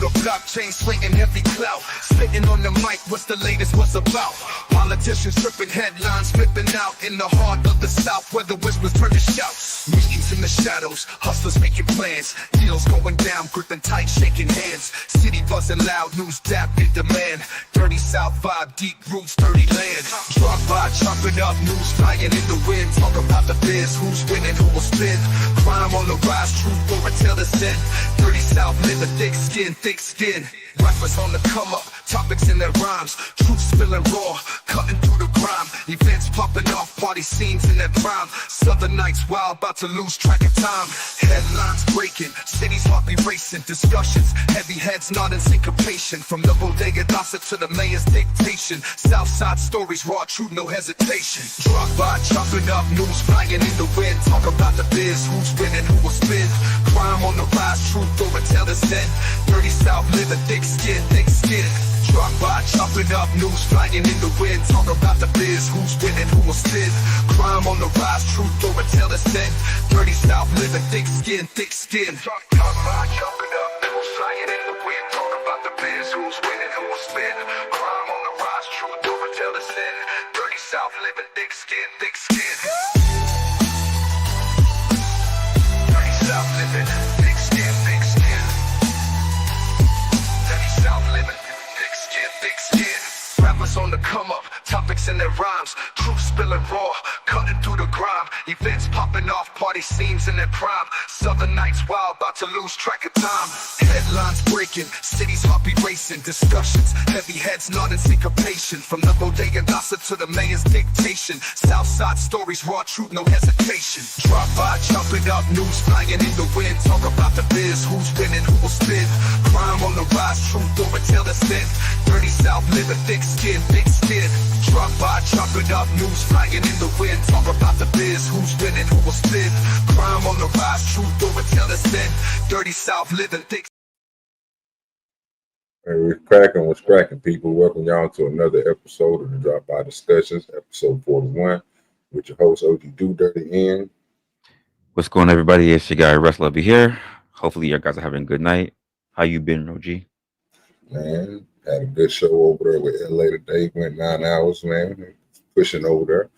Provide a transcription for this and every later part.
the blockchain, slinging heavy clout. Spitting on the mic, what's the latest, what's about? Politicians tripping headlines, flipping out in the heart of the South, where the whispers turn to shouts. Meetings in the shadows, hustlers making plans. Deals going down, gripping tight, shaking hands. City buzzing loud, news dap in demand. Dirty South vibe, deep roots, dirty land. Drop by, chop it up, news flying in the wind. Talk about the biz, who's winning, who will spin. Crime on the rise, truth or a tale to sin. Dirty South, live a thick skin, thick skin. Rappers on the come up, topics in their rhymes. Truth spilling raw, cutting through the grime. Events popping off, party scenes in their prime. Southern nights wild, about to lose track of time. Headlines breaking, cities heartbeat racing. Discussions, heavy heads nodding syncopation. From the bodega gossip to the mayor's dictation. Southside stories, raw truth, no hesitation. Drop by, chopping up, news flying in the wind. Talk about the biz, who's winning, who will spin. Crime on the rise, truth or a tale to sin. Dirty South, live a thick skin, thick skin. Drop by, chopping up, news flying in the wind. Talk about the biz, who's winning, who will spin. Crime on the rise, truth or a tale to sin. Dirty South, live a thick skin, thick skin. Drop by, chopping up, news flying in the wind. Talk about the biz, who's winning, who will spin. Crime on the rise, truth or a tale to sin. Dirty South, live a thick skin, thick skin. Dirty South, living thick skin, thick skin. Dirty South, living thick skin, thick skin. Rappers on the come up, topics in their rhymes. Truth spilling raw, cutting through the grime. Events popping off, party scenes in their prime. Southern nights wild, about to lose track of time. Headlines breaking, cities heartbeat racing. Discussions, heavy heads nodding syncopation. From the bodega gossip to the mayor's dictation. Southside stories, raw truth, no hesitation. Drop by, chop it up, news flying in the wind. Talk about the biz, who's winning, who will spin. Crime on the rise, truth or a tale to sin. Dirty South, live a thick skin, thick skin. Drop by, chop it up, news flying in the wind. Talk about the biz, who's winning, who will spin. Crime on the rise, truth or a tale to sin. Dirty South, living thick. Hey, what's cracking, people? Welcome y'all to another episode of the Drop By Discussions, episode 41, with your host OGDoDirty in. What's going on, everybody? It's your guy ReslaOpinionated here. Hopefully, you guys are having a good night. How you been, OG? Man, had a good show over there with LA today. Went 9 hours, man. Pushing over there.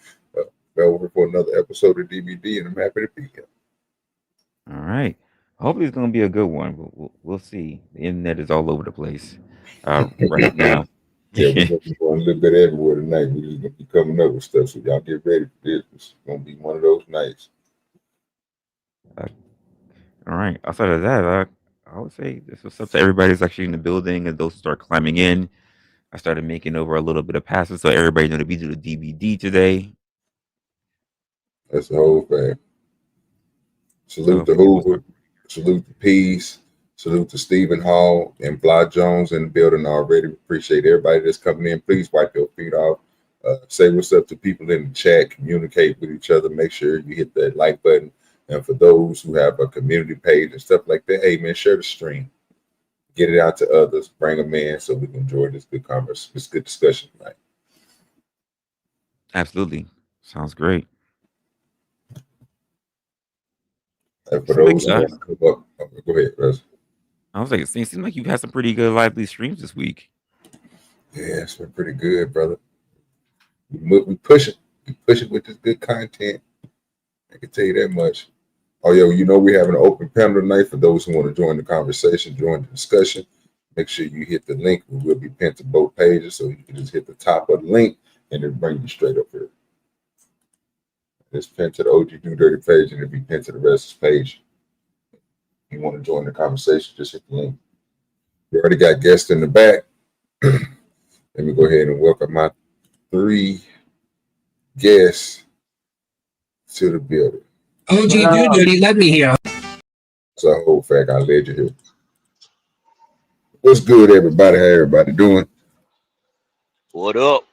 Over for another episode of D.B.D, and I'm happy to be here. All right. Hopefully, it's going to be a good one, but we'll see. The internet is all over the place right now. Yeah, we're going to be going a little bit everywhere tonight. We're just going to be coming up with stuff, so y'all get ready for this. It's going to be one of those nights. All right. Outside of that, I would say this was up to everybody's actually in the building, and those start climbing in. I started making over a little bit of passes, so everybody know to be to the D.B.D today. That's the whole thing. Salute to Hoover. Salute to Peace. Salute to Stephen Hall and Bly Jones in the building already. Appreciate everybody that's coming in. Please wipe your feet off. Say what's up to people in the chat. Communicate with each other. Make sure you hit that like button. And for those who have a community page and stuff like that, hey, man, share the stream. Get it out to others. Bring them in so we can enjoy this good conversation, this good discussion tonight. Absolutely. Sounds great. And for those who want to come up, go ahead, Russ. I was like, it seems like you've had some pretty good lively streams this week. Yeah, it's been pretty good, brother. We push it. We push it with this good content. I can tell you that much. Oh, yo, you know we have an open panel tonight for those who want to join the conversation, join the discussion. Make sure you hit the link. We will be pinned to both pages, so you can just hit the top of the link and then bring you straight up here. It's pinned to the OGDoDirty page, and it'll be pinned to the rest of the page. If you want to join the conversation, just hit the link. We already got guests in the back. Let me go ahead and welcome my 3 guests to the building. OGDoDirty, let me hear. It's a whole fact. I led you here. What's good, everybody? How everybody doing? What up?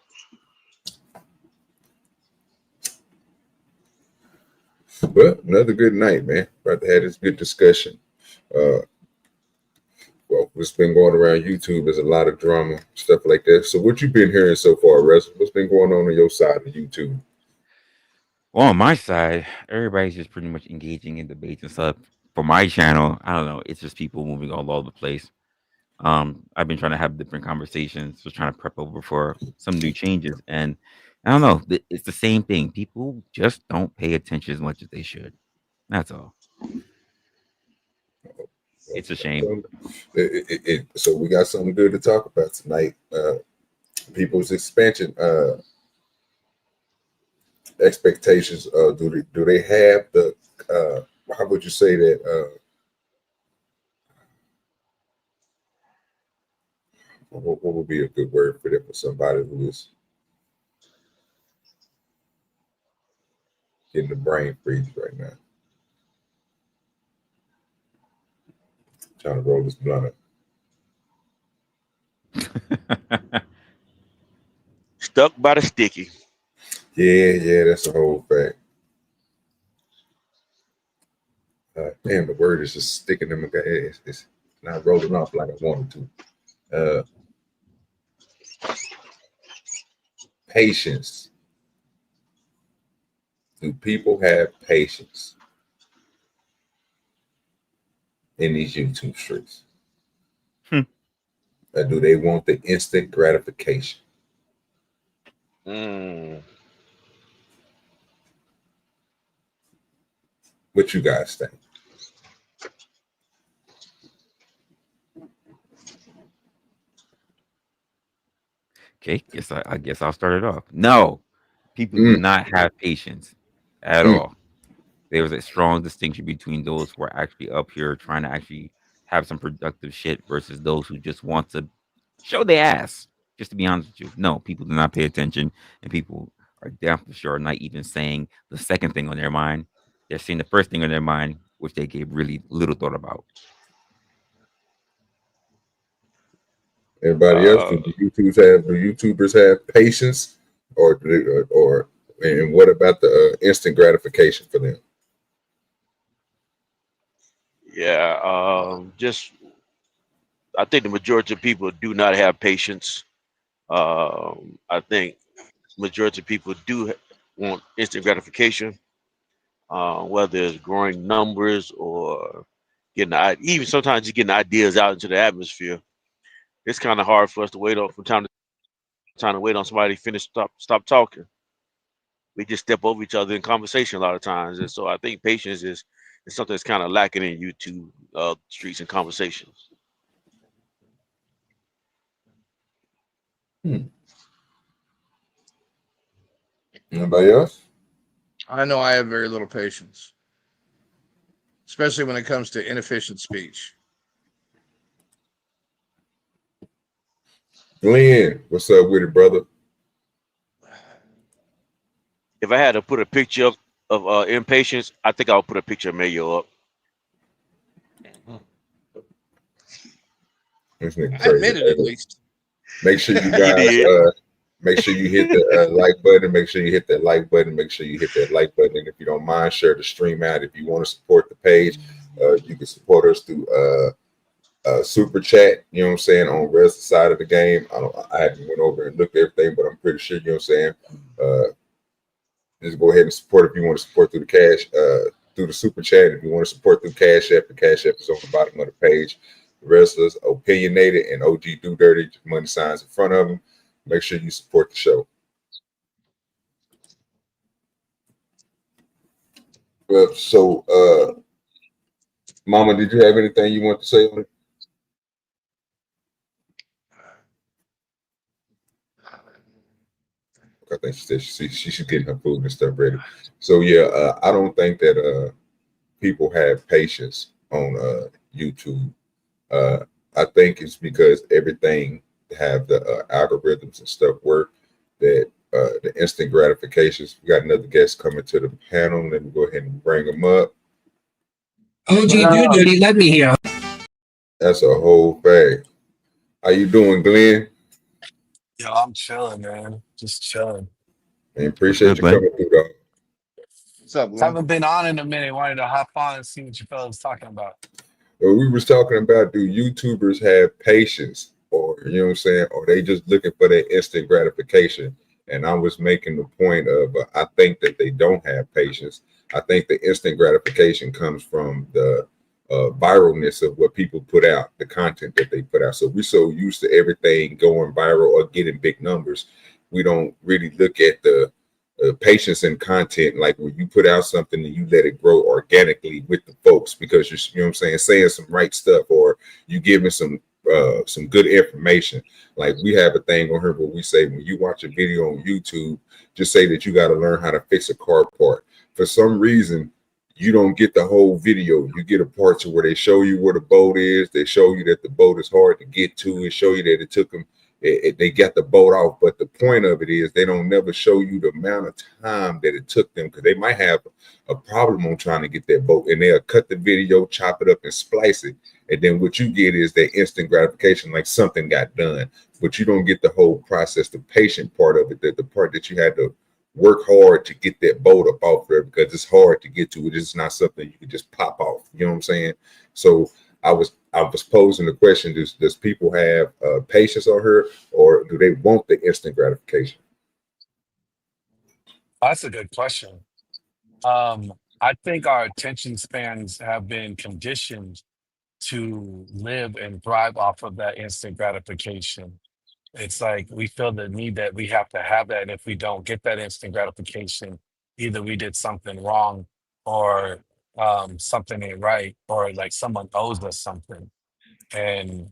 Well, another good night, man. About to have this good discussion. Well, what's been going around YouTube is a lot of drama, stuff like that. So what you've been hearing so far, Russ? What's been going on your side of YouTube? Well, on my side, everybody's just pretty much engaging in debates and stuff. For my channel, I don't know. It's just people moving all over the place. I've been trying to have different conversations, just trying to prep over for some new changes. And I don't know, it's the same thing. People just don't pay attention as much as they should. That's all. It's a shame. So we got something good to talk about tonight. People's expansion expectations. Do they have the? How would you say that? What would be a good word for that for somebody who is getting the brain freeze right now? Trying to roll this blunt up. Stuck by the sticky. Yeah, that's the whole fact. Damn, the word is just sticking in my gut. It's not rolling off like I wanted to. Patience. Do people have patience in these YouTube streets? Or do they want the instant gratification? What you guys think? Okay, I guess I'll start it off. No, people do not have patience at all. There's a strong distinction between those who are actually up here trying to actually have some productive shit versus those who just want to show their ass. Just to be honest with you, no, people do not pay attention, and people are definitely sure not even saying the second thing on their mind. They're saying the first thing on their mind, which they gave really little thought about. Everybody else, do YouTubers have patience, or and what about the instant gratification for them? Yeah, I think the majority of people do not have patience. I think majority of people do want instant gratification, whether it's growing numbers or even sometimes just getting ideas out into the atmosphere. It's kind of hard for us to wait on from time to time to wait on somebody to stop talking. We just step over each other in conversation a lot of times, and so I think patience is something that's kind of lacking in YouTube streets and conversations. Anybody else? I know I have very little patience, especially when it comes to inefficient speech. Glenn, what's up with it, brother? If I had to put a picture of impatience, I think I'll put a picture of Mayo up. This nigga I admit it, at least. Make sure you guys make sure you hit the like button. Make sure you hit that like button. Make sure you hit that like button. And if you don't mind, share the stream out. If you want to support the page, you can support us through super chat. You know what I'm saying, on Resla side of the game. I haven't went over and looked at everything, but I'm pretty sure, you know what I'm saying. Just go ahead and support if you want to support through the cash, through the super chat. If you want to support through CashApp, the CashApp is on the bottom of the page. Wrestlers, Opinionated, and OGDoDirty, money signs in front of them. Make sure you support the show. Well, so, Mama, did you have anything you want to say on it? I think she said she's getting her food and stuff ready. So yeah, I don't think that people have patience on YouTube. I think it's because everything have the algorithms and stuff work, that the instant gratifications. We got another guest coming to the panel. Let me go ahead and bring him up. OGDoDirty, let me hear. That's a whole fact. How you doing, Glenn? Yo, I'm chilling, man. Just chilling. I appreciate you coming through, dog. What's up, Glenn? Haven't been on in a minute. Wanted to hop on and see what you fellas talking about. Well, we was talking about, do YouTubers have patience, or you know what I'm saying, or they just looking for that instant gratification? And I was making the point of I think that they don't have patience. I think the instant gratification comes from the viralness of what people put out, the content that they put out. So we're so used to everything going viral or getting big numbers, we don't really look at the patience and content, like when you put out something and you let it grow organically with the folks, because you're, you know what I'm saying some right stuff, or you giving some good information. Like we have a thing on here where we say when you watch a video on YouTube, just say that you got to learn how to fix a car part. For some reason, you don't get the whole video. You get a part to where they show you where the boat is. They show you that the boat is hard to get to, and show you that it took them. They got the boat off, but the point of it is they don't never show you the amount of time that it took them, because they might have a problem on trying to get that boat, and they'll cut the video, chop it up, and splice it. And then what you get is that instant gratification, like something got done, but you don't get the whole process, the patient part of it, the part that you had to work hard to get that boat up off there, because it's hard to get to it. It's not something you can just pop off. You know what I'm saying? So I was posing the question: does people have patience on her, or do they want the instant gratification? That's a good question. I think our attention spans have been conditioned to live and thrive off of that instant gratification. It's like we feel the need that we have to have that. And if we don't get that instant gratification, either we did something wrong, or something ain't right, or like someone owes us something. And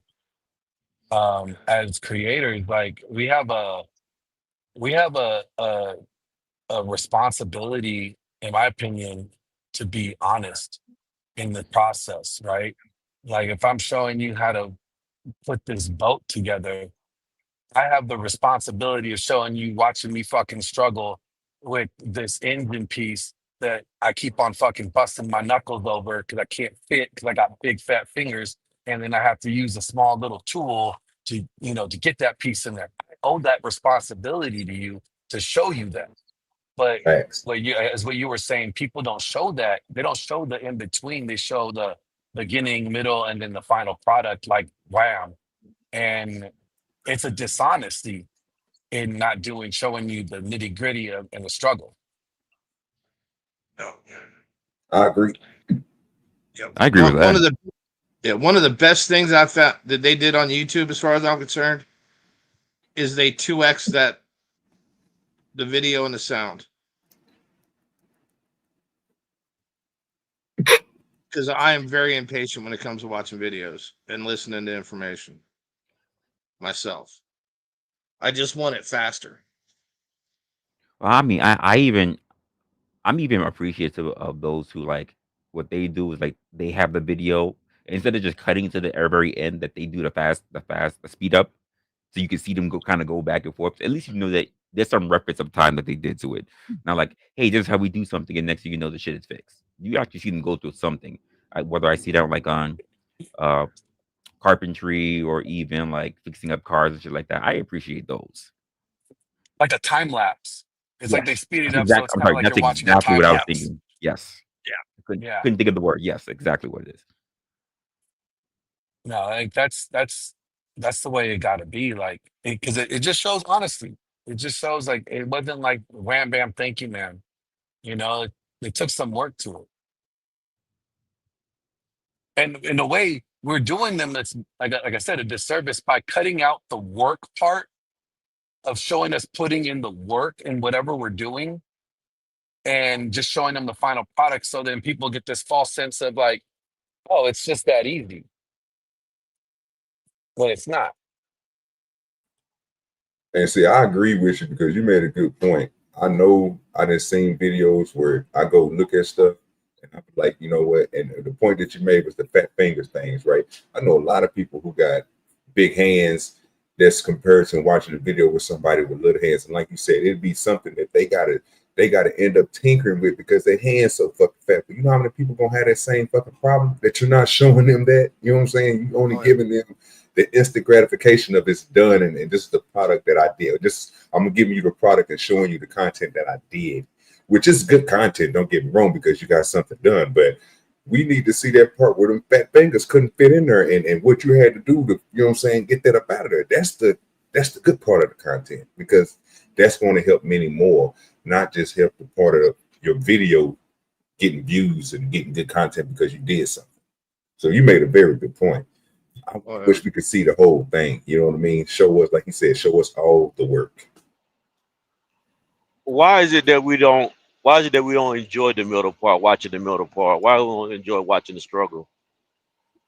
as creators, like we have a responsibility, in my opinion, to be honest in the process, right? Like if I'm showing you how to put this boat together, I have the responsibility of showing you, watching me fucking struggle with this engine piece that I keep on fucking busting my knuckles over because I can't fit, because I got big fat fingers, and then I have to use a small little tool to, to get that piece in there. I owe that responsibility to you to show you that. But Thanks. what you were saying, people don't show that. They don't show the in between. They show the beginning, middle, and then the final product, like wham. And it's a dishonesty in not showing you the nitty gritty and the struggle. I agree. Yep. I agree with that. One of the best things I found that they did on YouTube, as far as I'm concerned, is they 2x that the video and the sound. Because I am very impatient when it comes to watching videos and listening to information myself. I just want it faster. Well, I mean, I'm even appreciative of those who, like, what they do is like they have the video, instead of just cutting to the very end, that they do the speed up, so you can see them go back and forth. At least you know that there's some reference of time that they did to it. Not like, hey, this is how we do something, and next thing you know, the shit is fixed. You actually see them go through something. Whether I see that like on carpentry, or even like fixing up cars and shit like that, I appreciate those. Like a time lapse. It's like they speed it up, so it's I'm kind of sorry, like that's you're watching a exactly time what I was lapse. thinking. Yes. Yeah. Couldn't think of the word. Yes, exactly what it is. No, like that's the way it got to be. Like, because it just shows honesty. It just shows like it wasn't like wham bam, thank you, man. It took some work to it. And in a way, we're doing them that's like I said, a disservice by cutting out the work part of showing us putting in the work in whatever we're doing, and just showing them the final product, so then people get this false sense of like, oh, it's just that easy. When it's not. And see, I agree with you, because you made a good point. I know I done seen videos where I go look at stuff and I'm like, you know what? And the point that you made was the fat fingers things, right? I know a lot of people who got big hands that's comparison watching the video with somebody with little hands. And like you said, it'd be something that they gotta end up tinkering with, because their hands so fucking fat. But you know how many people gonna have that same fucking problem, that you're not showing them that? You know what I'm saying? You only giving them the instant gratification of it's done, and this is the product that I did. I'm giving you the product and showing you the content that I did, which is good content. Don't get me wrong, because you got something done. But we need to see that part where them fat fingers couldn't fit in there, and what you had to do to, you know what I'm saying, get that up out of there. That's the good part of the content, because that's going to help many more, not just help the part of your video getting views and getting good content because you did something. So you made a very good point. I Oh, yeah. wish we could see the whole thing. You know what I mean? Show us, like you said, show us all the work. Why is it that we don't? Why is it that we don't enjoy the middle part, watching the middle part? Why we don't enjoy watching the struggle?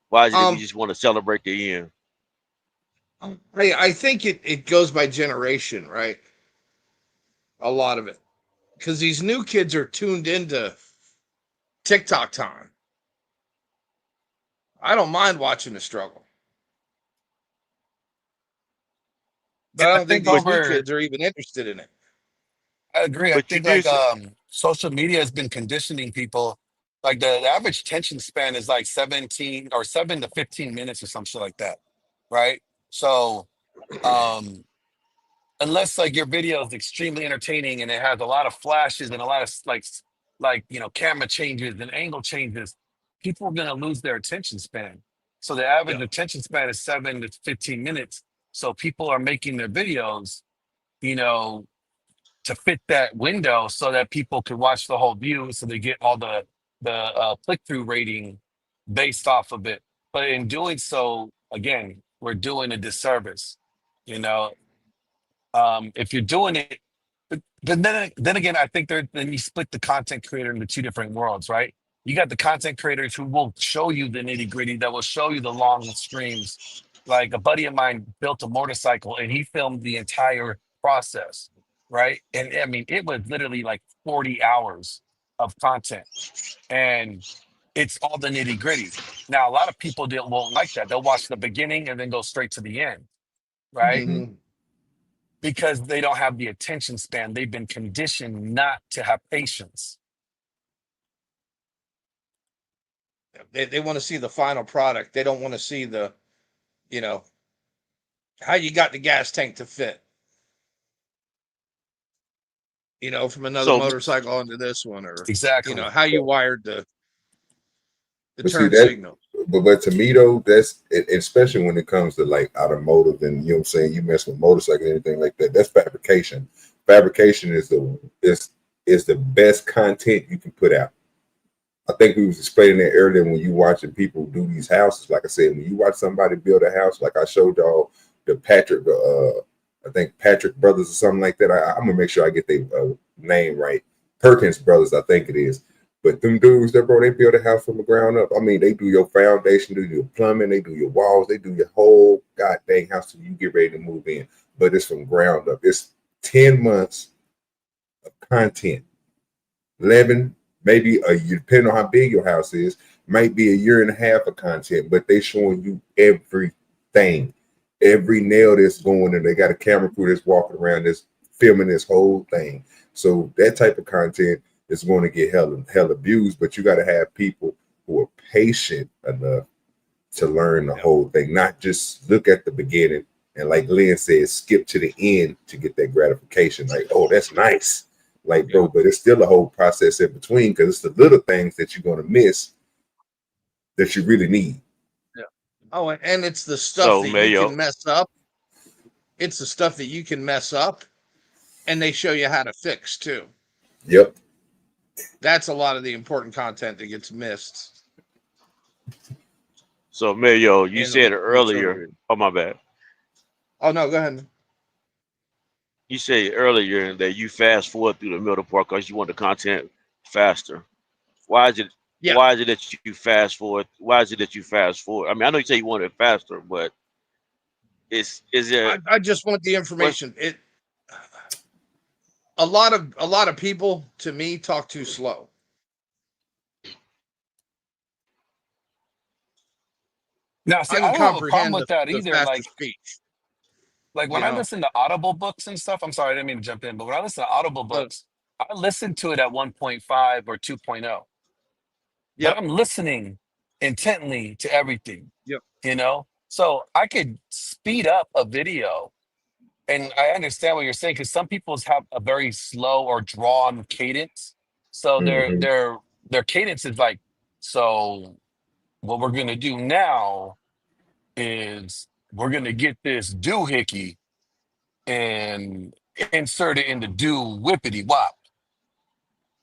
Why is it that we Um, just want to celebrate the end? I think it goes by generation, right? A lot of it, because these new kids are tuned into TikTok time. I don't mind watching the struggle, but I I don't think think these new over, kids are even interested in it. I agree. I But you think do. like social media has been conditioning people. Like the average attention span is like 17 or 7 to 15 minutes or some shit like that, right? So um unless like your video is extremely entertaining and it has a lot of flashes and a lot of like camera changes and angle changes, people are gonna lose their attention span. So the average Yeah. attention span is 7 to 15 minutes. So people are making their videos, you know, to fit that window so that people can watch the whole view, so they get all the click through rating based off of it. But in doing so, again, we're doing a disservice. You know, if you're doing it, but then again, I think then you split the content creator into two different worlds, right? You got the content creators who will show you the nitty gritty, that will show you the long streams. Like a buddy of mine built a motorcycle and he filmed the entire process, right? And I mean, it was literally like 40 hours of content, and it's all the nitty gritty. Now, a lot of people won't like that. They'll watch the beginning and then go straight to the end, right? Mhm. Because they don't have the attention span. They've been conditioned not to have patience. They want to see the final product. They don't want to see the, you know, how you got the gas tank to fit, from another So motorcycle onto this one, or, Exactly. how you wired the But see turn that, signal. but to me though, that's especially when it comes to like automotive and you know what I'm saying, you mess with motorcycles and anything like that. That's fabrication. Fabrication is the best content you can put out. I think we was explaining that earlier when you watching people do these houses. Like I said, when you watch somebody build a house, like I showed y'all the Patrick, I think Patrick Brothers or something like that. I'm gonna make sure I get their name right. Perkins Brothers, I think it is. But them dudes, that bro, they build a house from the ground up. I mean, they do your foundation, do your plumbing, they do your walls, they do your whole goddamn house till you get ready to move in. But it's from ground up. It's 10 months of content, 11, maybe a year, depending on how big your house is, might be a year and a half of content, but they showing you everything, every nail that's going in. They got a camera crew that's walking around, that's filming this whole thing. So that type of content is going to get hell abused, but you got to have people who are patient enough to learn the whole thing, not just look at the beginning and, like Lynn said, skip to the end to get that gratification. Like, oh, that's nice. Like, bro, but it's still a whole process in between, because it's the little things that you're going to miss that you really need. Yeah. Oh, and it's the stuff so that you Mayo. can mess up. It's the stuff that you can mess up, and they show you how to fix too. Yep. That's a lot of the important content that gets missed. So Mayo, you in said the short earlier. video. Oh my bad. Oh no, go ahead. You said earlier that you fast forward through the middle part because you want the content faster. Why is it? Yeah, Why is it that you fast forward? Why is it that you fast forward? I mean, I know you say you want it faster, but is there I just want the what's information. A lot of people, to me, talk too slow. Now, see, I I can don't have a problem comprehend with that the either. faster Like, speech. like when You I know, listen to Audible books and stuff, I'm sorry, I didn't mean to jump in, but when I listen to Audible uh, books, I listen to it at 1.5 or 2.0, but yep, I'm listening intently to everything, yep, So I could speed up a video, and I understand what you're saying, because some people have a very slow or drawn cadence. So Mm-hmm. their cadence is like, so what we're gonna do now is we're gonna get this doohickey and insert it in the do whippity wop.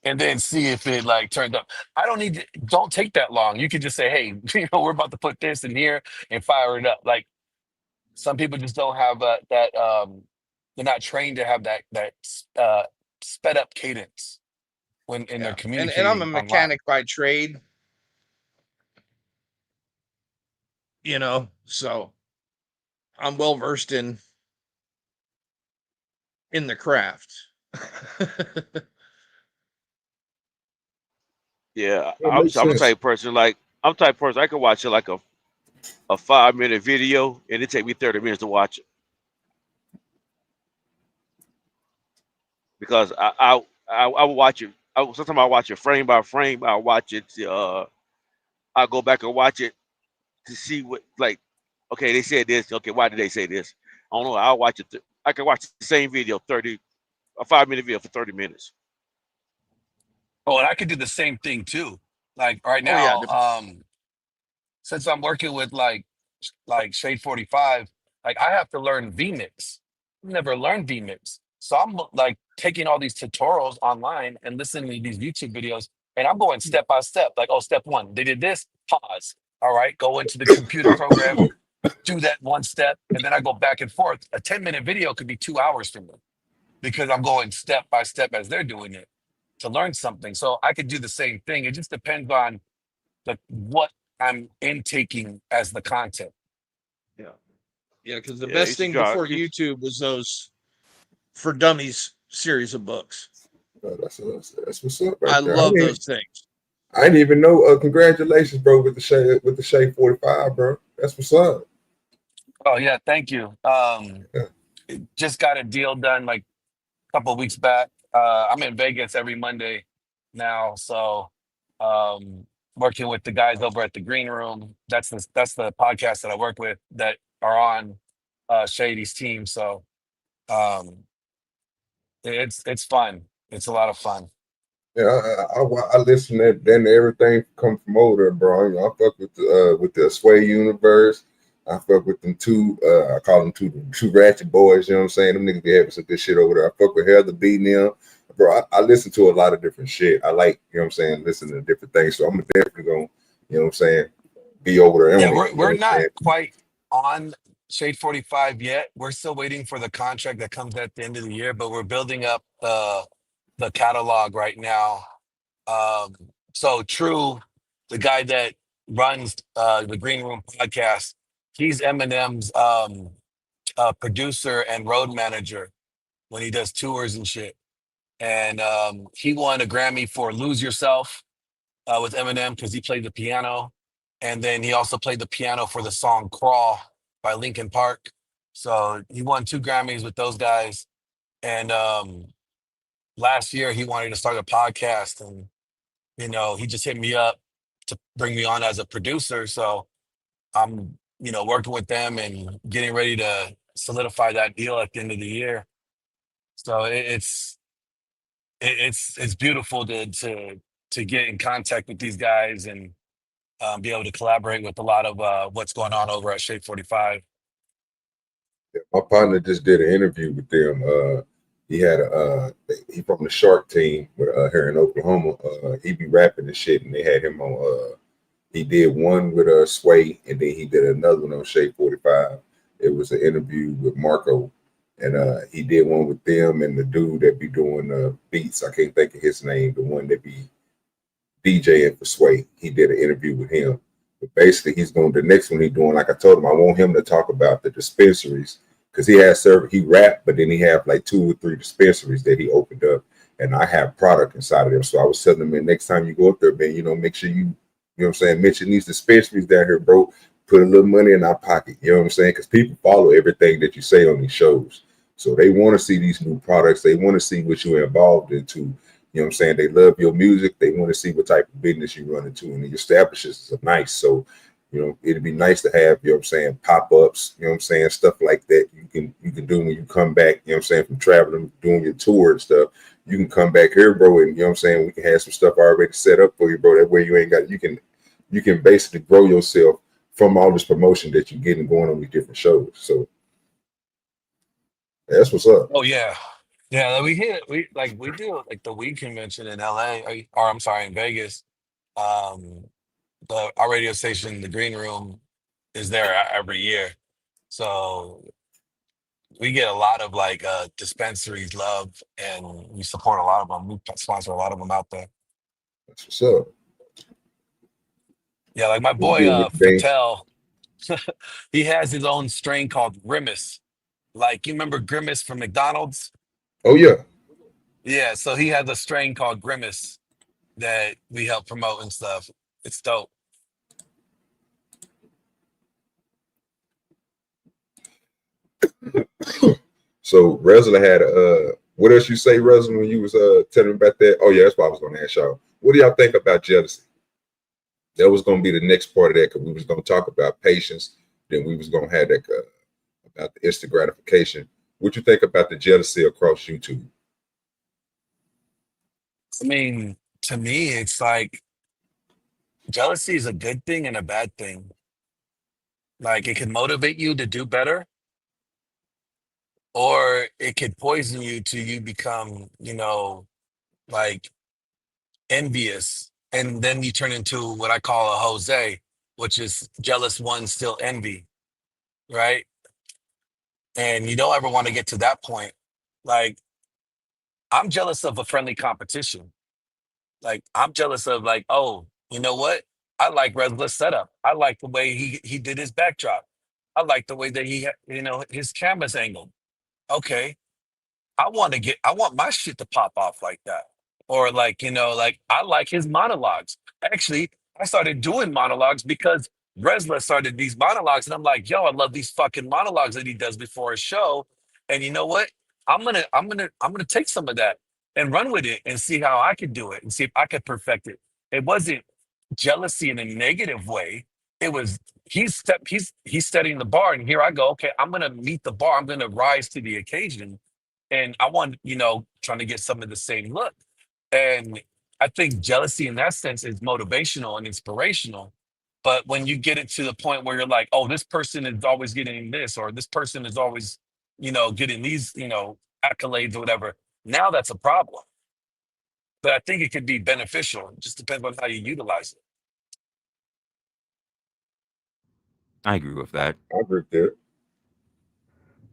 and then see if it like turns up. I don't need to, don't take that long. You could just say, hey, we're about to put this in here and fire it up. Like some people just don't have they're not trained to have that sped up cadence when they're Yeah. And I'm a communicating online. mechanic by trade, so I'm well versed in the craft. Yeah, It makes I'm the sense. type of person like I'm the type of person I can watch it like a 5 minute video and it take me 30 minutes to watch it because I will watch it. Sometimes I watch it frame by frame. I watch it. I go back and watch it to see what like. Okay, they said this. Okay, why did they say this? I don't know. I'll watch it. I can watch the same video, a 5 minute video for 30 minutes. Oh, and I could do the same thing too. Like right Oh yeah, now, since I'm working with like Shade 45, like I have to learn vmix. I've never learned vmix, so I'm like taking all these tutorials online and listening to these YouTube videos, and I'm going step by step. Like, oh, step one, they did this, pause. All right, go into the computer program, do that one step, and then I go back and forth. A 10-minute video could be 2 hours for me because I'm going step by step as they're doing it to learn something. So I could do the same thing. It just depends on what I'm intaking as the content. yeah, yeah. Because the Yeah, best thing before YouTube was those For Dummies series of books. That's what's up right I there. love those things. I didn't even know. Congratulations, bro, with the Shea 45, bro. That's what's up. Oh yeah, thank you. Yeah. Just got a deal done like a couple of weeks back. I'm in Vegas every Monday now, so working with the guys over at the Green Room. That's the podcast that I work with that are on Shady's team. So um, it's fun. It's a lot of fun. Yeah, I listen to then everything come from over there, bro. You know, I fuck with the Sway Universe. I fuck with them I call them two ratchet boys, you know what I'm saying? Them niggas be having some good shit over there. I fuck with Heather B them. Bro, I listen to a lot of different shit. I like, you know what I'm saying, listening to different things. So I'm definitely gonna, you know what I'm saying, be over there Yeah, on it. You know we're what I'm not saying? quite on Shade 45 yet. We're still waiting for the contract that comes at the end of the year, but we're building up the catalog right now. So True, the guy that runs the Green Room podcast, he's Eminem's producer and road manager when he does tours and shit. And he won a Grammy for Lose Yourself with Eminem because he played the piano. And then he also played the piano for the song Crawl by Linkin Park. So he won 2 Grammys with those guys. And last year he wanted to start a podcast, and he just hit me up to bring me on as a producer. So I'm working with them and getting ready to solidify that deal at the end of the year. So it's beautiful to get in contact with these guys and be able to collaborate with a lot of what's going on over at Shape 45. My partner just did an interview with them. He from the Shark team with here in Oklahoma. He be rapping and shit, and they had him on. He did one with Sway, and then he did another one on Shade 45. It was an interview with Marco, and he did one with them and the dude that be doing beats. I can't think of his name. The one that be DJing for Sway. He did an interview with him. But basically, he's going to the next one he's doing. Like I told him, I want him to talk about the dispensaries because he rap, but then he have like 2 or 3 dispensaries that he opened up, and I have product inside of them. So I was telling him, man, next time you go up there, man, make sure you know what I'm saying, mention these dispensaries down here, bro. Put a little money in our pocket. You know what I'm saying? Because people follow everything that you say on these shows. So they want to see these new products. They want to see what you're involved into. You know what I'm saying? They love your music. They want to see what type of business you run into. And the establishes are nice. So, it'd be nice to have, you know what I'm saying, pop-ups, you know what I'm saying, stuff like that you can do when you come back, you know what I'm saying, from traveling, doing your tour and stuff. You can come back here, bro, and you know what I'm saying, we can have some stuff already set up for you, bro. That way you can basically grow yourself from all this promotion that you're getting going on these different shows. So that's what's up. Oh yeah, Yeah, like, we do like the weed convention in LA, or I'm sorry, in Vegas. Um, our radio station, the Green Room, is there every year. So we get a lot of like dispensaries love, and we support a lot of them. We sponsor a lot of them out there. That's what's up. Yeah, like my We boy good with the things. Fattel, he has his own strain called Grimace. Like you remember Grimace from McDonald's? Oh yeah. Yeah, so he has a strain called Grimace that we help promote and stuff. It's dope. So Resla had what else you say, Resla, when you was telling me about that? Oh yeah, that's what I was gonna ask y'all. What do y'all think about jealousy? That was gonna be the next part of that, because we was gonna talk about patience, then we was gonna have that about the instant gratification. What you think about the jealousy across YouTube? I mean, to me, it's like jealousy is a good thing and a bad thing. Like it can motivate you to do better, or it could poison you to you become, like envious. And then you turn into what I call a Jose, which is jealous one still envy, right? And you don't ever want to get to that point. Like, I'm jealous of a friendly competition. Like, I'm jealous of like, oh, you know what? I like Resla's setup. I like the way he did his backdrop. I like the way that his camera's angled. Okay, I want my shit to pop off like that. Or like, like I like his monologues. Actually, I started doing monologues because Resla started these monologues, and I'm like, yo, I love these fucking monologues that he does before a show. And you know what? I'm gonna take some of that and run with it and see how I could do it and see if I could perfect it. It wasn't jealousy in a negative way. It was he's setting the bar, and here I go. Okay, I'm gonna meet the bar. I'm gonna rise to the occasion, and I want, trying to get some of the same look. And I think jealousy in that sense is motivational and inspirational. But when you get it to the point where you're like, oh, this person is always getting this, or this person is always, getting these, accolades or whatever, now that's a problem. But I think it could be beneficial. It just depends on how you utilize it. I agree with that. I agree with that.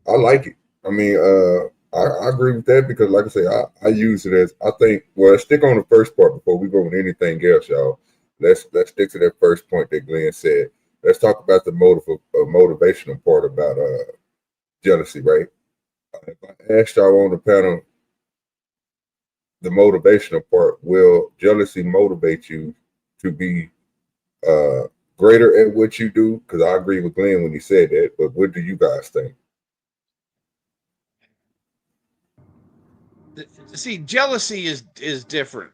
I like it. I mean, I agree with that because, like I say, I use it as I think. Well, let's stick on the first part before we go with anything else, y'all. Let's stick to that first point that Glenn said. Let's talk about the motivational part about jealousy, right? If I asked y'all on the panel the motivational part, will jealousy motivate you to be uh, greater at what you do? Because I agree with Glenn when he said that. But what do you guys think? See, jealousy is different.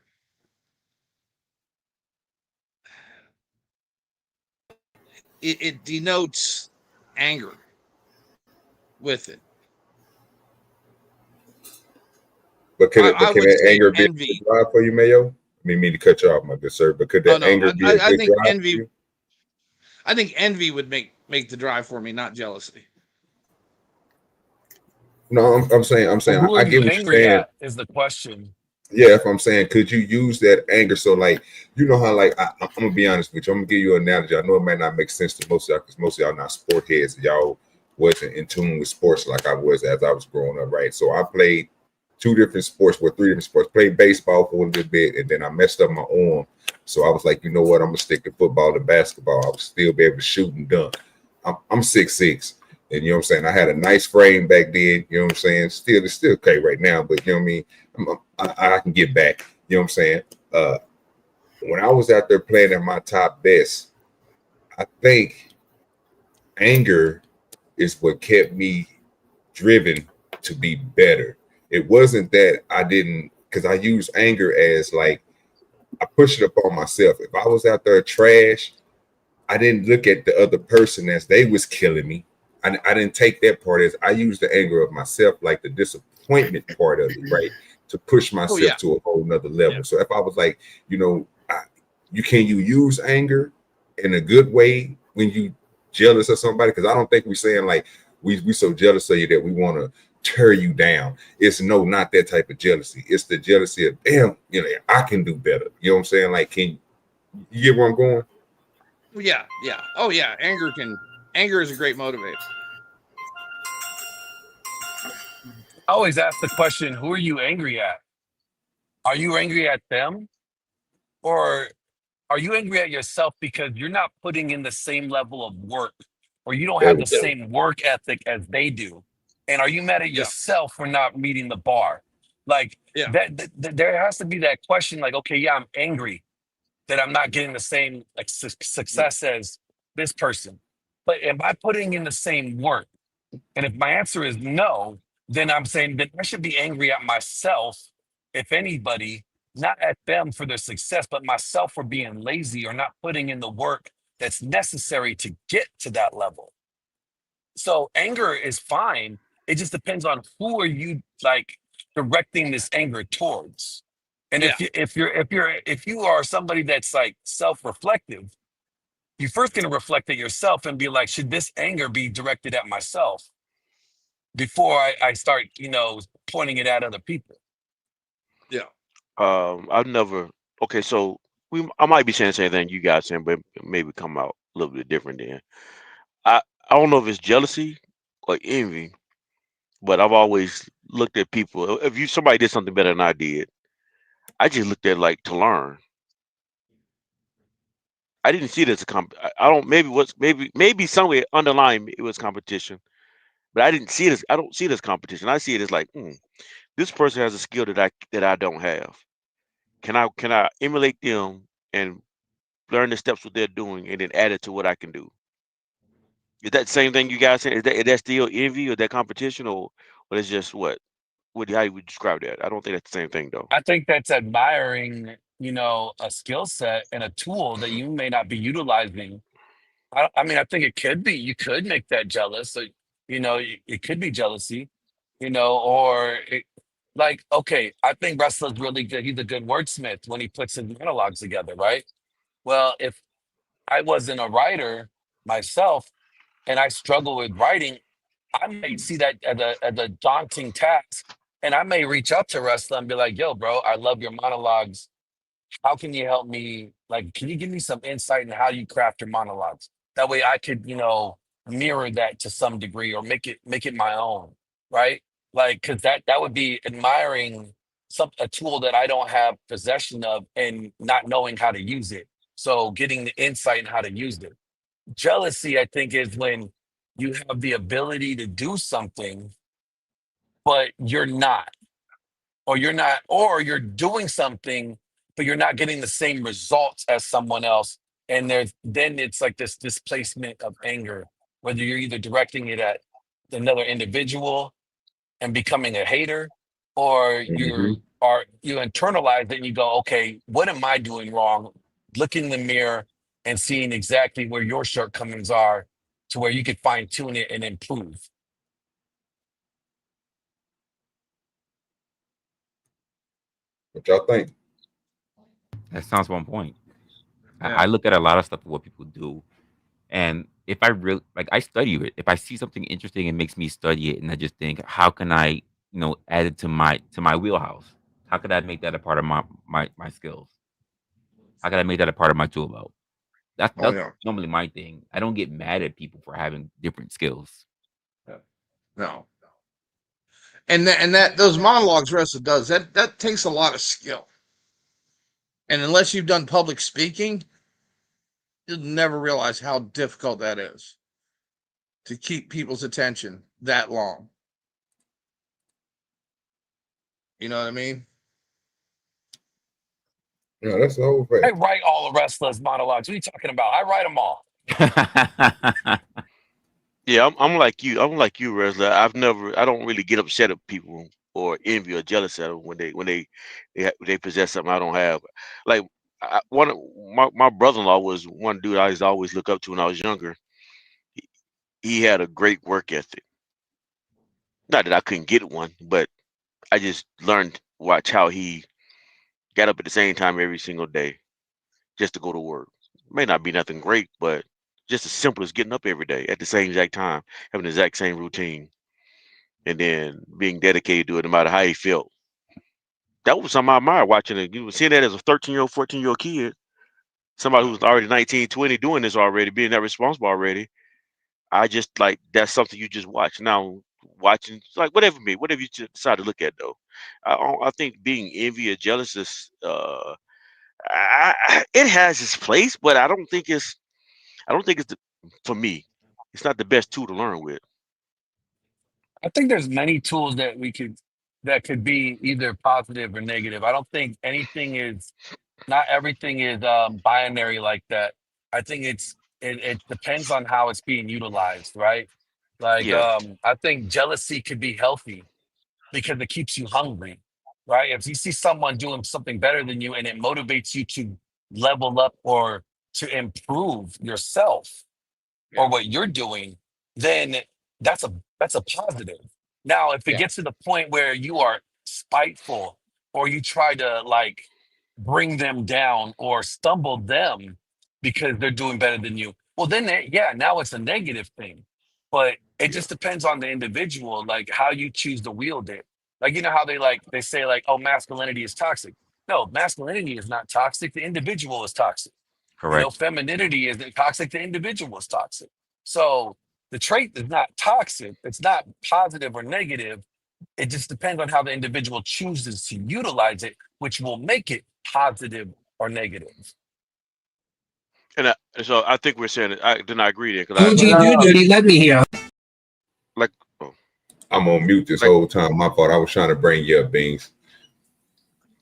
It denotes anger with it. But can I can would that say anger be a envy. good drive for you, Mayo? I mean to cut you off, my good sir, but could Oh that no, anger be a I good think drive for envy. you? I think envy would make the drive for me, not jealousy. No, I'm saying Well, who are I you get what you're angry saying. at is the question. Yeah, if I'm saying, could you use that anger? So, like, you know how, like, I'm gonna be honest with you. I'm gonna give you an analogy. I know it might not make sense to most of y'all because most of y'all not sport heads. Y'all wasn't in tune with sports like I was as I was growing up, right? So I played three different sports. Played baseball for a little bit, and then I messed up my arm. So I was like, you know what? I'm gonna stick to football and basketball. I would still be able to shoot and dunk. I'm 6'6". And you know what I'm saying? I had a nice frame back then, you know what I'm saying? It's still okay right now, but you know what I mean? I can get back. You know what I'm saying? When I was out there playing at my top best, I think anger is what kept me driven to be better. It wasn't that I didn't, because I use anger as like I push it upon myself. If I was out there trash, I didn't look at the other person as they was killing me. I didn't take that part as I used the anger of myself, like the disappointment part of it, right? To push Oh myself yeah, to a whole nother level. yeah. So if I was like, you use anger in a good way when you jealous of somebody? Because I don't think we're saying like we so jealous of you that we want to tear you down. It's no, not that type of jealousy. It's the jealousy of, damn, you know, I can do better. You know what I'm saying? Like, can you get where I'm going? Yeah, yeah. Oh yeah, anger is a great motivator. I always ask the question, who are you angry at? Are you angry at them? Or are you angry at yourself because you're not putting in the same level of work, or you don't There have we the go. same work ethic as they do? And are you mad at Yeah, yourself for not meeting the bar? Like yeah, there has to be that question, like, okay, yeah, I'm angry that I'm not getting the same like success as this person. But am I putting in the same work? And if my answer is no, then I'm saying that I should be angry at myself, if anybody, not at them for their success, but myself for being lazy or not putting in the work that's necessary to get to that level. So anger is fine. It just depends on who are you like directing this anger towards. And yeah, if you are somebody that's like self-reflective, you're first going to reflect at yourself and be like, should this anger be directed at myself before I start, pointing it at other people? yeah. I've never. Okay, so I might be saying the same thing you guys saying, but maybe come out a little bit different. Then I I don't know if it's jealousy or envy, but I've always looked at people. If somebody did something better than I did, I just looked at it like to learn. I didn't see it as a I don't. Maybe somewhere underlying it was competition, but I don't see it as competition. I see it as like, this person has a skill that I don't have. Can I emulate them and learn the steps what they're doing and then add it to what I can do? Is that the same thing you guys saying? Is that still envy or that competition, or it's just what? How you would describe that? I don't think that's the same thing though. I think that's admiring, a skill set and a tool that you may not be utilizing. I mean, I think it could be. You could make that jealous. So, it could be jealousy, or like, okay, I think Wrestler's really good. He's a good wordsmith when he puts his monologues together, right? Well, if I wasn't a writer myself and I struggle with writing, I might see that as a daunting task. And I may reach out to Wrestler and be like, yo, bro, I love your monologues. How can you help me? Like, can you give me some insight in how you craft your monologues? That way I could, mirror that to some degree or make it my own, right? Like, cause that would be admiring a tool that I don't have possession of and not knowing how to use it. So getting the insight in how to use it. Jealousy, I think, is when you have the ability to do something, but you're not, or you're doing something, but you're not getting the same results as someone else. And then it's like this displacement of anger, whether you're either directing it at another individual and becoming a hater, or Mm-hmm. you internalize it and you go, okay, what am I doing wrong? Look in the mirror and seeing exactly where your shortcomings are to where you could fine tune it and improve. What y'all think? That sounds one point. I Yeah. look at a lot of stuff of what people do, and if I really like, I study it. If I see something interesting, it makes me study it, and I just think, how can I, add it to my wheelhouse? How could I make that a part of my skills? How could I make that a part of my tool belt? Oh That's yeah. normally my thing. I don't get mad at people for having different skills. Yeah. No. And that those monologues Russell does, that takes a lot of skill. And unless you've done public speaking, you'll never realize how difficult that is to keep people's attention that long. You know what I mean? Yeah, that's the whole I fact. write all the Wrestlers monologues. What are you talking about? I write them all. Yeah, I'm like you. I'm like you, Resla. I don't really get upset at people or envy or jealous at them when they possess something I don't have. Like one of my brother-in-law was one dude I used to always look up to when I was younger. He, he had a great work ethic. Not that I couldn't get one, but I just learned watch how he got up at the same time every single day just to go to work. May not be nothing great, but just as simple as getting up every day at the same exact time, having the exact same routine. and then being dedicated to it, no matter how he felt. That was something I admire watching it. You were seeing that as a 13-year-old, 14-year-old kid, somebody who's already 19, 20, doing this already, being that responsible already. I just like that's something you just watch now. Watching like whatever you decide to look at though. I think being envy or jealous is it has its place, but I don't think it's for me. It's not the best tool to learn with. I think there's many tools that could be either positive or negative. I don't think not everything is binary like that. I think it depends on how it's being utilized, right? Like Yeah, I think jealousy could be healthy because it keeps you hungry, right? If you see someone doing something better than you and it motivates you to level up or to improve yourself Yeah. or what you're doing, then that's a positive. Now, if it Yeah. gets to the point where you are spiteful or you try to like bring them down or stumble them because they're doing better than you, well, then yeah, now it's a negative thing. But it Yeah. just depends on the individual, like how you choose to wield it. Like you know how they say like, oh, masculinity is toxic. No, masculinity is not toxic. The individual is toxic. You know, Correct. femininity isn't toxic. The individual is toxic. So the trait is not toxic. It's not positive or negative. It just depends on how the individual chooses to utilize it, which will make it positive or negative. so I think we're saying it. I agree there because OGDoDirty, let me hear. like oh, I'm on mute this like whole time. My fault. I was trying to bring you up, Beans.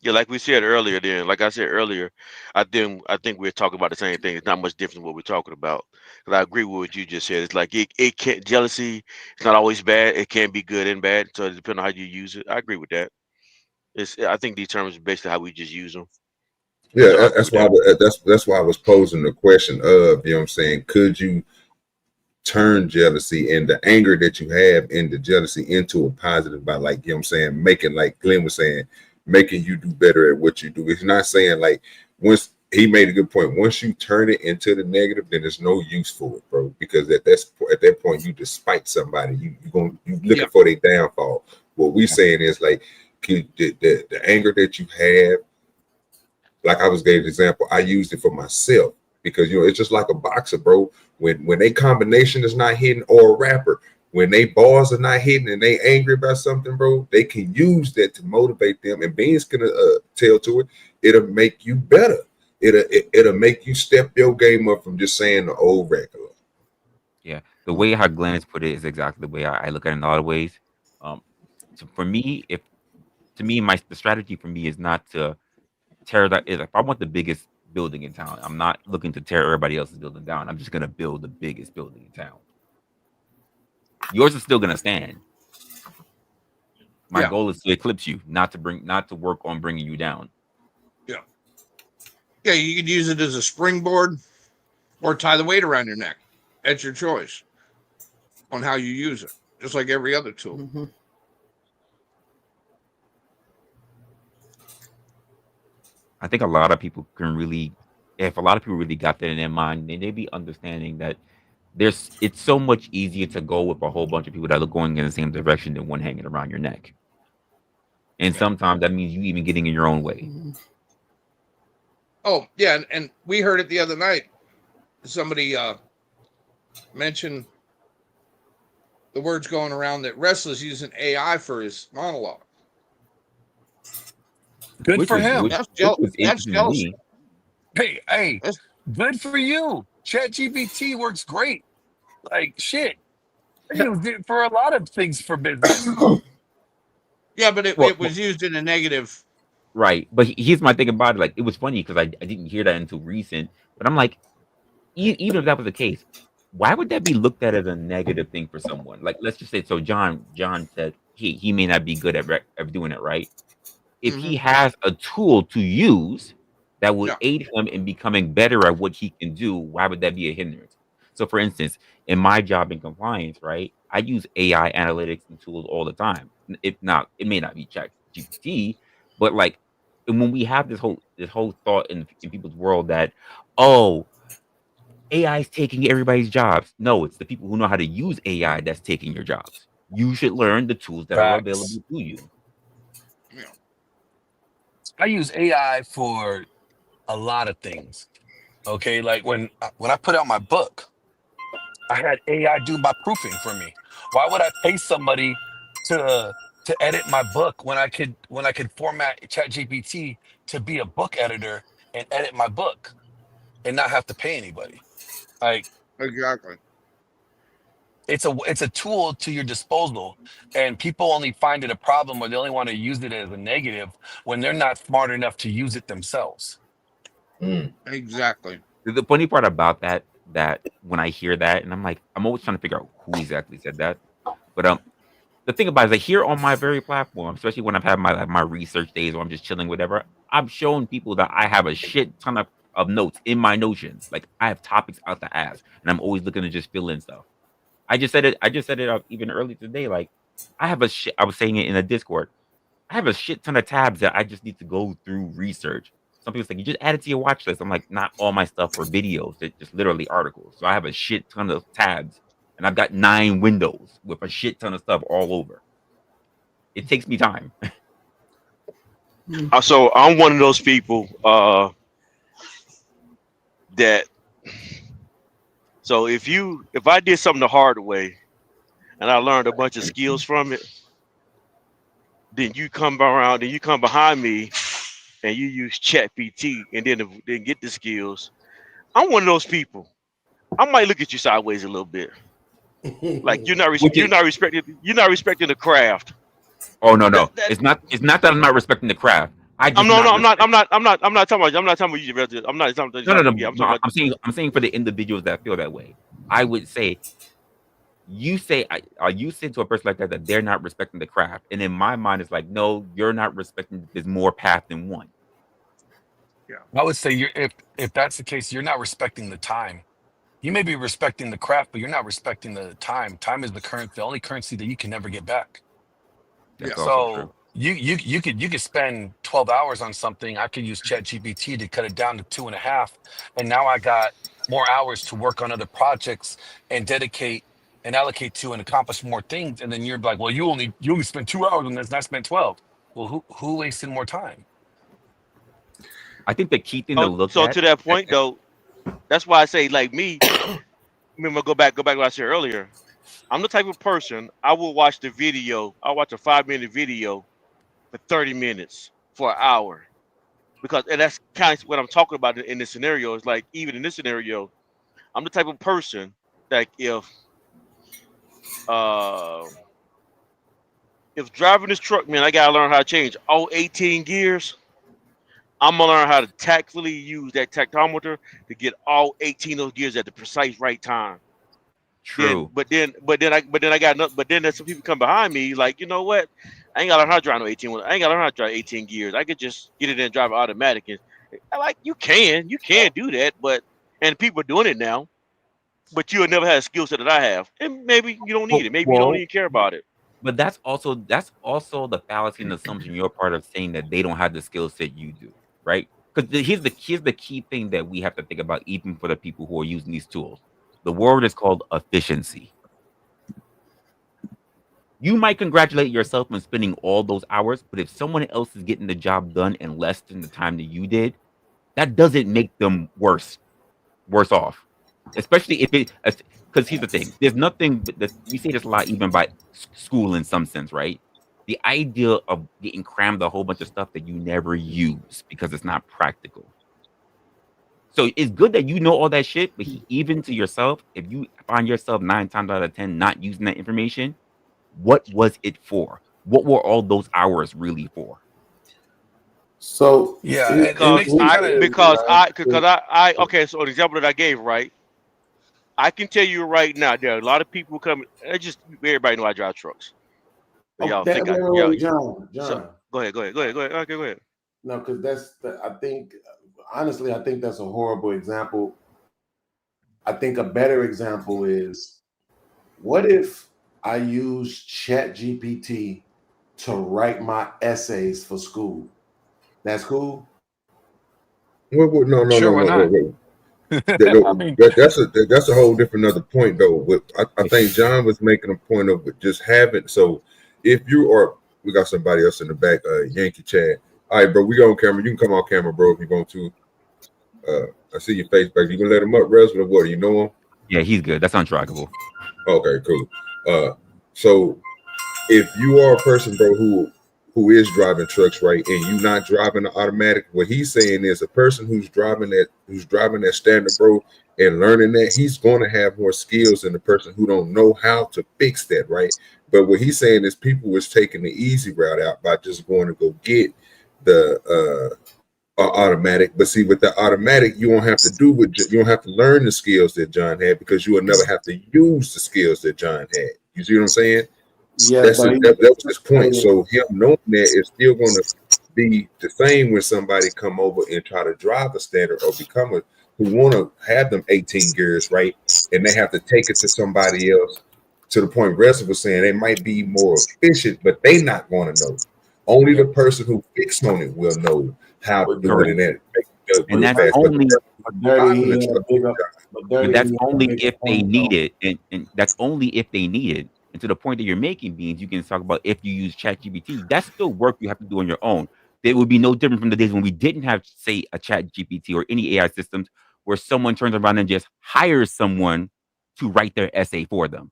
yeah, like we said earlier. Then, like I said earlier, I think we're talking about the same thing. It's not much different than what we're talking about. 'Cause I agree with what you just said. It's like it can't jealousy. It's not always bad. It can be good and bad. So it depends on how you use it. I agree with that. I think these terms are basically how we just use them. Yeah, So I agree with that. that's why I was posing the question of, you know what I'm saying, could you turn jealousy and the anger that you have into jealousy into a positive by, like, you know what I'm saying, making, like Glenn was saying, making you do better at what you do. It's not saying like, once he made a good point, once you turn it into the negative, then there's no use for it, bro, because at that point you despite somebody, you Yeah. looking for their downfall. What we Yeah. saying is like, the anger that you have, like I was gave an example, I used it for myself because, you know, it's just like a boxer, bro. When they combination is not hitting, or a rapper, when they bars are not hitting and they angry about something, bro, they can use that to motivate them. And Beans can tell to it, it'll make you better. It'll make you step your game up from just saying the old regular. Yeah. The way how Glenn has put it is exactly the way I look at it in a lot of ways. So for me, if to me, the strategy for me is not to tear that. If I want the biggest building in town, I'm not looking to tear everybody else's building down. I'm just gonna build the biggest building in town. Yours is still gonna stand. My Yeah. goal is to eclipse you, not to work on bringing you down. Yeah. Yeah. You could use it as a springboard or tie the weight around your neck. That's your choice on how you use it, just like every other tool. Mm-hmm. I think a lot of people can really, if a lot of people really got that in their mind, then they'd be understanding that it's so much easier to go with a whole bunch of people that are going in the same direction than one hanging around your neck. And Yeah. sometimes that means you even getting in your own way. Oh, yeah. And we heard it the other night. Somebody mentioned the words going around that Wrestler's using AI for his monologue. Good Which for was him. which was That's interesting to jealousy. me. Hey, That's, good for you. ChatGPT works great. Like shit. I use it for a lot of things for business. yeah, but Well, it was used in a negative. right. But here's my thing about it. Like, it was funny because I didn't hear that until recent. But I'm like, even if that was the case, why would that be looked at as a negative thing for someone? Like, let's just say, so John said he may not be good at doing it, right? If he Mhm. has a tool to use that would Yeah. aid him in becoming better at what he can do, why would that be a hindrance? So, for instance, in my job in compliance, right, I use AI analytics and tools all the time. It may not be Chat GPT, but like, and when we have this whole thought in people's world that, oh, AI is taking everybody's jobs. No, it's the people who know how to use AI that's taking your jobs. you should learn the tools that are available Facts. to you. Yeah. I use AI for a lot of things. Okay, like when I put out my book, I had AI do my proofing for me. Why would I pay somebody to edit my book when I could format ChatGPT to be a book editor and edit my book and not have to pay anybody? Like Exactly. it's a tool to your disposal, and people only find it a problem or they only want to use it as a negative when they're not smart enough to use it themselves. Exactly. The funny part about that when I hear that, and I'm like, I'm always trying to figure out who exactly said that. But the thing about it is, like, here on my very platform, especially when I've had my research days or I'm just chilling, whatever, I've shown people that I have a shit ton of notes in my Notion. Like, I have topics out the ass, and I'm always looking to just fill in stuff. I just said it even early today. Like, I was saying it in a Discord. I have a shit ton of tabs that I just need to go through research. Some people say you just add it to your watch list. I'm like, not all my stuff for videos. It's just literally articles. So I have a shit ton of tabs, and I've got 9 windows with a shit ton of stuff all over. It takes me time. So I'm one of those people that. So if I did something the hard way and I learned a bunch of skills from it, then you come around and you come behind me and you use ChatGPT and then get the skills. I'm one of those people. I might look at you sideways a little bit, like you're not respecting the craft. Oh no, That, no, that, it's not that I'm not respecting the craft. I I'm just no, no, not I'm not, respect. I'm not, I'm not, I'm not talking about, I'm not talking about you. I'm not talking No, no, about no, you. Yeah, I'm no. talking about. I'm saying for the individuals that feel that way. I would say you say to a person like that that they're not respecting the craft, and in my mind, it's like, no, you're not respecting. There's more path than one. I would say if that's the case, you're not respecting the time. You may be respecting the craft, but you're not respecting the time. Time is the only currency that you can never get back. Yeah. That's also true. So you could spend 12 hours on something. I could use ChatGPT to cut it down to 2.5, and now I got more hours to work on other projects and dedicate and allocate to and accomplish more things. And then you're like, well, you only spent 2 hours on this, and I spent 12. Well, who wasted more time? I think the key thing to look So at. to that point though, that's why I say like me. Remember, go back what I said earlier. I'm the type of person I will watch the video. I'll watch a 5-minute video for 30 minutes for an hour because and that's kind of what I'm talking about in this scenario. Is like even in this scenario, I'm the type of person that uh if driving this truck, man, I gotta learn how to change all 18 gears. I'm gonna learn how to tactfully use that tachometer to get all 18 of those gears at the precise right time. True. But then I got enough. But then there's some people come behind me like, you know what? I ain't gotta learn how to drive no 18. I ain't gotta learn how to drive 18 gears. I could just get it in and drive it automatic. And I like you can do that, but and people are doing it now. But you have never had a skill set that I have, and maybe you don't need it. Maybe you don't Well, even care about it. but that's also the fallacy and assumption you're part of saying that they don't have the skill set you do, right? Because here's the key thing that we have to think about, even for the people who are using these tools. The word is called efficiency. You might congratulate yourself on spending all those hours, but if someone else is getting the job done in less than the time that you did, that doesn't make them worse off. Especially if it, because here's the thing: there's nothing. We say this a lot, even by school in some sense, right? The idea of getting crammed a whole bunch of stuff that you never use because it's not practical. So it's good that you know all that shit, but even to yourself, if you find yourself 9 times out of 10 not using that information, what was it for? What were all those hours really for? So Yeah, it Because makes me kind of I okay. So an example that I gave, right? I can tell you right now, there are a lot of people who come. I just everybody know I drive trucks. oh, Y'all that, think I? wait, Y'all, John, so John. go ahead. Okay, go ahead. No, because I think honestly, I think that's a horrible example. I think a better example is what if I use Chat GPT to write my essays for school? That's cool. No, no, sure, no, why no. not? Wait. I mean, That's a whole different other point though. I think John was making a point of just having. So if you are, we got somebody else in the back, Yankee Chad. All right, bro, we go on camera. You can come on camera, bro, if you want to. I see your face back. You gonna let him up, Resla? What? You know him? Yeah, he's good. That's untrackable. Okay, cool. So if you are a person, bro, who is driving trucks, right, and you not driving the automatic, what he's saying is a person who's driving that standard, bro, and learning that, he's going to have more skills than the person who don't know how to fix that, right? But what he's saying is people was taking the easy route out by just going to go get the automatic. But see, with the automatic, you don't have to you don't have to learn the skills that John had, because you will never have to use the skills that John had. You see what I'm saying? Yeah, That was his point. So him knowing that is still going to be the same when somebody come over and try to drive a standard or become who want to have them 18 gears, right? And they have to take it to somebody else. To the point Russell was saying, they might be more efficient, but they not going to know. Only the person who fixed on it will know how to do it. And that's only if they need it, and that's only if they need it. And to the point that you're making, Beans, you can talk about if you use ChatGPT, that's still work you have to do on your own. It would be no different from the days when we didn't have, say, a ChatGPT or any AI systems where someone turns around and just hires someone to write their essay for them.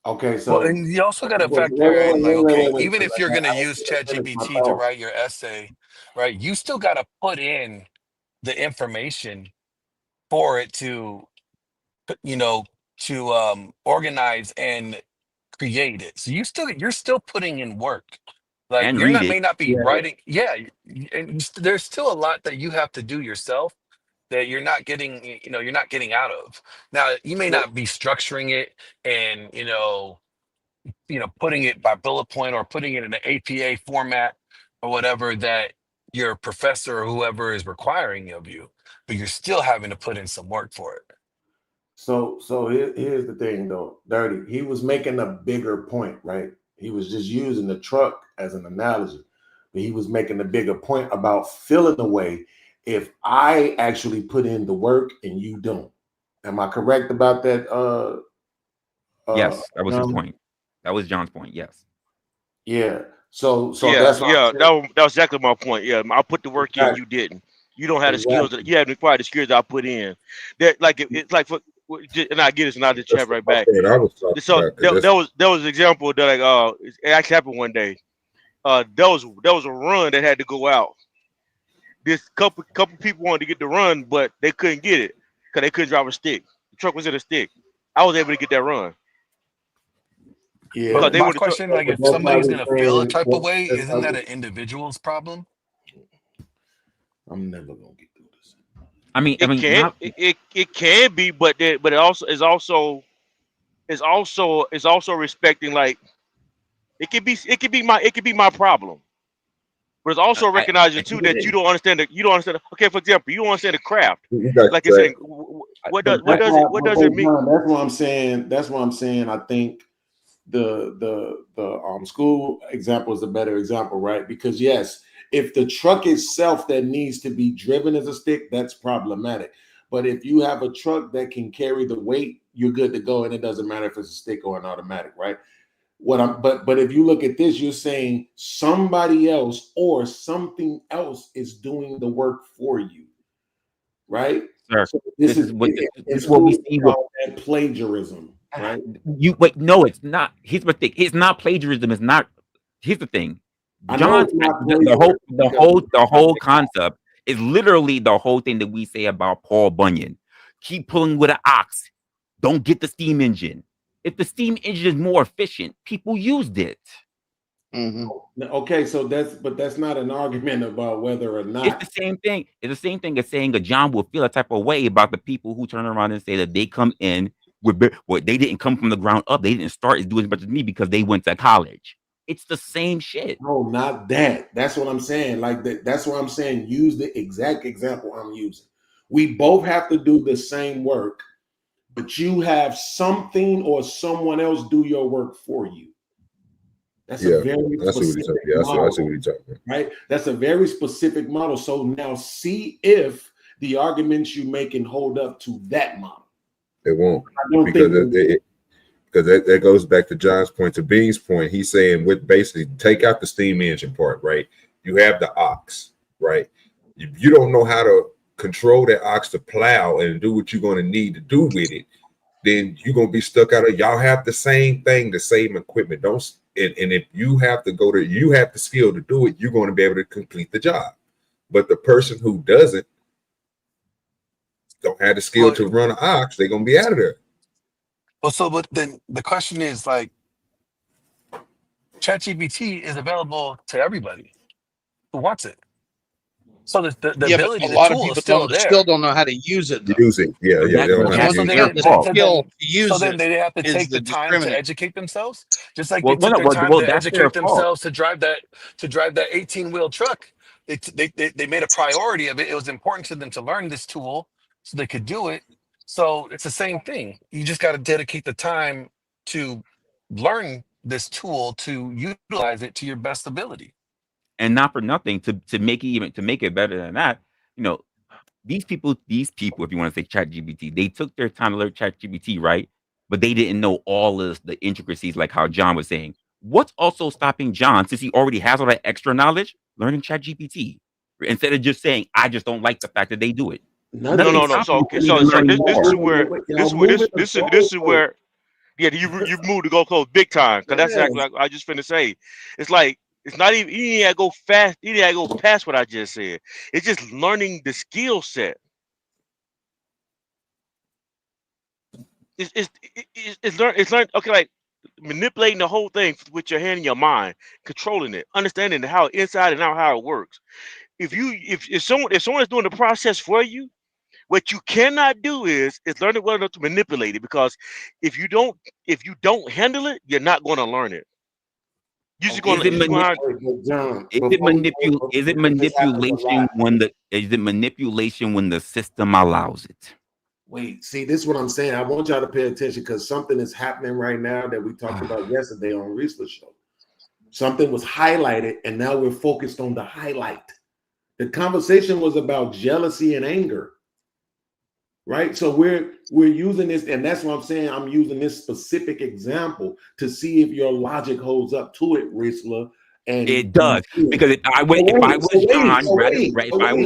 Okay, so well, and you also got to factor in, like, okay, even if you're going to use ChatGPT to write your essay, right, you still got to put in the information for it to, organize and create it. So you're still putting in work. Like And you're read not it. may not be writing, yeah, and there's still a lot that you have to do yourself that you're not getting out of. Now you may not be structuring it and putting it by bullet point or putting it in an APA format or whatever that your professor or whoever is requiring of you, but you're still having to put in some work for it. So here's the thing though, Dirty. He was making a bigger point, right? He was just using the truck as an analogy, but he was making a bigger point about feeling the way if I actually put in the work and you don't. Am I correct about that? Yes, that was his point. That was John's point. Yes. Yeah. So yeah, that's that was exactly my point. Yeah, I put the work in, you didn't. You don't have the skills that you haven't acquired the skills that I put in. That like it's like and I get this and I just chat right back. So there was an example that it actually happened one day. There was a run that had to go out. This couple people wanted to get the run, but they couldn't get it because they couldn't drive a stick. The truck was in a stick. I was able to get that run. Yeah. But my question, like, if somebody's gonna feel a type of way, isn't that an individual's problem? I'm never gonna get through this. It can be, but it also is also respecting, like it could be my problem, but it's also recognizing too that you don't understand okay, for example, you don't understand the craft, like you're saying, what does it mean? That's what I'm saying. That's what I'm saying. I think the school example is a better example, right? Because yes, if the truck itself that needs to be driven as a stick, that's problematic. But if you have a truck that can carry the weight, you're good to go, and it doesn't matter if it's a stick or an automatic, right? But if you look at this, you're saying somebody else or something else is doing the work for you, right? Sir, So this is what we see with plagiarism, right? No, it's not. Here's the thing. It's not plagiarism. It's not. Here's the thing. John, the whole concept is literally the whole thing that we say about Paul Bunyan. Keep pulling with an ox. Don't get the steam engine. If the steam engine is more efficient, people used it. Mm-hmm. Okay, so that's not an argument about whether or not. It's the same thing. It's the same thing as saying that John will feel a type of way about the people who turn around and say that they come in with they didn't come from the ground up. They didn't start as doing as much as me because they went to college. It's the same shit. No, not that. That's what I'm saying. Like that. That's what I'm saying. Use the exact example I'm using. We both have to do the same work, but you have something or someone else do your work for you. That's a very specific model, right? That's a very specific model. So now see if the arguments you make and hold up to that model. It won't. I don't Because think because that goes back to John's point, to Bean's point. He's saying with basically take out the steam engine part, right? You have the ox, right? If you don't know how to control that ox to plow and do what you're going to need to do with it, then you're going to be stuck out of. Y'all have the same thing, the same equipment. Don't and if you have to go to, you have the skill to do it, you're going to be able to complete the job. But the person who don't have the skill to run an ox, they're going to be out of there. Well, but then the question is like, ChatGPT is available to everybody who wants it. So the ability, but a lot the of tool people is still there. don't know how to use it. Though. Use it, yeah. They don't know how to So use they it. have use so then it they have to is take the the time to discriminant. educate themselves, just like Well, they took their time to that's their educate fault. themselves to drive that 18-wheel truck. They made a priority of it. It was important to them to learn this tool so they could do it. So it's the same thing. You just got to dedicate the time to learn this tool to utilize it to your best ability. And not for nothing, to make it better than that, you know, these people, if you want to say ChatGPT, they took their time to learn ChatGPT, right? But they didn't know all of the intricacies, like how John was saying. What's also stopping John, since he already has all that extra knowledge, learning ChatGPT instead of just saying, "I just don't like the fact that they do it." No. So okay, so this is where yeah, you moved to go close big time, because that's exactly what I just finna say. It's like it's not even you ain't gotta go fast, you ain't gotta go past what I just said. It's just learning the skill set. It's learn okay, like manipulating the whole thing with your hand and your mind, controlling it, understanding how inside and out how it works. If someone is doing the process for you, what you cannot do is learn it well enough to manipulate it, because if you don't handle it, you're not going to learn it. You're just going to is it manipulation when the system allows it? Wait, see, this is what I'm saying. I want y'all to pay attention, because something is happening right now that we talked about yesterday on Resla Show. Something was highlighted, and now we're focused on the highlight. The conversation was about jealousy and anger, right? So we're using this, and that's what I'm saying. I'm using this specific example to see if your logic holds up to it, Resla. And it does, because if I was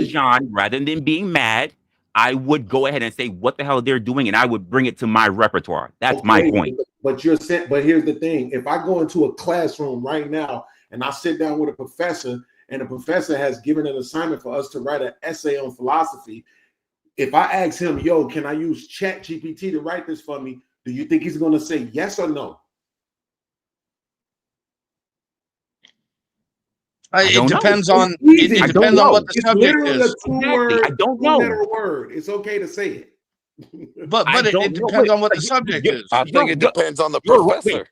John, rather than being mad, I would go ahead and say what the hell they're doing, and I would bring it to my repertoire. That's my point. But here's the thing: if I go into a classroom right now and I sit down with a professor, and the professor has given an assignment for us to write an essay on philosophy, if I ask him, "Yo, can I use ChatGPT to write this for me?" Do you think he's going to say yes or no? It depends on what the subject is. I don't know. Word. It's okay to say it. But it depends on what the subject is. I think it depends on the professor.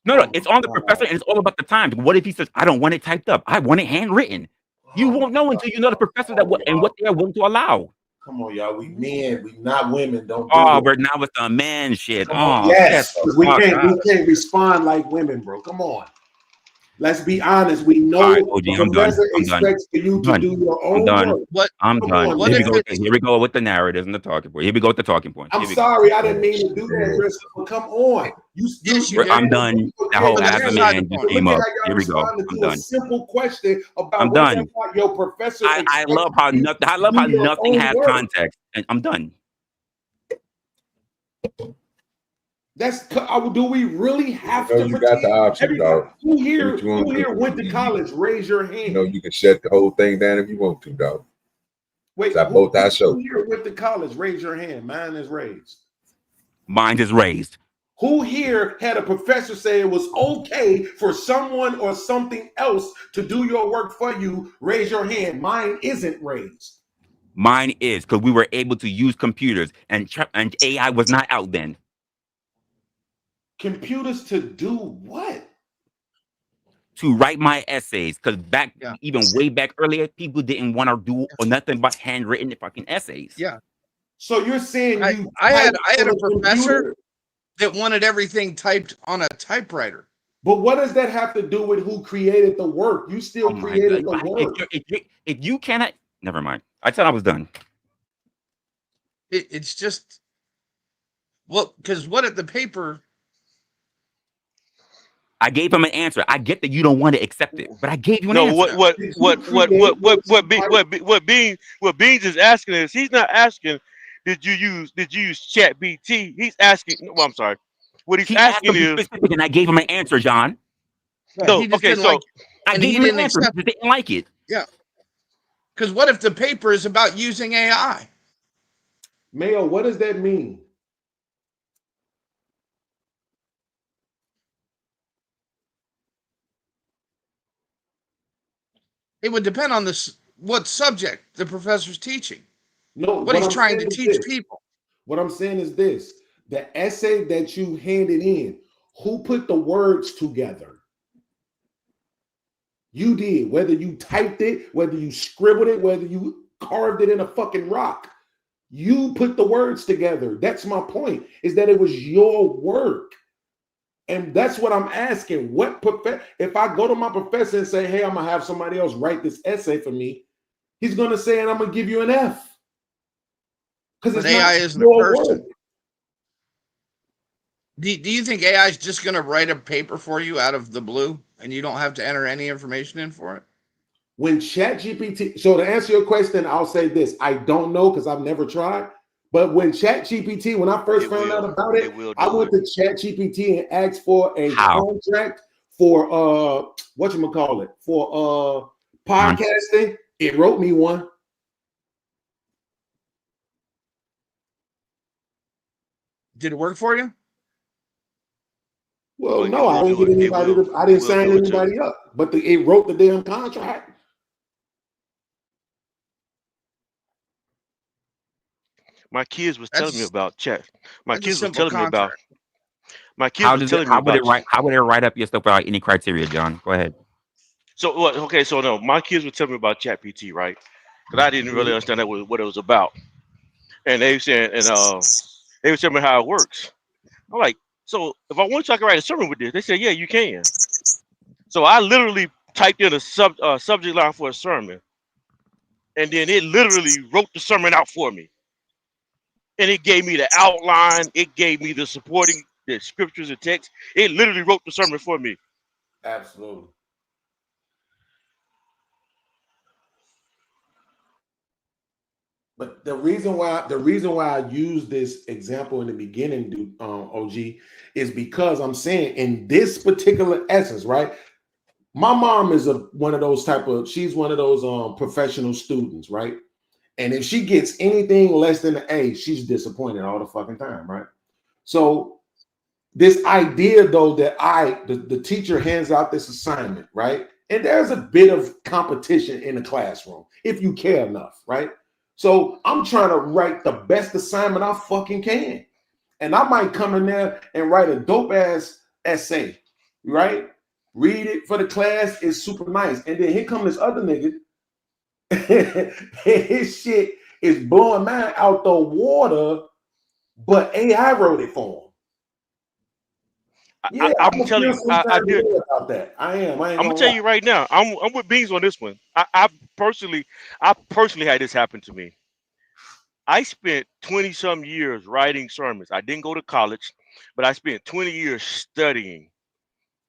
No, it's on the professor, and it's all about the times. What if he says, "I don't want it typed up. I want it handwritten"? You won't know until you know the professor and what they are willing to allow. Come on, y'all. We men, we not women. Don't. We're now with the man shit. Yes, we can't respond like women, bro. Come on. Let's be honest. We know I'm done. expects for you to do your own work. I'm done. Here we go with the narratives and the talking point. Here we go with the talking point. I'm sorry, I didn't mean to do that, Chris. But come on. I'm done. That whole as a man just came up. Here we go. I'm done. Simple question about I'm done. Your professor. I love how nothing has context, and I'm done. Do we really have to? You got the option, dog. Who here went to college? Raise your hand. You can shut the whole thing down if you want to, dog. Wait, who here went to college? Raise your hand. Mine is raised. Mine is raised. Who here had a professor say it was okay for someone or something else to do your work for you? Raise your hand. Mine isn't raised. Mine is, because we were able to use computers, and AI was not out then. Computers to do what? To write my essays, because even way back earlier, people didn't want to do nothing but handwritten fucking essays. Yeah. So you're saying I had a professor that wanted everything typed on a typewriter. But what does that have to do with who created the work? You still created the work. If you cannot, never mind. I thought I was done. It's just, well, because what if the paper? I gave him an answer. I get that you don't want to accept it, but I gave you an No, answer. what Beans is asking is, he's not asking did you use Chat BT? He's asking. Well, I'm sorry. What he's He asked to asking be is specific, and I gave him an answer, John. Yeah, no. he just Okay, didn't like so it, I and gave he him an didn't answer. He accept just it. didn't like it. Yeah, because what if the paper is about using AI? Mayo, what does that mean? It would depend on this what subject the professor's teaching, No, what what he's I'm trying saying to is teach this. people. What I'm saying is this. The essay that you handed in, who put the words together? You did. Whether you typed it, whether you scribbled it, whether you carved it in a fucking rock. You put the words together. That's my point, is that it was your work. And that's what I'm asking. If I go to my professor and say, hey, I'm going to have somebody else write this essay for me, he's going to say, and I'm going to give you an F. Because But it's not AI isn't a your person. work. Do you think AI is just going to write a paper for you out of the blue, and you don't have to enter any information in for it? When ChatGPT, so to answer your question, I'll say this. I don't know because I've never tried. But when ChatGPT, when I first found out about it, will I do went it. to ChatGPT and asked for a How? contract for whatchamacallit, for John, podcasting. It wrote me one. Did it work for you? Well, It no, I will didn't do get it. anybody I It didn't will sign do it too. anybody up. But it wrote the damn contract. My kids was telling me That's about chat. My that's a kids was simple telling me about. contract. My kids was telling me about. how would it write up your stuff without any criteria, John? Go ahead. So what? Okay, so no, my kids were telling me about Chat PT, right? Because I didn't really understand what it was about, and they said, and they were telling me how it works. I'm like, so if I want to, I can write a sermon with this. They said, yeah, you can. So I literally typed in a subject line for a sermon, and then it literally wrote the sermon out for me, and it gave me the outline. It gave me the supporting the scriptures and text. It literally wrote the sermon for me. Absolutely. But the reason why I use this example in the beginning, OG, is because I'm saying in this particular essence, right? My mom is one of those she's one of those professional students, right? And if she gets anything less than an A, she's disappointed all the fucking time, right? So this idea though that the teacher hands out this assignment, right? And there's a bit of competition in the classroom if you care enough, right? So I'm trying to write the best assignment I fucking can. And I might come in there and write a dope ass essay, right? Read it for the class. It's super nice. And then here come this other nigga. His shit is blowing mine out the water, but AI wrote it for him. Yeah, I'm I'm telling feel you, some I kind of did. way about that. I am. I ain't I'm gonna gonna tell lie. you right now. I'm with Beans on this one. I personally had this happen to me. I spent 20 some years writing sermons. I didn't go to college, but I spent 20 years studying,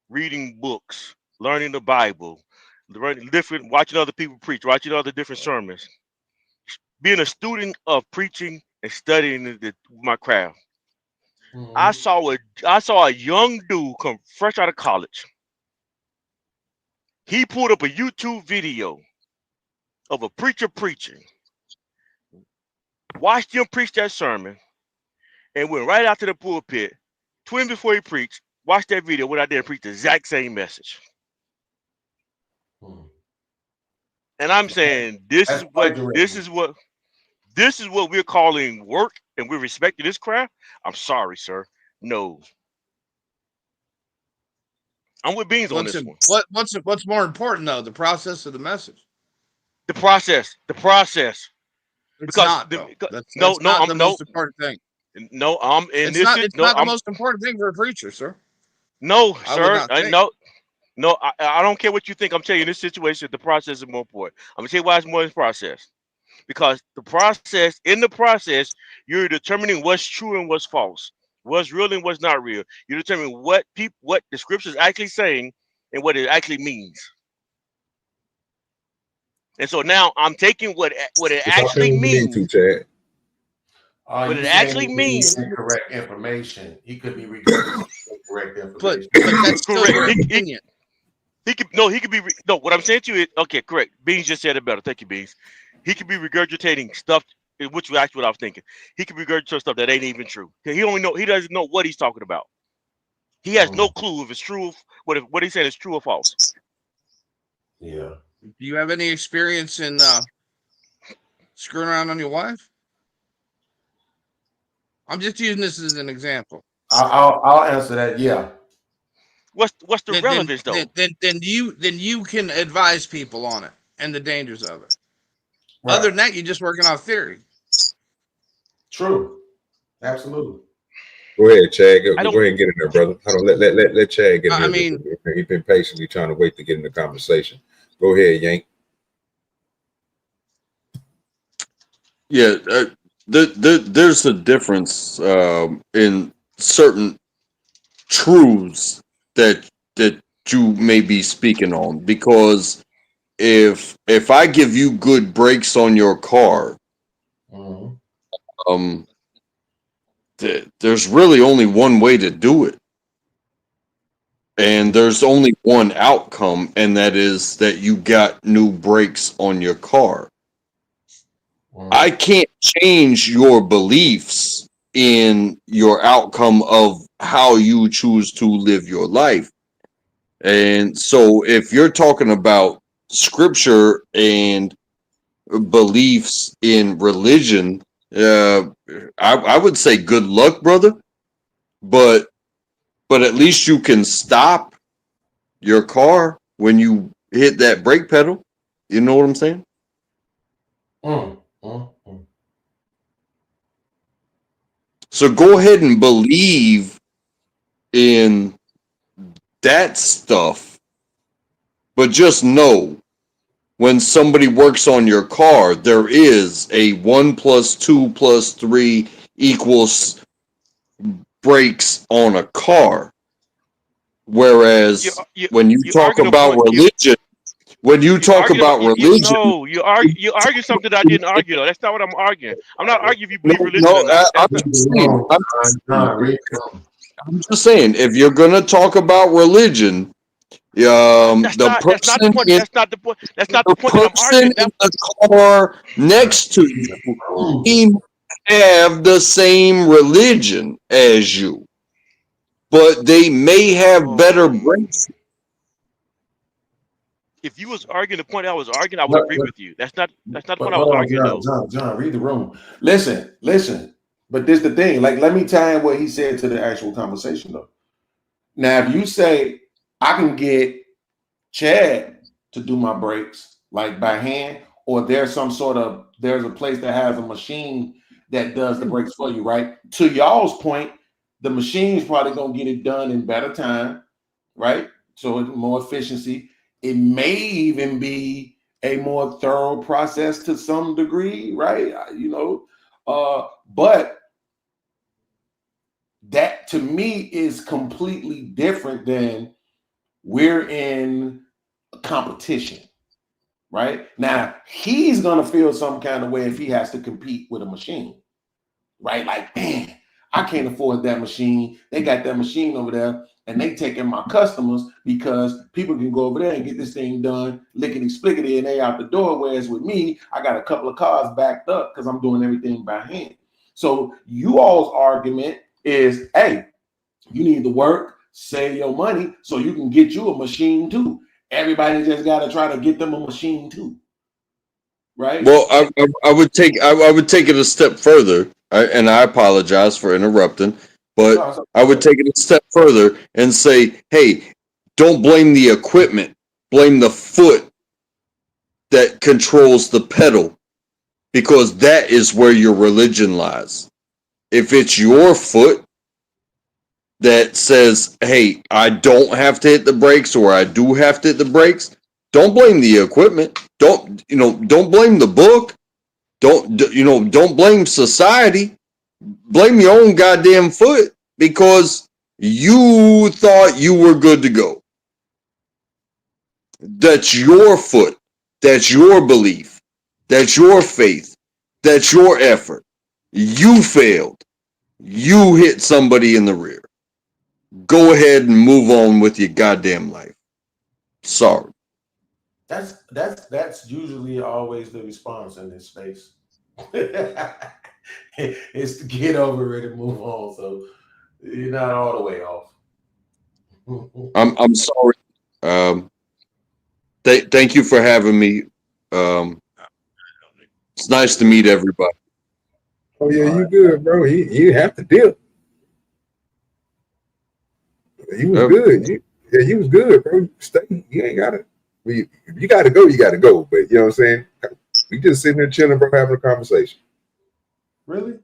reading books, learning the Bible, learning different, watching other people preach, watching other different sermons, being a student of preaching and studying my craft. I Mhm. saw a young dude come fresh out of college. He pulled up a YouTube video of a preacher preaching, watched him preach that sermon, and went right out to the pulpit, 20 before he preached, watched that video, went out there and preached the exact same message. Mhm. And I'm saying this That's is what plagiarism. we're calling work, and we're respecting this craft. I'm sorry, sir. No. I'm with Beans on this one. What's more important though, the process or the message? The process. The process. It's Because not though. no, That's no, not I'm the no, most important thing. no, I'm in It's this not. is It's no, not the I'm most important thing for a preacher, sir. no, I would sir. not say. No, no, I don't care what you think. I'm telling you, in this situation, the process is more important. I'm gonna tell you why it's more than process. because in the process, you're determining what's true and what's false, what's real and what's not real. You're determining what the scripture is actually saying and what it actually means. And so now I'm taking what it It's all actually you need to, means. Chad. What You it saying actually he could be means. incorrect information? He could be regurgitating incorrect But information. that's still Correct. your opinion. He could be no. What I'm saying to you is okay. Correct. Beans just said it better. Thank you, Beans. He could be regurgitating stuff, which was actually what I was thinking. He could be regurgitating stuff that ain't even true. He doesn't know what he's talking about. He has no clue if it's true. What he said is true or false. Yeah. Do you have any experience in screwing around on your wife? I'm just using this as an example. I'll answer that. Yeah. What's the relevance though? Then you can advise people on it and the dangers of it. Right. Other than that, you're just working off theory. True. Absolutely. Go ahead, Chad. Go ahead and get in there, brother. Hold on. Let Chad get in I there. mean, He's been patiently trying to wait to get in the conversation. Go ahead, Yank. Yeah, there's a difference in certain truths that you may be speaking on, because if I give you good brakes on your car, there's really only one way to do it, and there's only one outcome, and that is that you got new brakes on your car. I can't change your beliefs in your outcome of how you choose to live your life. And so if you're talking about scripture and beliefs in religion, I would say good luck, brother. But at least you can stop your car when you hit that brake pedal. You know what I'm saying? So go ahead and believe in that stuff, but just know when somebody works on your car, there is a 1 + 2 + 3 = brakes on a car. Whereas when you talk about religion, you argue something that I didn't argue though. That's not what I'm arguing. I'm not arguing if you believe religion or not. I'm just saying, if you're gonna talk about religion, That's not the point. That's not the point that I'm arguing. In the car next to you, he have the same religion as you, but they may have better brakes. If you was arguing the point I was arguing, I would agree with you. That's not the point I was arguing though. John, read the room. Listen. But this the thing. Like, let me tie in what he said to the actual conversation though. Now, if you say I can get Chad to do my brakes like by hand, or there's a place that has a machine that does the brakes for you, right? To y'all's point, the machine's probably gonna get it done in better time, right? So it's more efficiency. It may even be a more thorough process to some degree, right? But that to me is completely different than we're in a competition, right? Now, he's going to feel some kind of way if he has to compete with a machine, right? Like, man, I can't afford that machine. They got that machine over there and they taking my customers because people can go over there and get this thing done, lickety-splickety, and they out the door. Whereas with me, I got a couple of cars backed up because I'm doing everything by hand. So you all's argument is, hey, you need to work, save your money so you can get you a machine too. Everybody just got to try to get them a machine too, right? Well, I would take it a step further, and I apologize for interrupting, but I would take it a step further and say, hey, don't blame the equipment, blame the foot that controls the pedal, because that is where your religion lies. If it's your foot that says, hey, I don't have to hit the brakes, or I do have to hit the brakes, don't blame the equipment. Don't blame the book. Don't blame society. Blame your own goddamn foot because you thought you were good to go. That's your foot. That's your belief. That's your faith. That's your effort. You failed. You hit somebody in the rear. Go ahead and move on with your goddamn life. Sorry. That's usually always the response in this space. It's to get over it and move on. So you're not all the way off. I'm sorry. Thank you for having me. It's nice to meet everybody. Oh yeah, you good, bro. You have to deal. You was good. You was good, bro. Stay. You ain't gotta. You gotta go. You gotta go. But you know what I'm saying. We just sitting there chilling, bro, having a conversation. Really?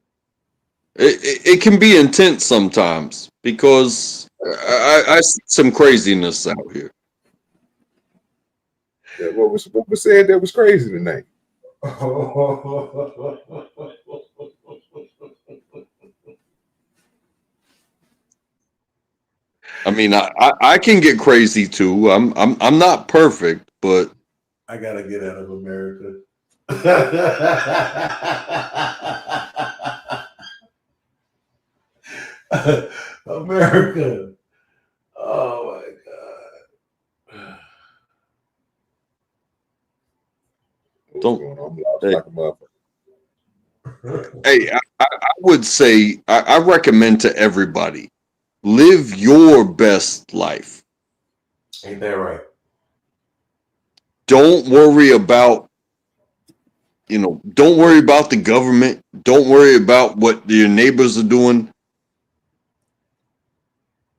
It can be intense sometimes because I see some craziness out here. Yeah, what was said that was crazy tonight? I mean, I can get crazy too. I'm not perfect, but I gotta get out of America. America. Oh my God. What's don't. going on? I'm lost Hey, like a motherfucker. hey, I would say I recommend to everybody live your best life. Ain't that right? Don't worry about don't worry about the government. Don't worry about what your neighbors are doing.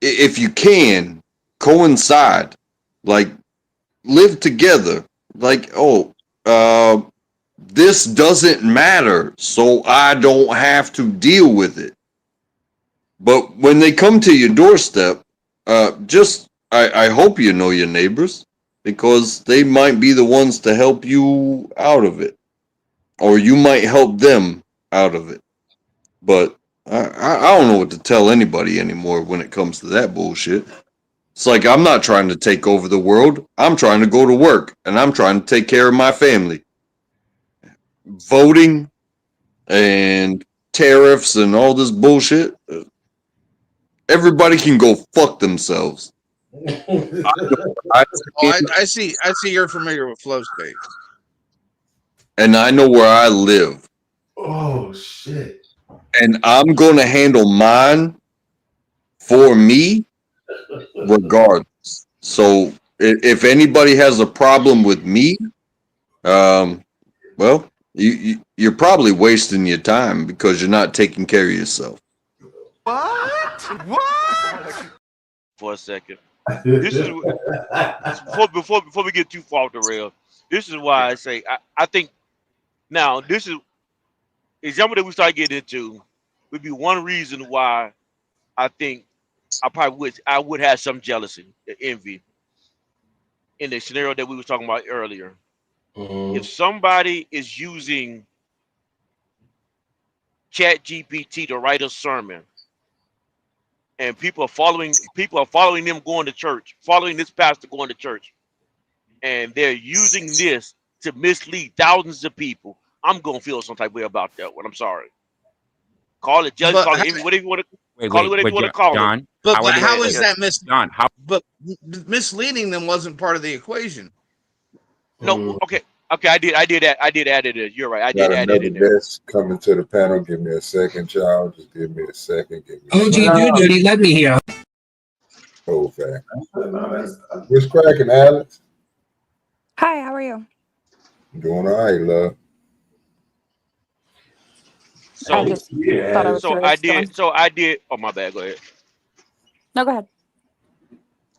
If you can coincide, like live together, like, this doesn't matter, so I don't have to deal with it. But when they come to your doorstep, I hope you know your neighbors because they might be the ones to help you out of it, or you might help them out of it. But I don't know what to tell anybody anymore when it comes to that bullshit. It's like I'm not trying to take over the world. I'm trying to go to work and I'm trying to take care of my family. Voting and tariffs and all this bullshit. Everybody can go fuck themselves. I see you're familiar with flow state. And I know where I live. Oh shit. And I'm going to handle mine for me regardless. So if anybody has a problem with me, well, you're probably wasting your time because you're not taking care of yourself. For a second. This is before we get too far off the rail. This is why I say I think now this is example that we start getting into would be one reason why I think I would have some jealousy, envy in the scenario that we were talking about earlier. If somebody is using Chat GPT to write a sermon and people are following them going to church, following this pastor going to church, and they're using this to mislead thousands of people, I'm gonna feel some type of way about that one. I'm sorry. Call it jealousy, But call it envy, whatever you want to Wait, call it, wait, whatever you wait, want to call it. John. but How are you? how Yes, is yes. that John, how? but misleading them wasn't part of the equation. No, okay, I did add it in. You're right. I did Got add it another in there. guest coming to the panel. Give me a second, child. Just give me a second. Give me a OGDoDirty, let me hear. whole fact. What's cracking, Alex? Hi, how are you? Doing all right, love. I So just thought I was curious, John. I did. Oh, my bad. Go ahead. No, go ahead.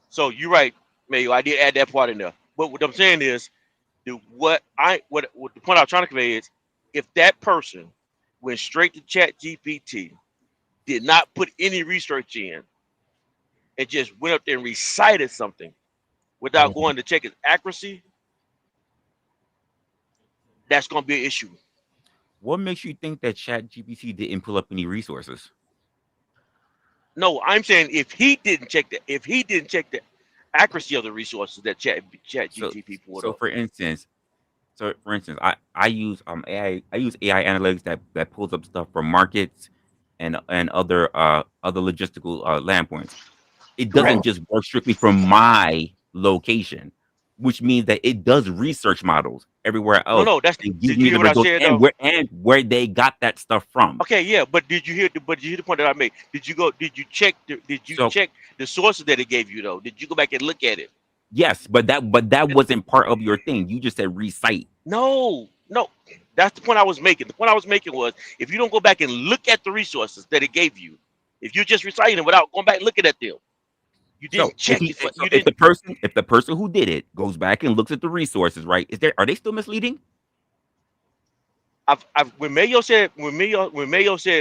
So you're right, Mayo. I did add that part in there. But what I'm saying is, what the point I'm trying to convey is, if that person went straight to Chat GPT, did not put any research in, and just went up there and recited something without going to check its accuracy, that's going to be an issue. What makes you think that ChatGPT didn't pull up any resources? No, I'm saying if he didn't check the accuracy of the resources that ChatGPT pulled So up. for instance, I use AI analytics that pulls up stuff from markets and other logistical land points. It doesn't Correct. just work strictly from my location, which means that it does research models everywhere else No, and gives did you me hear the what I results said and though? where they got that stuff from. Okay, yeah, but did you hear the point that I made? Did you check So the sources that it gave you though? Did you go back and look at it? yes, but that wasn't part of your thing. You just said recite. No. That's the point I was making. The point I was making was if you don't go back and look at the resources that it gave you, if you're just reciting them without going back and looking at them, you So didn't check it. You if didn't. the person who did it goes back and looks at the resources, right? Are they still misleading? When Mayo said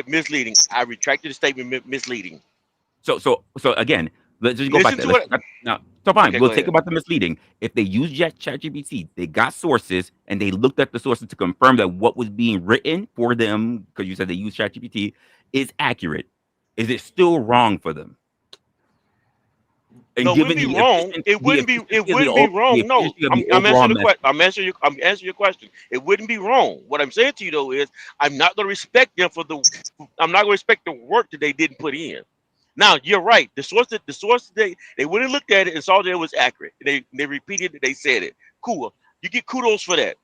misleading, I retracted the statement misleading. So again, let's just go back Listen there. to it. No, so fine. Okay, We'll go take ahead. about the misleading. If they use ChatGPT, they got sources and they looked at the sources to confirm that what was being written for them, because you said they use ChatGPT, is accurate. Is it still wrong for them? And No, it wouldn't given be wrong. It wouldn't be. It wouldn't be the wrong. No, efficiency of the I'm overall answering the message. question. I'm answering your question. It wouldn't be wrong. What I'm saying to you though is, I'm not going to respect them for the. I'm not going to respect the work that they didn't put in. Now you're right. The source they wouldn't looked at it and saw that it was accurate. They repeated it. They said it. Cool. You get kudos for that.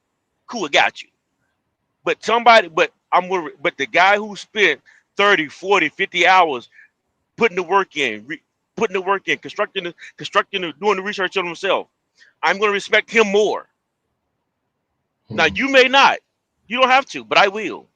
Cool. Got you. But the guy who spent 30, 40, 50 hours putting the work in, constructing, doing the research on himself, I'm going to respect him more. Now you may not. You don't have to, but I will.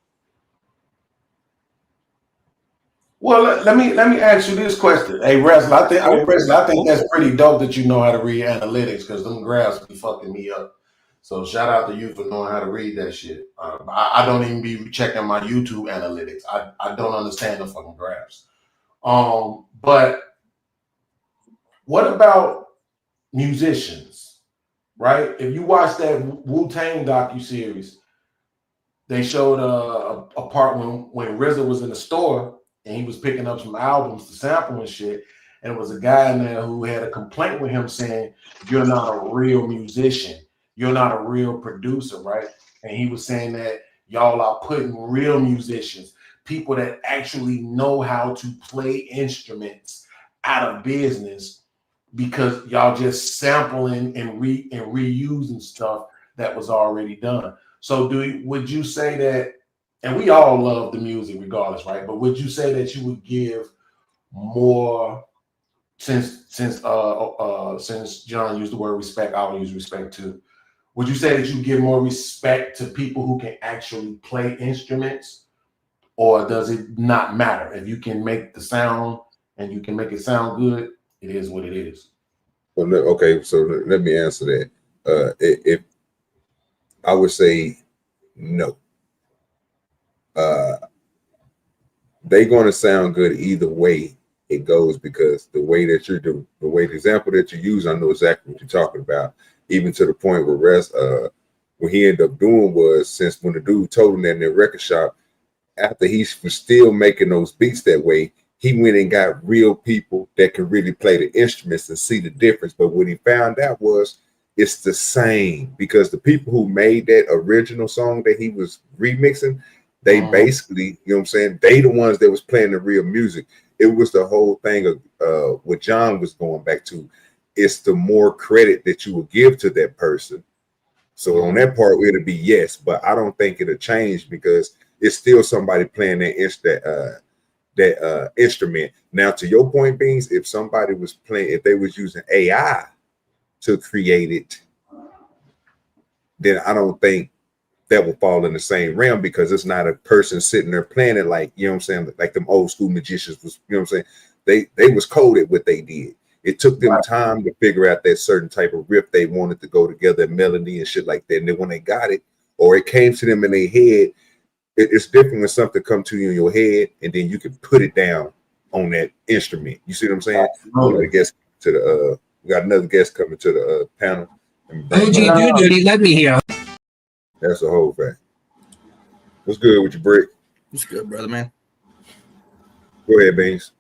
Well, let me ask you this question. Hey, Resla, I think that's pretty dope that you know how to read analytics because them graphs be fucking me up. So shout out to you for knowing how to read that shit. I don't even be checking my YouTube analytics. I don't understand the fucking graphs. But what about musicians, right? If you watch that Wu-Tang docuseries, they showed a part when RZA was in the store and he was picking up some albums to sample and shit. And it was a guy in there who had a complaint with him saying, "You're not a real musician. You're not a real producer," right? And he was saying that y'all are putting real musicians, people that actually know how to play instruments, out of business because y'all just sampling and reusing stuff that was already done. So would you say that, and we all love the music regardless, right? But would you say that you would give more, since John used the word respect, I will use respect too. Would you say that you give more respect to people who can actually play instruments, or does it not matter? If you can make the sound and you can make it sound good, it is what it is. Well, okay, so let me answer that. If I would say no. They're going to sound good either way it goes, because the way that you're doing, the example that you use, I know exactly what you're talking about. Even to the point where what he ended up doing was, since when the dude told him that in the record shop, after he was still making those beats that way, he went and got real people that can really play the instruments and see the difference. But what he found out was it's the same, because the people who made that original song that he was remixing, they basically, you know what I'm saying, they the ones that was playing the real music. It was the whole thing of what John was going back to. It's the more credit that you will give to that person. So on that part, it'll be yes, but I don't think it'll change, because it's still somebody playing that instrument. Now, to your point, Beans, if somebody was playing, if they was using AI to create it, then I don't think that will fall in the same realm, because it's not a person sitting there playing it like, you know what I'm saying, like them old school magicians was, you know what I'm saying, they was coded what they did. It took them time to figure out that certain type of riff they wanted to go together, melody and shit like that. And then when they got it, or it came to them in their head, it's different when something comes to you in your head and then you can put it down on that instrument. You see what I'm saying? We got another guest coming to the panel. OGDoDirty, let me hear. That's a whole fact. What's good with your break? What's good, brother, man? Go ahead, Beans.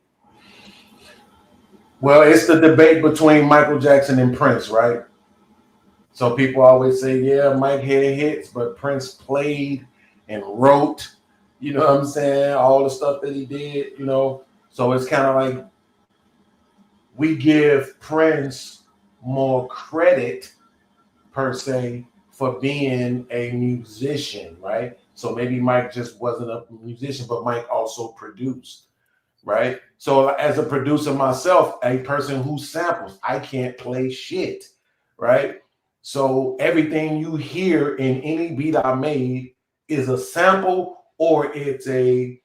Well, it's the debate between Michael Jackson and Prince, right? So people always say, yeah, Mike had hits, but Prince played and wrote, you know what I'm saying? All the stuff that he did, you know. So it's kind of like we give Prince more credit, per se, for being a musician, right? So maybe Mike just wasn't a musician, but Mike also produced, right? So as a producer myself, a person who samples, I can't play shit, right? So everything you hear in any beat I made is a sample or it's a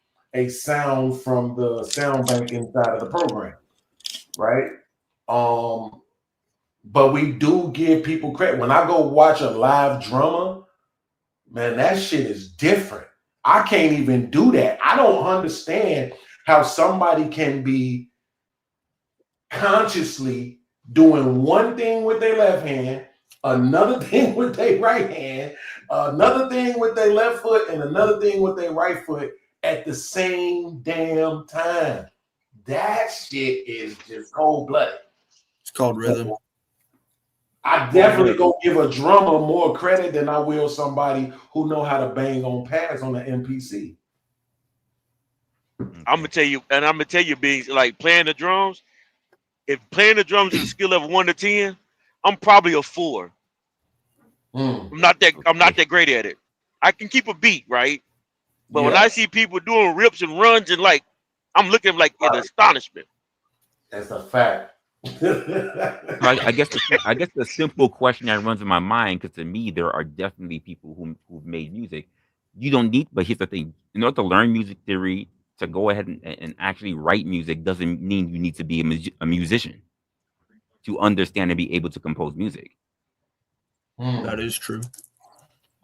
sound from the sound bank inside of the program, right? But we do give people credit. When I go watch a live drummer, man, that shit is different. I can't even do that. I don't understand how somebody can be consciously doing one thing with their left hand, another thing with their right hand, another thing with their left foot, and another thing with their right foot at the same damn time. That shit is just cold-blooded. It's called rhythm. I definitely gonna give a drummer more credit than I will somebody who know how to bang on pads on the MPC. I'm gonna tell you, being like playing the drums. If playing the drums is a skill level 1 to 10, I'm probably a 4. I'm not that great at it. I can keep a beat, right? But when I see people doing rips and runs and like, I'm looking like in astonishment. That's a fact. I guess the simple question that runs in my mind, because to me there are definitely people who've made music. You don't need, but here's the thing: in order to learn music theory, to go ahead and actually write music, doesn't mean you need to be a musician to understand and be able to compose music. That is true.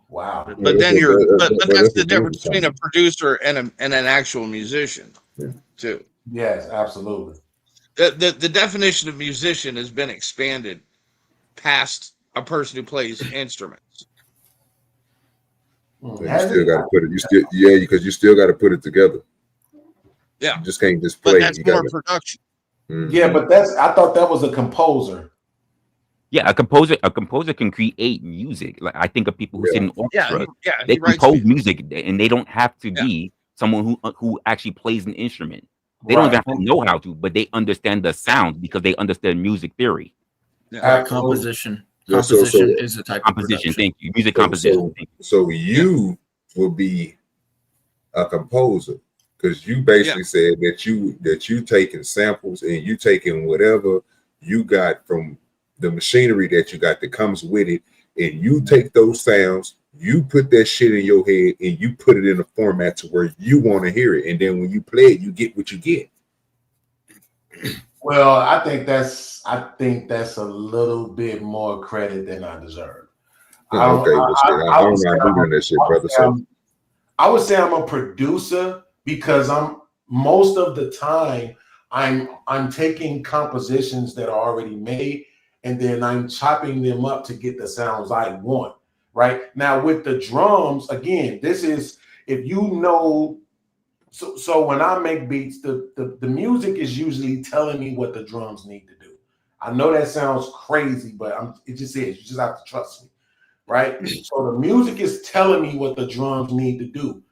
Wow. But then that's the difference between a producer and an actual musician, too. Yes, absolutely. The definition of musician has been expanded past a person who plays instruments. You still got to put it. Because you still got to put it together. Yeah, you just can't just play. But that's more production. Yeah, but I thought that was a composer. Yeah, a composer can create music. Like I think of people who sit in orchestra. They compose music, and they don't have to be someone who actually plays an instrument. They don't even have to know how to, but they understand the sound because they understand music theory. Composition. Composition is a type of production. Thank you. Music composition. So you will be a composer because you basically said that you taking samples and you taking whatever you got from the machinery that you got that comes with it, and you take those sounds, you put that shit in your head, and you put it in a format to where you want to hear it, and then when you play it, you get what you get. Well, I think that's a little bit more credit than I deserve. I would say I'm a producer because most of the time I'm taking compositions that are already made and then I'm chopping them up to get the sounds I want. Right now with the drums, again, this is if you know. So when I make beats, the music is usually telling me what the drums need to do. I know that sounds crazy, but it just is. You just have to trust me, right? So the music is telling me what the drums need to do,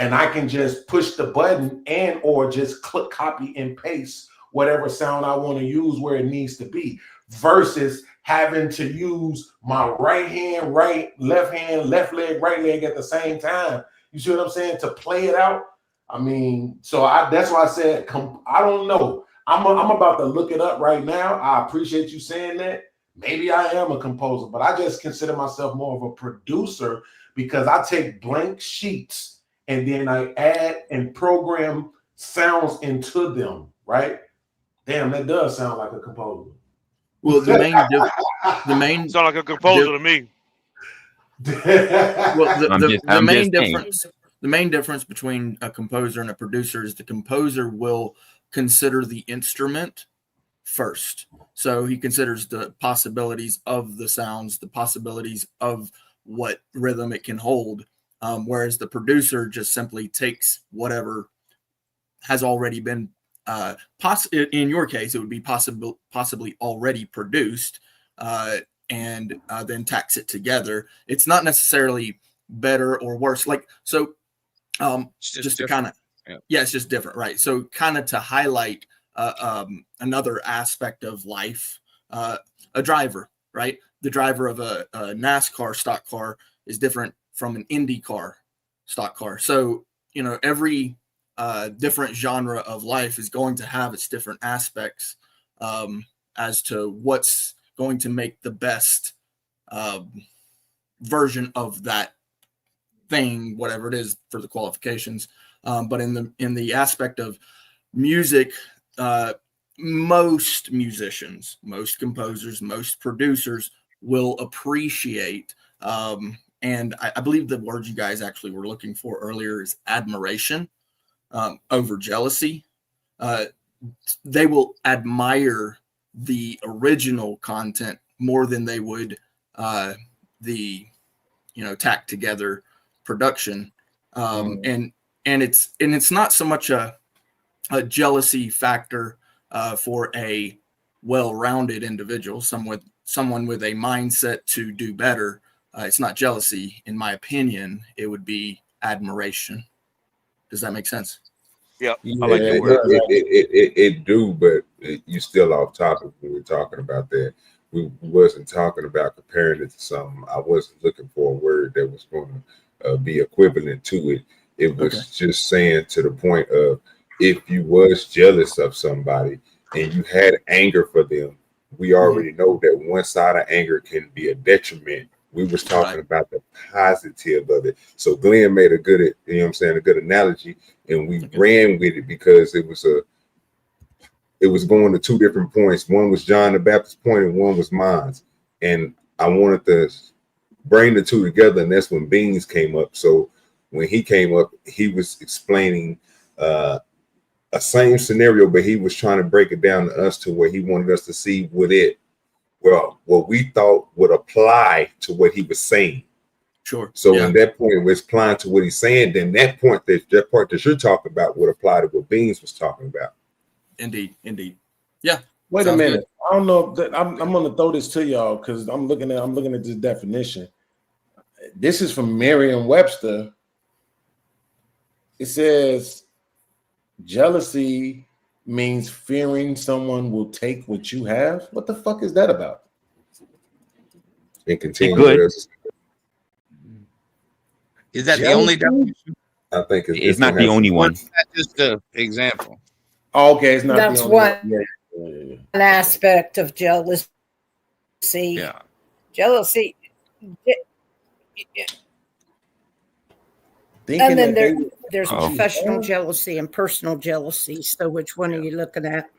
and I can just push the button and or just click, copy, and paste whatever sound I want to use where it needs to be, versus having to use my right hand, left hand, left leg, right leg at the same time. You see what I'm saying? To play it out. I mean, so that's why I said, I don't know. I'm about to look it up right now. I appreciate you saying that. Maybe I am a composer, but I just consider myself more of a producer because I take blank sheets and then I add and program sounds into them, right? Damn, that does sound like a composer. Well, the main sound like a composer to me. Well, the main difference between a composer and a producer is the composer will consider the instrument first. So he considers the possibilities of the sounds, the possibilities of what rhythm it can hold. whereas the producer just simply takes whatever has already been in your case, it would be possibly already produced, and then tacks it together. It's not necessarily better or worse. Like, so just to kind of, yeah, it's just different, right? So kind of to highlight another aspect of life, a driver, right? The driver of a NASCAR stock car is different from an Indy car stock car. So, you know, every different genre of life is going to have its different aspects as to what's going to make the best version of that thing, whatever it is, for the qualifications. But in the aspect of music, most musicians, most composers, most producers will appreciate, and I believe the word you guys actually were looking for earlier is admiration over jealousy. They will admire the original content more than they would the, you know, tacked together production. And it's not so much a jealousy factor for a well-rounded individual, someone with a mindset to do better. It's not jealousy, in my opinion. It would be admiration. Does that make sense? Yeah, I like the word. It do, but you still off topic when we're talking about that. We wasn't talking about comparing it to something. I wasn't looking for a word that was going to be equivalent to it. It was just saying to the point of, if you was jealous of somebody and you had anger for them, we already know that one side of anger can be a detriment. We was talking about the positive of it. So Glenn made a good, you know what I'm saying, a good analogy, and we ran with it because it was going to two different points. One was John the Baptist's point and one was mine. And I wanted to bring the two together, and that's when Beans came up. So when he came up, he was explaining a same scenario, but he was trying to break it down to us to where he wanted us to see what we thought would apply to what he was saying. Sure. So in that point, we're applying to what he's saying, then that part that you're talking about would apply to what Beans was talking about. Indeed. Yeah. Wait a minute. Good. I don't know. I'm going to throw this to y'all because I'm looking at this definition. This is from Merriam-Webster. It says jealousy means fearing someone will take what you have. What the fuck is that about? And continue. Is that the only definition? I think it's not the only one. That's just an example. Oh, okay, it's not. That's the only one an aspect of jealousy. Yeah, jealousy. And then there's professional jealousy and personal jealousy. So which one are you looking at?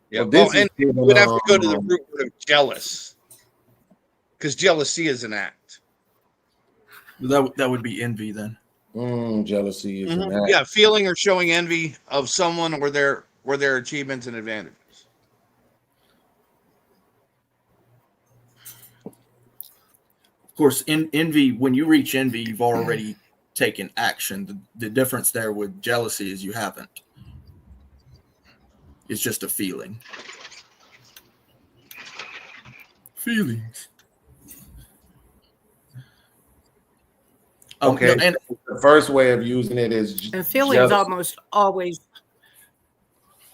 Yeah, and we'd have to go to the root word of jealous, because jealousy is an act. That would be envy then. Jealousy is an act. Yeah, feeling or showing envy of someone or their achievements and advantages. Of course, envy, when you reach envy, you've already taken action. The difference there with jealousy is you haven't. It's just a feeling. Feelings. Okay, and the first way of using it is and feelings almost always.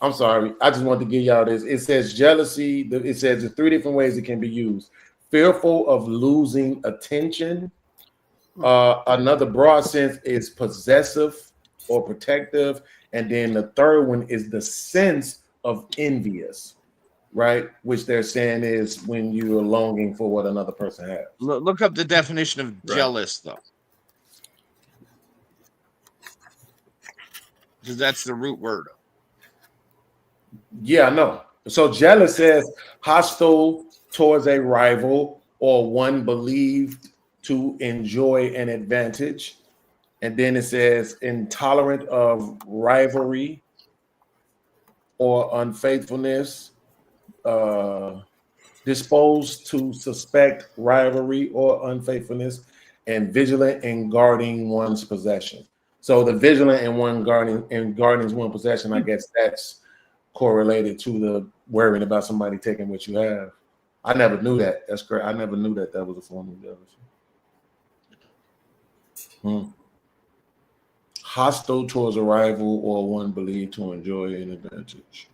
I'm sorry, I just wanted to give y'all this. It says jealousy. It says there's three different ways it can be used: fearful of losing attention. Another broad sense is possessive or protective, and then the third one is the sense of envious, right? Which they're saying is when you are longing for what another person has. Look up the definition of jealous, though. Because that's the root word. Yeah, I know. So jealous says hostile towards a rival or one believed to enjoy an advantage. And then it says intolerant of rivalry or unfaithfulness, disposed to suspect rivalry or unfaithfulness. and vigilant in guarding one's possession. So the vigilant in one guarding one's possession, I guess that's correlated to the worrying about somebody taking what you have. I never knew that. That's correct. I never knew that was a form of jealousy. Hostile towards a rival or one believed to enjoy an advantage.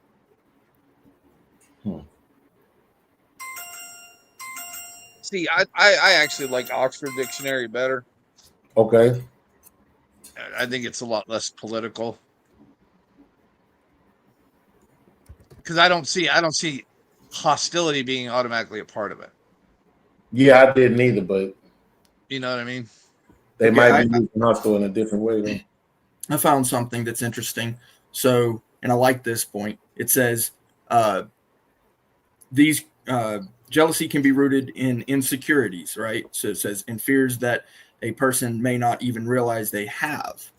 See, I actually like Oxford Dictionary better. Okay. I think it's a lot less political. Because I don't see hostility being automatically a part of it. Yeah, I didn't either, but you know what I mean? They might be using hostile in a different way though. I found something that's interesting. So, and I like this point. It says these jealousy can be rooted in insecurities, right? So it says in fears that a person may not even realize they have.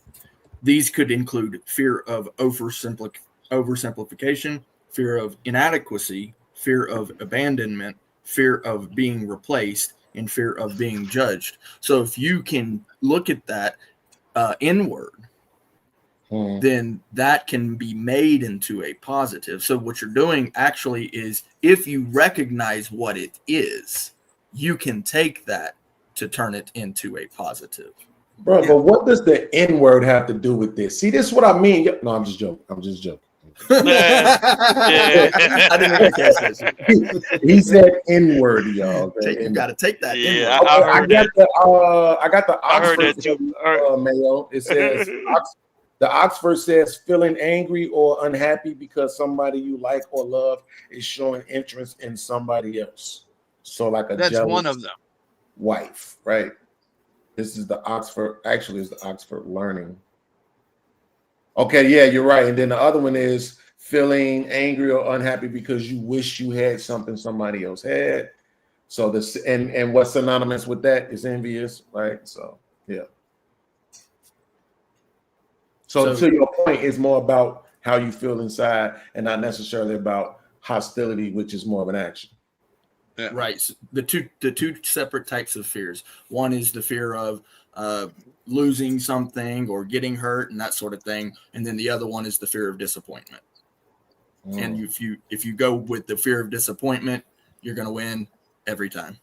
These could include fear of oversimplification, fear of inadequacy, fear of abandonment, fear of being replaced, and fear of being judged. So if you can look at that inward, then that can be made into a positive. So what you're doing actually is, if you recognize what it is, you can take that to turn it into a positive. Bro, but what does the N word have to do with this? See, this is what I mean. No, I'm just joking. I didn't even catch that. He said N word, y'all. You got to take that. Yeah, I got the Oxford too. Mayo. It says the Oxford says feeling angry or unhappy because somebody you like or love is showing interest in somebody else. So like a that's one of them. Wife, right? This is the Oxford. Actually, it's the Oxford Learning. Okay, yeah, you're right. And then the other one is feeling angry or unhappy because you wish you had something somebody else had. So this and what's synonymous with that is envious, right? So yeah. So to your point, it's more about how you feel inside and not necessarily about hostility, which is more of an action. Yeah. Right. So the two separate types of fears. One is the fear of losing something or getting hurt and that sort of thing, and then the other one is the fear of disappointment. And if you go with the fear of disappointment, you're going to win every time.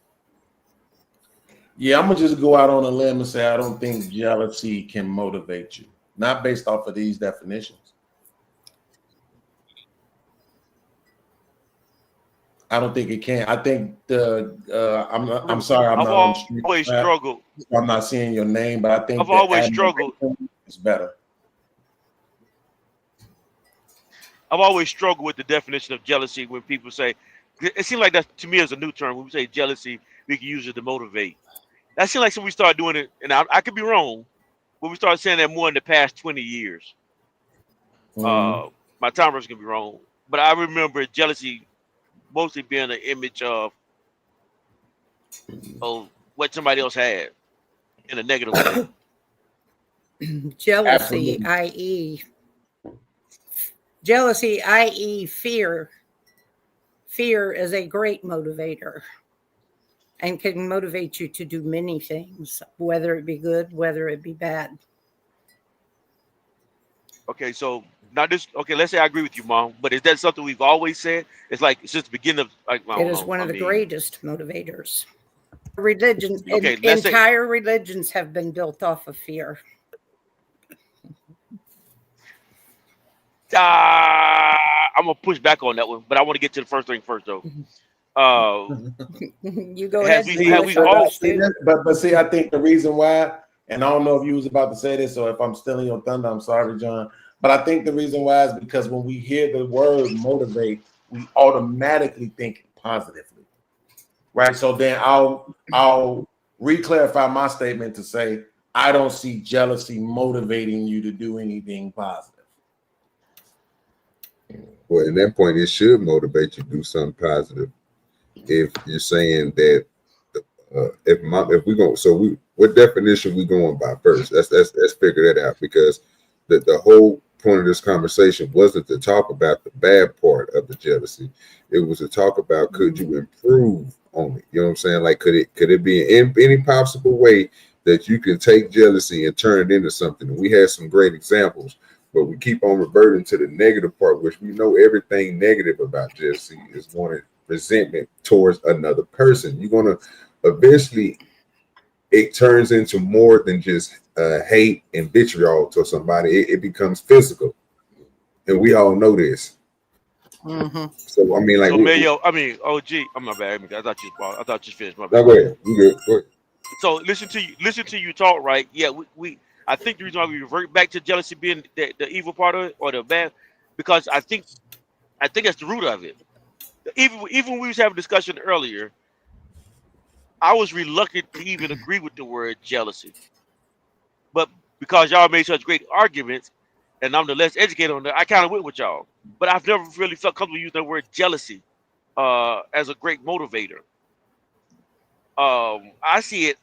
Yeah, I'm gonna just go out on a limb and say I don't think jealousy can motivate you, not based off of these definitions. I don't think it can. I think I'm sorry. I've always struggled. I'm not seeing your name, but I think I've always struggled. It's better. I've always struggled with the definition of jealousy when people say, it seems like that to me is a new term. When we say jealousy, we can use it to motivate. That seems like when we start doing it, and I could be wrong, but we start saying that more in the past 20 years. My timers can be wrong, but I remember jealousy mostly being an image of what somebody else had in a negative way. Jealousy, i.e. fear. Fear is a great motivator and can motivate you to do many things, whether it be good, whether it be bad. Okay, so now this. Okay, let's say I agree with you, Mom. But is that something we've always said? It's like since the beginning of like. It is one of the greatest motivators. Religions, entire religions have been built off of fear. I'm gonna push back on that one, but I want to get to the first thing first, though. You go ahead. But see, I think the reason why, and I don't know if you was about to say this, or if I'm stealing your thunder, I'm sorry, John. But I think the reason why is because when we hear the word motivate, we automatically think positively, right? So then I'll re-clarify my statement to say I don't see jealousy motivating you to do anything positive. Well, at that point, it should motivate you to do something positive. If you're saying that, if we go, so what definition we going by first? Let's figure that out, because the whole point of this conversation wasn't to talk about the bad part of the jealousy. It was to talk about, could you improve on it? You know what I'm saying? Like, could it be in any possible way that you can take jealousy and turn it into something. And we had some great examples, but we keep on reverting to the negative part, which we know everything negative about jealousy is wanting resentment towards another person. You're going to eventually, it turns into more than just hate and vitriol to somebody. It becomes physical. And we all know this. So, I mean, like, so Mayo, I mean, OG, I'm my bad. I thought you finished. My bad. No, go ahead. You good. Go ahead. So listen to you talk, right? Yeah, I think the reason why we revert back to jealousy being the evil part of it or the bad, because I think that's the root of it. Even when we was having a discussion earlier, I was reluctant to even agree with the word jealousy. But because y'all made such great arguments, and I'm the less educated on that, I kind of went with y'all. But I've never really felt comfortable using the word jealousy as a great motivator. I see it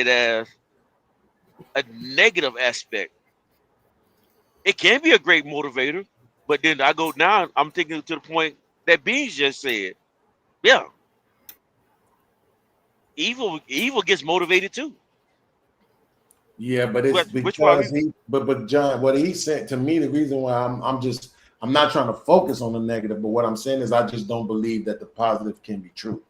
as a negative aspect. It can be a great motivator, but then I'm thinking to the point that Beans just said. Yeah, evil gets motivated too. Yeah, but it's Which one? because but John, what he said to me, the reason why I'm not trying to focus on the negative, but what I'm saying is I just don't believe that the positive can be true.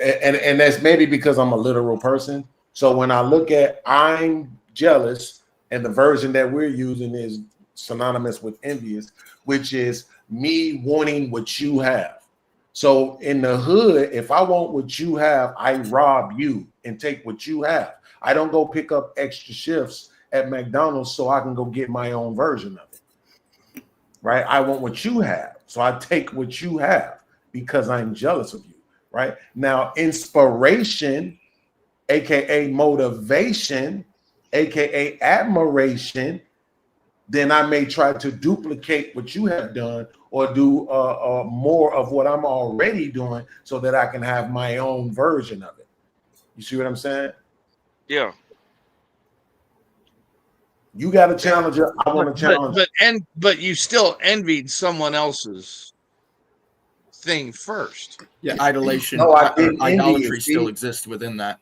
And that's maybe because I'm a literal person. So when I look at I'm jealous, and the version that we're using is synonymous with envious, which is me wanting what you have. So in the hood, if I want what you have, I rob you and take what you have. I don't go pick up extra shifts at McDonald's so I can go get my own version of it. Right? I want what you have. So I take what you have because I'm jealous of you. Right? Now, inspiration, aka motivation, aka admiration, then I may try to duplicate what you have done or do more of what I'm already doing so that I can have my own version of it. You see what I'm saying? Yeah. You got a challenger. I want to challenge. But you still envied someone else's thing first. Yeah, idolation. No, I didn't envy idolatry it, still see? exists within that.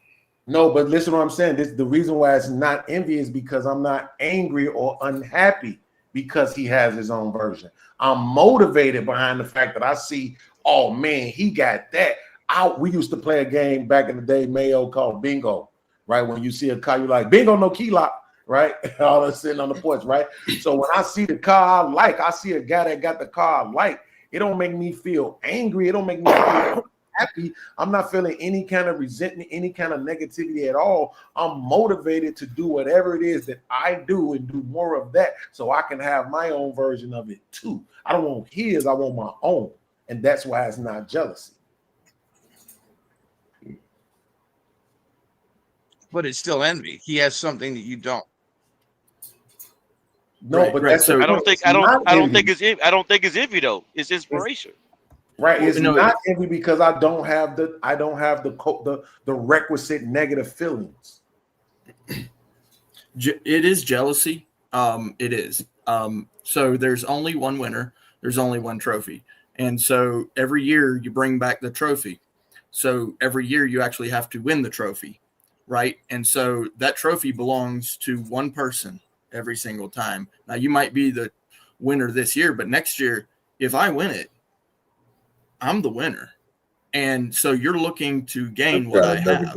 No, but listen to what I'm saying. The reason why it's not envy is because I'm not angry or unhappy because he has his own version. I'm motivated behind the fact that I see, oh man, he got that. We used to play a game back in the day, Mayo, called bingo, right? When you see a car, you're like, bingo, no key lock, right? All that's sitting on the porch, right? So when I see the car I like, I see a guy that got the car I like, it don't make me feel angry. It don't make me feel happy. I'm not feeling any kind of resentment, any kind of negativity at all. I'm motivated to do whatever it is that I do and do more of that so I can have my own version of it too. I don't want his, I want my own. And that's why it's not jealousy. But it's still envy. He has something that you don't. No, but that's I don't think it's envy though. It's inspiration. Right. It's not envy because I don't have the requisite negative feelings. It is jealousy. It is. So there's only one winner. There's only one trophy. And so every year you bring back the trophy. So every year you actually have to win the trophy, right? And so that trophy belongs to one person every single time. Now you might be the winner this year, but next year, if I win it, I'm the winner. And so you're looking to gain what I have.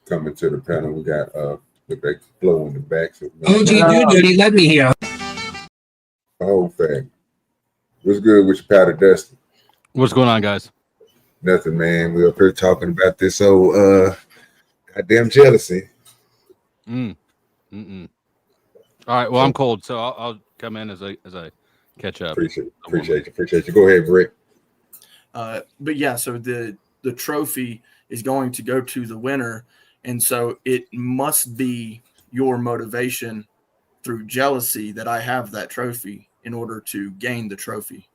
Coming to the panel, we got the big flow in the back. So OGDoDirty, let me hear. Whole thing. What's good with your powder dusty? What's going on, guys? Nothing, man. We up here talking about this old goddamn jealousy. All right. Well, I'm cold, so I'll come in as I catch up. Appreciate you. Go ahead, Brick. But yeah, so the trophy is going to go to the winner, and so it must be your motivation through jealousy that I have that trophy in order to gain the trophy.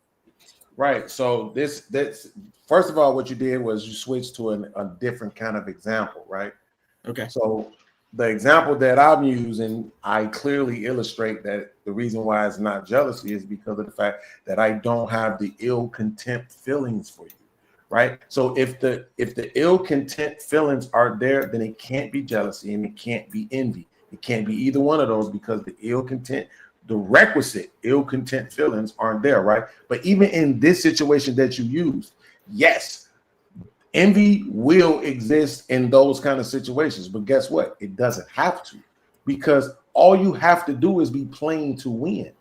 Right. So that's first of all, what you did was you switched to a different kind of example, right? Okay. So the example that I'm using, I clearly illustrate that the reason why it's not jealousy is because of the fact that I don't have the ill contempt feelings for you, right? So if the ill content feelings are there, then it can't be jealousy and it can't be envy. It can't be either one of those because the requisite ill content feelings aren't there, right? But even in this situation that you used, yes, envy will exist in those kind of situations, but guess what? It doesn't have to, because all you have to do is be playing to win.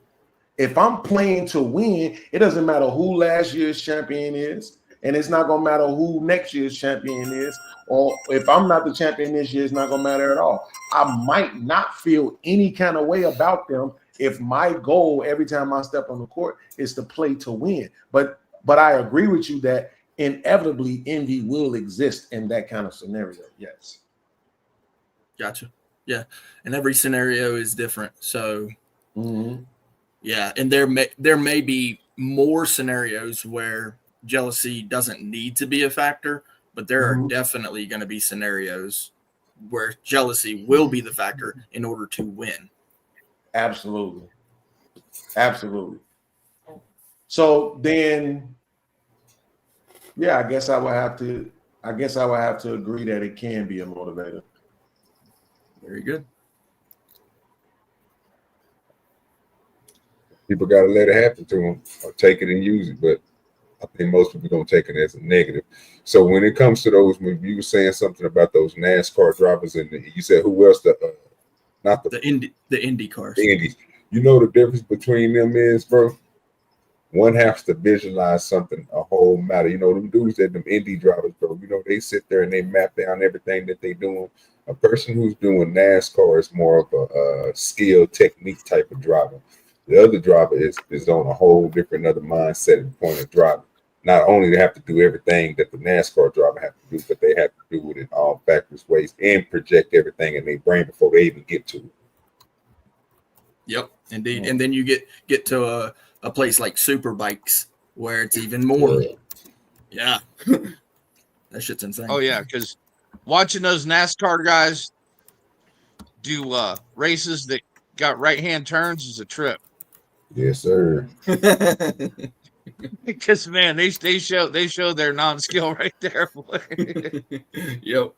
If I'm playing to win, it doesn't matter who last year's champion is, and it's not gonna matter who next year's champion is, or if I'm not the champion this year, it's not gonna matter at all. I might not feel any kind of way about them if my goal every time I step on the court is to play to win. But I agree with you that inevitably envy will exist in that kind of scenario. Yes. Gotcha. Yeah. And every scenario is different. So yeah. And there may be more scenarios where jealousy doesn't need to be a factor, but there are definitely going to be scenarios where jealousy will be the factor in order to win. Absolutely. So then, yeah, I guess I would have to agree that it can be a motivator. Very good. People got to let it happen to them or take it and use it. But I think most people don't take it as a negative. So when it comes to those, when you were saying something about those NASCAR drivers, and you said who else? The Indy cars. The Indies. You know the difference between them is, bro? One has to visualize something a whole matter. You know, them dudes that them Indy drivers, bro, you know, they sit there and they map down everything that they doing. A person who's doing NASCAR is more of a skill technique type of driver. The other driver is on a whole different other mindset and point of driving. Not only they have to do everything that the NASCAR driver have to do, but they have to do it in all backwards ways and project everything in their brain before they even get to it. Yep, indeed. And then you get to a place like Superbikes where it's even more. Yeah. That shit's insane. Oh yeah, because watching those NASCAR guys do races that got right-hand turns is a trip. Yes, sir. Because man, they show their non-skill right there. Yep.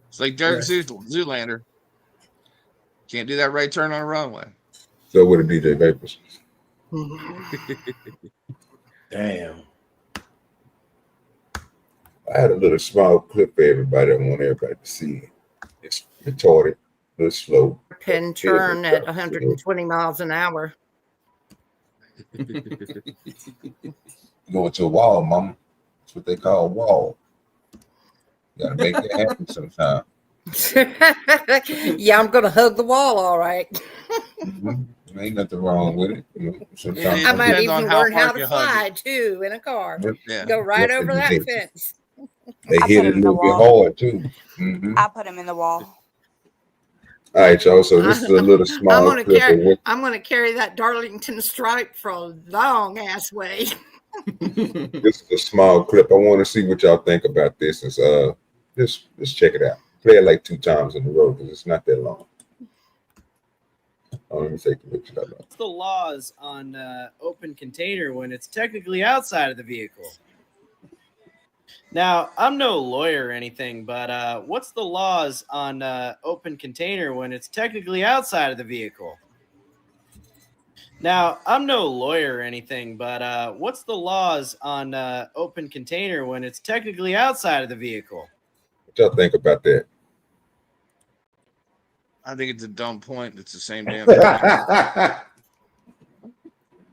It's like Derek Zoolander. Can't do that right turn on a runway. So with the DJ Vapors. Damn. I had a little small clip for everybody. I want everybody to see. It's retarded, a little slow. Pin turn at 120 miles an hour. Go into a wall, mama. That's what they call a wall. You gotta make that happen sometime. Yeah, I'm gonna hug the wall, all right. Ain't nothing wrong with it. You know, sometimes I might even learn how to fly too in a car. Go right over that fence. They hit it a little bit hard too. I put him in the wall. All right, y'all. So this is a little small clip. I'm gonna carry that Darlington stripe for a long ass way. This is a small clip. I want to see what y'all think about this. Is just check it out. Play it like 2 times in a row because it's not that long. Let me take the picture. What's the laws on open container when it's technically outside of the vehicle? Now, I'm no lawyer or anything, but what's the laws on open container when it's technically outside of the vehicle? Now, I'm no lawyer or anything, but what's the laws on open container when it's technically outside of the vehicle? What y'all think about that? I think it's a dumb point. It's the same damn thing.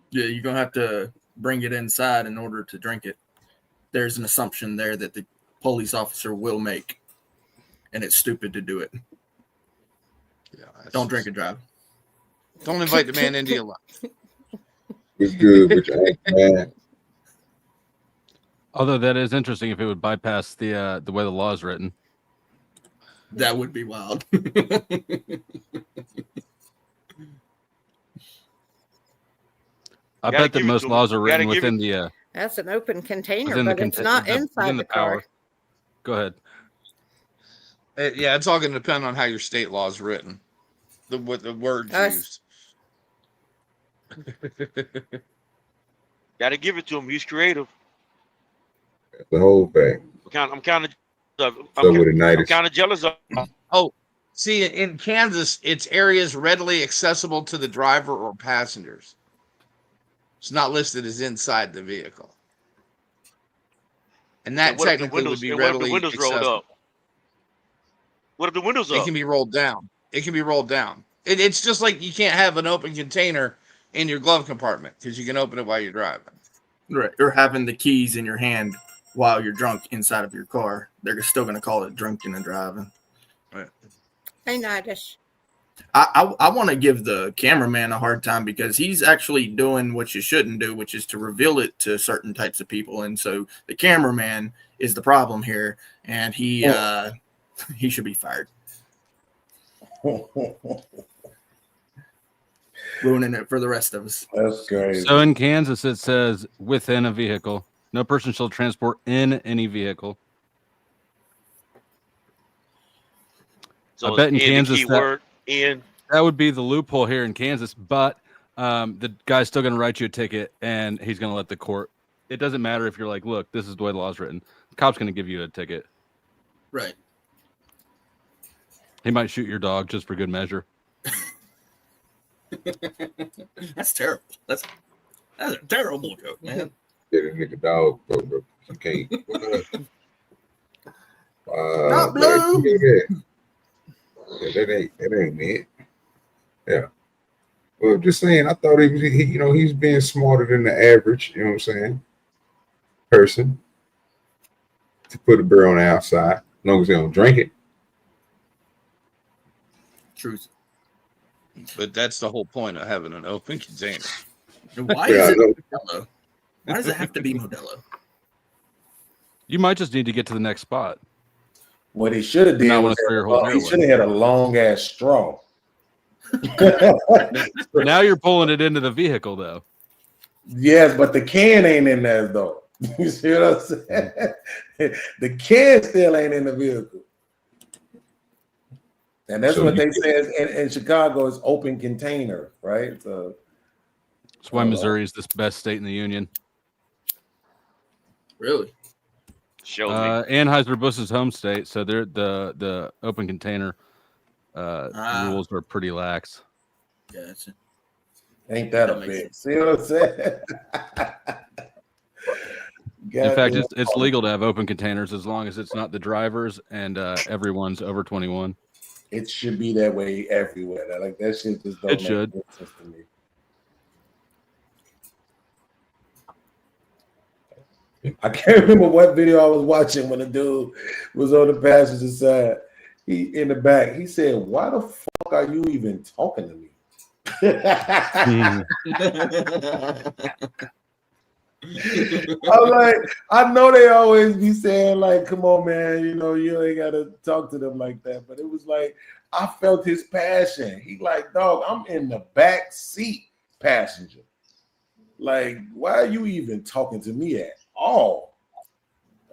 Yeah, you're gonna have to bring it inside in order to drink it. There's an assumption there that the police officer will make, and it's stupid to do it. Yeah, don't drink and drive. Don't invite the man into your life. It's good with your man. Although that is interesting if it would bypass the way the law is written. That would be wild. I bet that most laws are written within the. That's an open container, but it's not inside the car. Go ahead. Yeah, it's all going to depend on how your state law is written. What the words used. Gotta give it to him. He's creative. That's the whole thing. I'm kind of So with a night, jealous of. Oh, see, in Kansas, it's areas readily accessible to the driver or passengers. It's not listed as inside the vehicle. And that what if the technically would windows? be And what if the readily windows rolled accessible. up? What if the windows It up? can be rolled down. It can be rolled down. It's just like you can't have an open container in your glove compartment because you can open it while you're driving. Right. Or having the keys in your hand while you're drunk inside of your car. They're still going to call it drunken and driving. Right. Hey, Nadish. I want to give the cameraman a hard time because he's actually doing what you shouldn't do, which is to reveal it to certain types of people. And so the cameraman is the problem here, and he should be fired. Ruining it for the rest of us. That's crazy. So in Kansas, it says within a vehicle. No person shall transport in any vehicle. So I bet in the Kansas keyword that would be the loophole here in Kansas, but the guy's still going to write you a ticket, and he's going to let the court. It doesn't matter if you're like, look, this is the way the law's written. The cop's going to give you a ticket. Right. He might shoot your dog just for good measure. That's terrible. That's a terrible joke, man. get a nigga dog, bro. You can't. Not blue. That ain't it. Yeah. Well, just saying, I thought he's being smarter than the average, you know what I'm saying, person to put a beer on the outside, as long as they don't drink it. Truth. But that's the whole point of having an open container. Why is it Modelo? Why does it have to be Modelo? You might just need to get to the next spot. What he should have did was he should have had a long ass straw. Now you're pulling it into the vehicle, though. Yes, but the can ain't in there though. You see what I'm saying? The can still ain't in the vehicle. And that's what they say in Chicago is open container, right? So that's why Missouri is the best state in the union. Really? Anheuser-Busch's home state, so they're the open container rules are pretty lax. Gotcha. Ain't that a bitch? See what I'm saying? In fact, it's legal to have open containers as long as it's not the drivers and everyone's over 21. It should be that way everywhere. Like that shit just don't make sense to me. I can't remember what video I was watching when the dude was on the passenger side. He in the back. He said, "Why the fuck are you even talking to me?" I'm like, I know they always be saying like, "Come on, man, you ain't gotta talk to them like that." But it was like I felt his passion. He like, dog, I'm in the back seat passenger. Like, why are you even talking to me at all?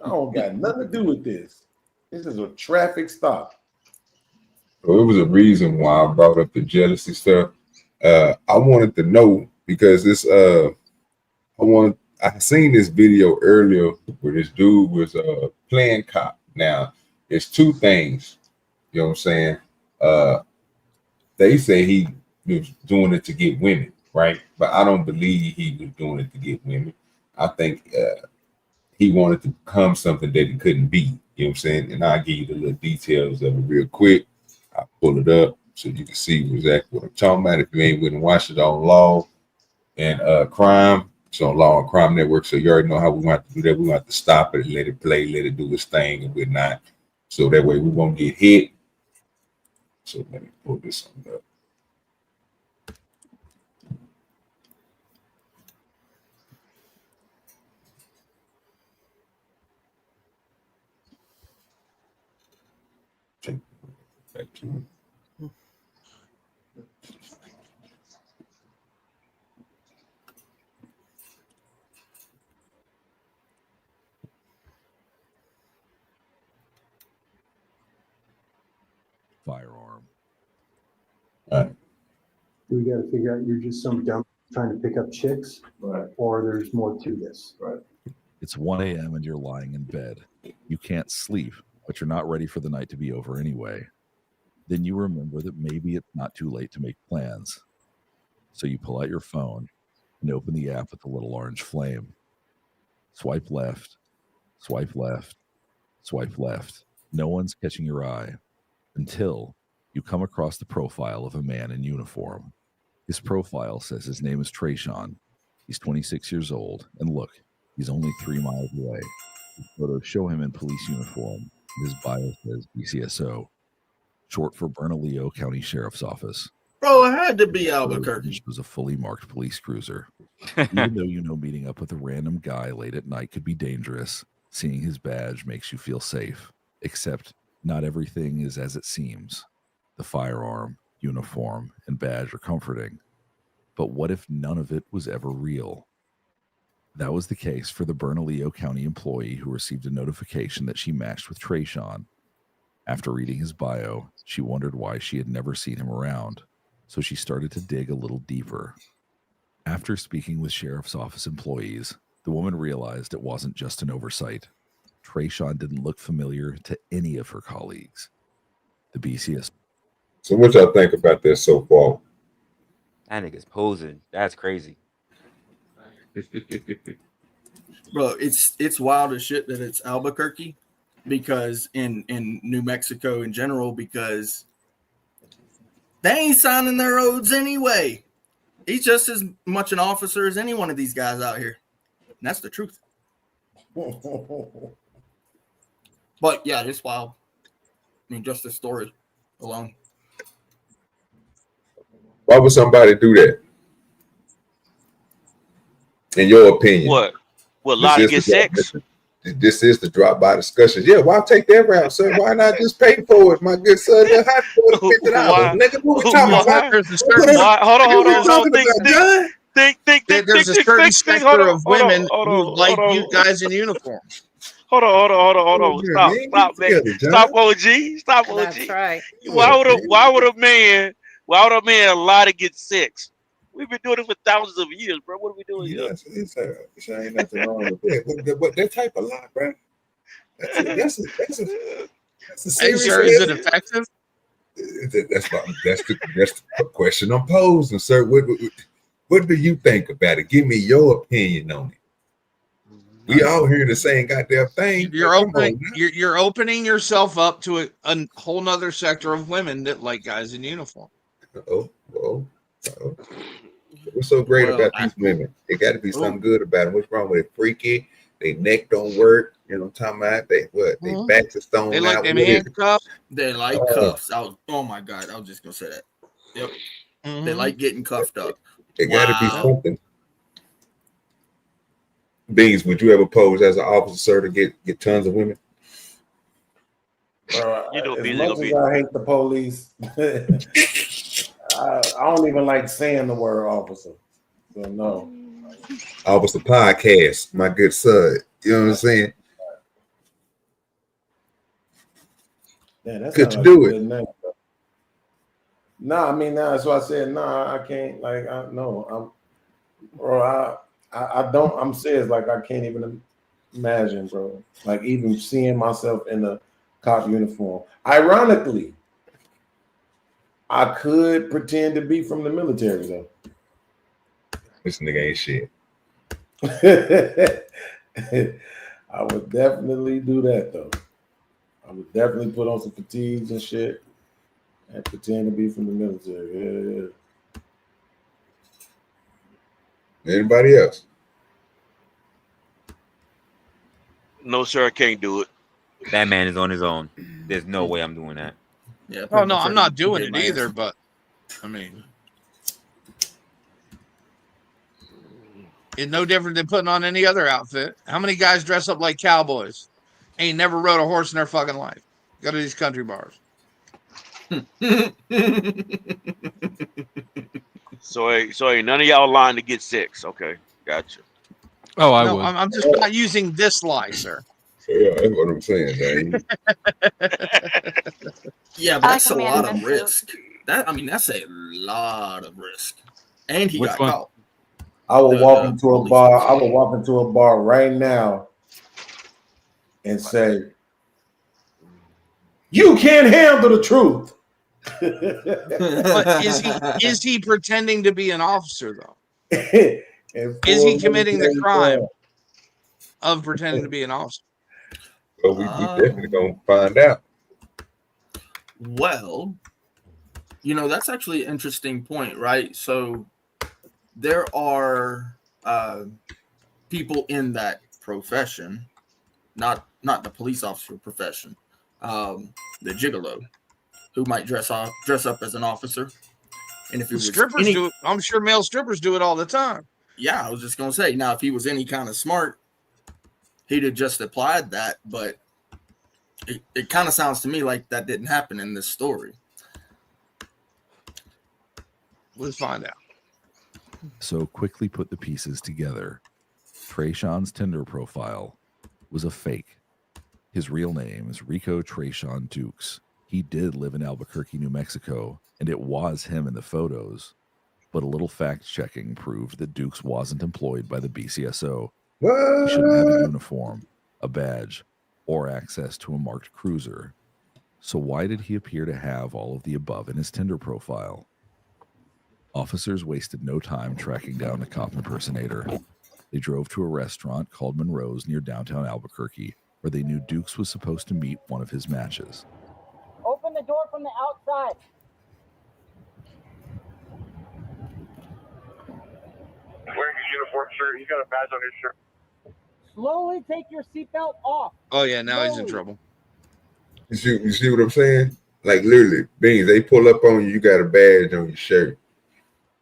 I don't got nothing to do with this. This is a traffic stop. Well, it was a reason why I brought up the jealousy stuff. I wanted to know because I seen this video earlier where this dude was playing cop. Now, it's two things. You know what I'm saying? They say he was doing it to get women, right? But I don't believe he was doing it to get women. I think he wanted to become something that he couldn't be. You know what I'm saying? And I'll give you the little details of it real quick. I'll pull it up so you can see exactly what I'm talking about. If you ain't wouldn't watch it on Law and Crime, it's on Law and Crime Network. So you already know how we want to do that. We want to stop it, let it play, let it do its thing, and we're not. So that way we won't get hit. So let me pull this one up. Back to it. Firearm. All right. We got to figure out you're just some dumb trying to pick up chicks, or there's more to this. Right. It's 1 a.m. and you're lying in bed. You can't sleep, but you're not ready for the night to be over anyway. Then you remember that maybe it's not too late to make plans. So you pull out your phone and open the app with the little orange flame. Swipe left, swipe left, swipe left. No one's catching your eye until you come across the profile of a man in uniform. His profile says his name is Trayshawn. He's 26 years old, and look, he's only 3 miles away. His photos show him in police uniform. His bio says BCSO, short for Bernalillo County Sheriff's Office. Bro, it had to be Albuquerque. It was a fully marked police cruiser. Even though you know meeting up with a random guy late at night could be dangerous, seeing his badge makes you feel safe. Except not everything is as it seems. The firearm, uniform, and badge are comforting. But what if none of it was ever real? That was the case for the Bernalillo County employee who received a notification that she matched with Trayshawn. After reading his bio, she wondered why she had never seen him around, so she started to dig a little deeper. After speaking with Sheriff's Office employees, the woman realized it wasn't just an oversight. Trayshawn didn't look familiar to any of her colleagues. The BCS. So what y'all think about this so far? That nigga's posing. That's crazy. Bro, it's wild as shit that it's Albuquerque, because in New Mexico in general, because they ain't signing their oaths anyway. He's just as much an officer as any one of these guys out here. And that's the truth. But yeah, it's wild. I mean, just the story alone. Why would somebody do that? In your opinion? What lie to get sex? This is the drop by discussion. Yeah, why take that route, sir? Why not just pay for it, my good son? $50, nigga. What we talking about? Hold on. Think. There's a certain sector of women who like you guys in uniform. Hold on. Stop, man. Stop, OG. That's right. Why would a man lie to get sex? We've been doing it for thousands of years, bro. What are we doing here? It's ain't nothing wrong with that. But that type of lie, bro. That's a serious. Sir, is it effective? That's the question I'm posing, sir. What do you think about it? Give me your opinion on it. We all hear the same goddamn thing. You're opening yourself up to a whole nother sector of women that like guys in uniform. What's so great about these women? It got to be something good about them. What's wrong with it? Freaky. They neck don't work. You know what I'm talking about? They backs are stoned They like out. them handcuffs. They like cuffs. Oh my God. I was just going to say that. Yep. They like getting cuffed up. It got to be something. Beans, would you ever pose as an officer, sir, to get tons of women? As much as I hate the police, I don't even like saying the word officer. So no. Officer Podcast, my good son. You know what I'm saying? Yeah, could you do it? I mean, that's why I said I can't. Like, I don't. I'm serious. Like, I can't even imagine, bro. Like, even seeing myself in a cop uniform. Ironically, I could pretend to be from the military, though. This nigga ain't shit. I would definitely do that, though. I would definitely put on some fatigues and shit and pretend to be from the military. Yeah. Anybody else? No, sir, I can't do it. That man is on his own. There's no way I'm doing that. Yeah. Oh no, I'm not doing it either. But I mean, it's no different than putting on any other outfit. How many guys dress up like cowboys? Ain't never rode a horse in their fucking life. Go to these country bars. So ain't none of y'all lying to get sex. Okay, gotcha. Oh, I would. I'm just not using this lie, sir. Yeah, that's what I'm saying, Dave. Yeah, but that's a lot of risk. That's a lot of risk. And he got caught. I will The walk into a police bar. officer. I will walk into a bar right now and say, "You can't handle the truth." But is he pretending to be an officer though? And Is he full committing the military crime ball. of pretending to be an officer? But we definitely gonna find out. Well, that's actually an interesting point, right? So there are people in that profession, not the police officer profession, the gigolo, who might dress up as an officer. And if it was Strippers do it, I'm sure male strippers do it all the time. Yeah, I was just gonna say. Now, if he was any kind of smart, he'd have just applied that. But it kind of sounds to me like that didn't happen in this story. Let's find out. So quickly put the pieces together. Trayshawn's Tinder profile was a fake. His real name is Rico Trayshawn Dukes. He did live in Albuquerque, New Mexico, and it was him in the photos. But a little fact-checking proved that Dukes wasn't employed by the BCSO. What? He shouldn't have a uniform, a badge, or access to a marked cruiser. So why did he appear to have all of the above in his Tinder profile? Officers wasted no time tracking down the cop impersonator. They drove to a restaurant called Monroe's near downtown Albuquerque, where they knew Dukes was supposed to meet one of his matches. Open the door from the outside. Wearing his uniform shirt. He's got a badge on his shirt. Slowly take your seatbelt off. Oh yeah, now he's in Slowly. trouble. You see what I'm saying? Like literally, Beans, they pull up on you, you got a badge on your shirt.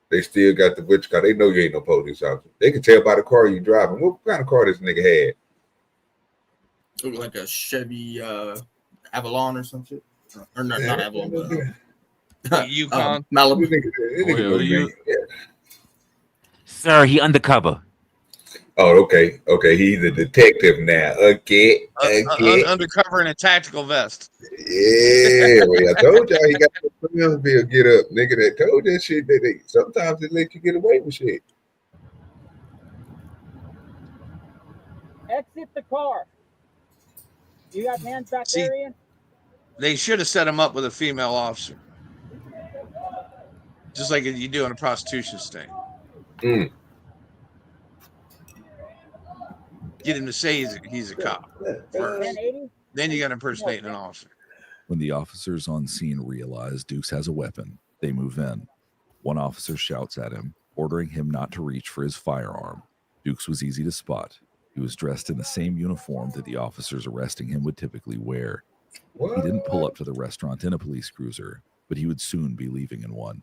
They still got the witch car. They know you ain't no police officer. They can tell by the car you driving. What kind of car this nigga had? Looked like a Chevy Avalon or some shit. Or not Avalon, but Yukon. Malibu. Sir, he undercover. Oh, okay. He's a detective now. Okay. Undercover in a tactical vest. Yeah, well, I told y'all he got the bill get up, nigga. That told that shit that they sometimes they let you get away with shit. Exit the car. You got hands back there, Ian? They should have set him up with a female officer. Just like you do in a prostitution sting. Get him to say he's a cop first. Then you got to impersonate an officer. When the officers on scene realize Dukes has a weapon, they move in. One officer shouts at him, ordering him not to reach for his firearm. Dukes was easy to spot. He was dressed in the same uniform that the officers arresting him would typically wear. He didn't pull up to the restaurant in a police cruiser, but he would soon be leaving in one.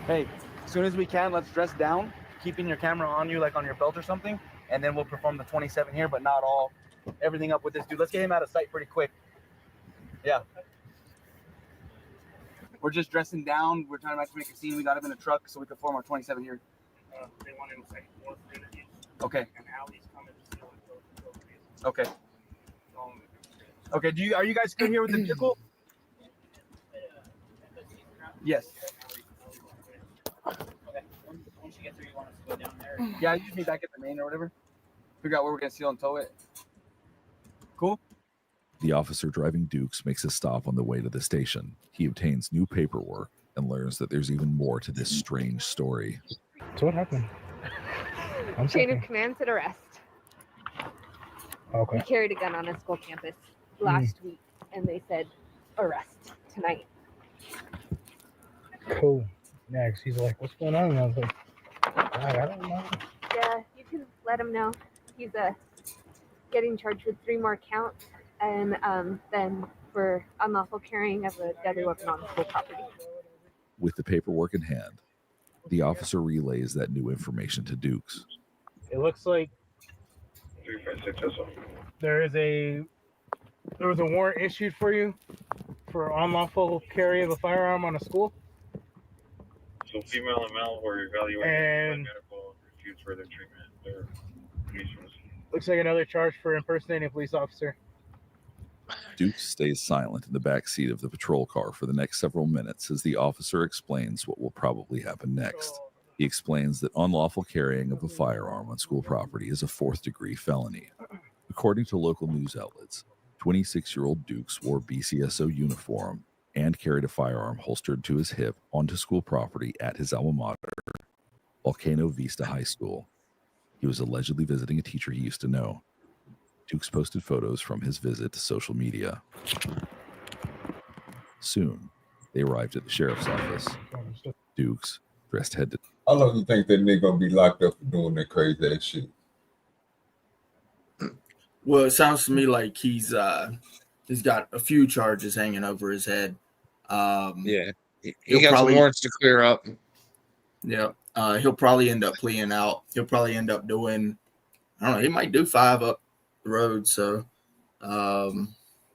Hey, as soon as we can, let's dress down, keeping your camera on you like on your belt or something, and then we'll perform the 27 here, but not all. Everything up with this dude. Let's get him out of sight pretty quick. Yeah. We're just dressing down. We're trying to make a scene. We got him in a truck so we could form our 27 here. They want him second floor for interviews. Okay. And Allie's coming to steal it. Okay. Okay. Are you guys good here with the vehicle? Yes. Once you get through, you want us to go down there? Yeah, you just meet back at the main or whatever. Figure out where we're gonna steal and tow it. Cool. The officer driving Dukes makes a stop on the way to the station. He obtains new paperwork and learns that there's even more to this strange story. So what happened? Chain of command said arrest. Okay. He carried a gun on a school campus last week, and they said arrest tonight. Cool. Yeah, 'cause he's like, what's going on? And I was like, I don't know. Yeah, you can let him know. He's getting charged with 3 more counts, and then for unlawful carrying of a deadly weapon on school property. With the paperwork in hand, the officer relays that new information to Dukes. It looks like there was a warrant issued for you for unlawful carry of a firearm on a school. So female and male were evaluated And medical and refused further treatment. Their police was looks like another charge for impersonating a police officer. Dukes stays silent in the back seat of the patrol car for the next several minutes as the officer explains what will probably happen next. He explains that unlawful carrying of a firearm on school property is a 4th-degree felony. According to local news outlets, 26-year-old Dukes wore BCSO uniform and carried a firearm holstered to his hip onto school property at his alma mater, Volcano Vista High School. He was allegedly visiting a teacher he used to know. Dukes posted photos from his visit to social media. Soon, they arrived at the sheriff's office. Dukes, dressed head to toe. How long do you think that nigga gonna be locked up for doing that crazy ass shit? Well, it sounds to me like he's got a few charges hanging over his head. Yeah, he he'll got probably, some warrants to clear up. Yeah, he'll probably end up pleading out. He'll probably end up doing, I don't know, he might do 5 up the road. So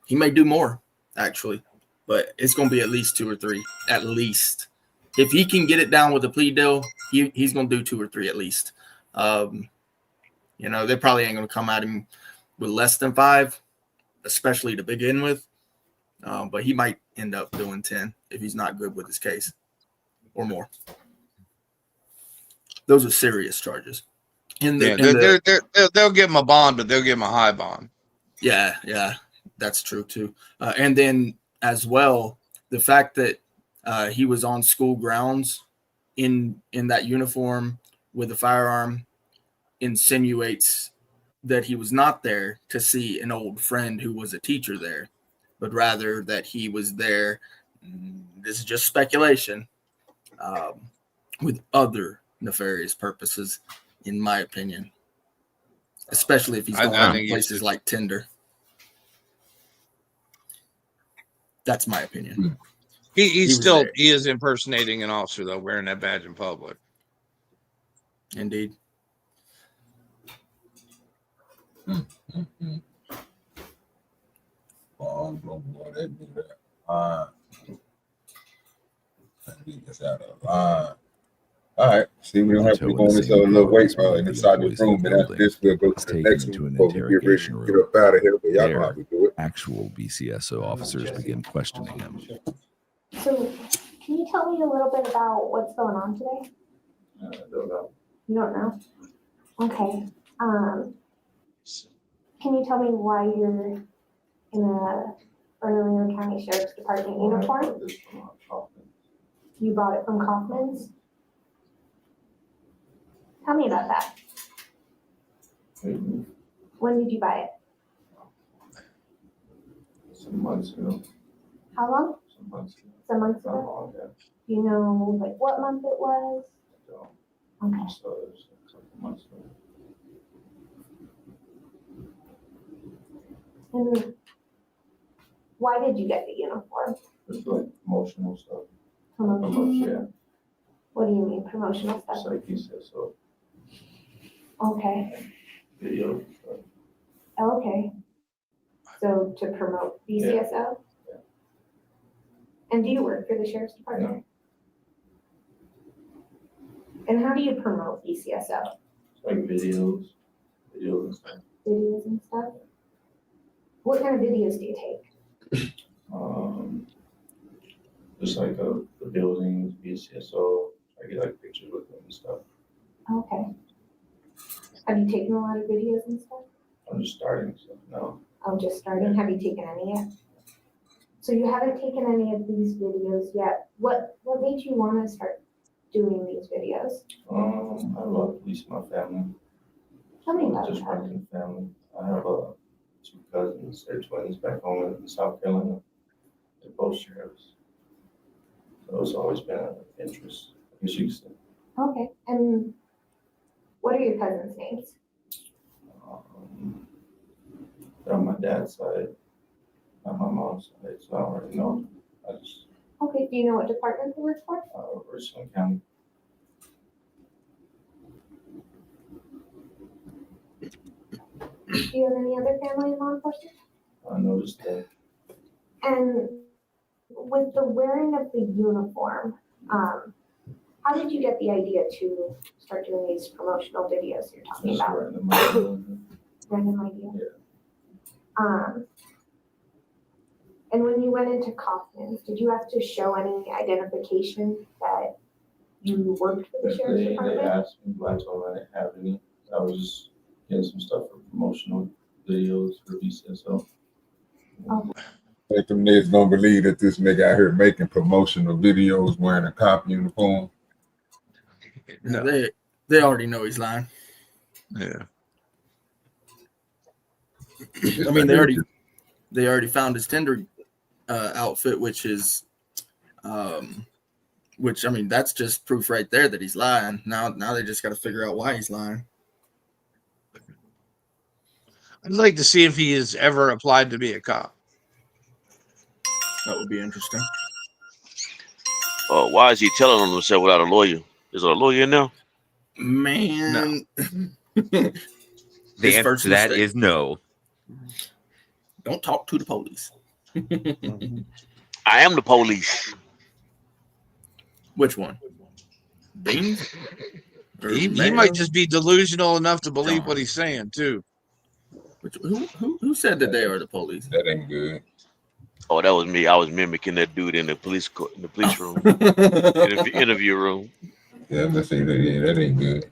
he may do more, actually. But it's going to be at least 2 or 3, at least. If he can get it down with a plea deal, he's going to do 2 or 3 at least. You know, they probably ain't going to come at him with less than 5, especially to begin with. But he might end up doing 10 if he's not good with his case or more. Those are serious charges. They'll give him a bond, but they'll give him a high bond. Yeah, that's true too. And then as well, the fact that he was on school grounds in that uniform with a firearm insinuates that he was not there to see an old friend who was a teacher there, but rather that he was there. This is just speculation, with other nefarious purposes, in my opinion. Especially if he's going to places like Tinder. That's my opinion. He is impersonating an officer though, wearing that badge in public. Indeed. All right. See, we don't have to go on this little wait inside the room, and after this, we'll go to the next one before we get ready to get up out of here. But y'all know how we do it. Actual BCSO officers begin questioning him. So, can you tell me a little bit about what's going on today? I don't know. You don't know? Okay. Can you tell me why you're in a Bernalillo County Sheriff's Department uniform? You bought it from Kaufman's? Tell me about that. When did you buy it? Some months ago. How long? Some months ago. Some months Not ago? long, yeah. Do you know like what month it was? Okay. So it was a couple months ago. And why did you get the uniform? It's like promotional stuff. Promotional? Yeah. What do you mean promotional stuff? Just like he said, so Okay. video stuff. Okay. So to promote BCSO? Yeah. And do you work for the Sheriff's Department? And how do you promote BCSO? It's like videos and stuff. Videos and stuff? What kind of videos do you take? Just like the buildings, BCSO. I get like pictures with them and stuff. Okay. Have you taken a lot of videos and stuff? I'm just starting, so no. Oh, just starting? Have you taken any yet? So you haven't taken any of these videos yet. What made you want to start doing these videos? I love police in my family. Tell me about Just that. working family. I have 2 cousins. They're twins back home in South Carolina. They're both sheriffs. So it's always been an interest, I guess you could say. Okay. And what are your cousins' names? They're on my dad's side, not my mom's side, so I don't really know. I just Okay. Do you know what department they work for? Richland County. Do you have any other family in law enforcement? I noticed that. And with the wearing of the uniform, how did you get the idea to start doing these promotional videos you're talking Just about? Random idea. Yeah. And when you went into Kaufman's, did you have to show any identification that you worked for the sheriff's They department? asked me, but I told them I didn't have any. I was just getting some stuff for promotional videos for BCSO. Think them niggas don't believe that this nigga out here making promotional videos wearing a cop uniform. No, they already know he's lying. Yeah. I mean, they already found his Tinder outfit, which is, which I mean, that's just proof right there that he's lying. Now they just got to figure out why he's lying. I'd like to see if he has ever applied to be a cop. That would be interesting. Why is he telling on himself without a lawyer? Is there a lawyer in there? Man, The answer to that is no. Don't talk to the police. I am the police. Which one? Beans? He might just be delusional enough to believe what he's saying too. Who said that they are the police? That ain't good. Oh, that was me. I was mimicking that dude in the police room, interview room. Yeah, let's say that ain't good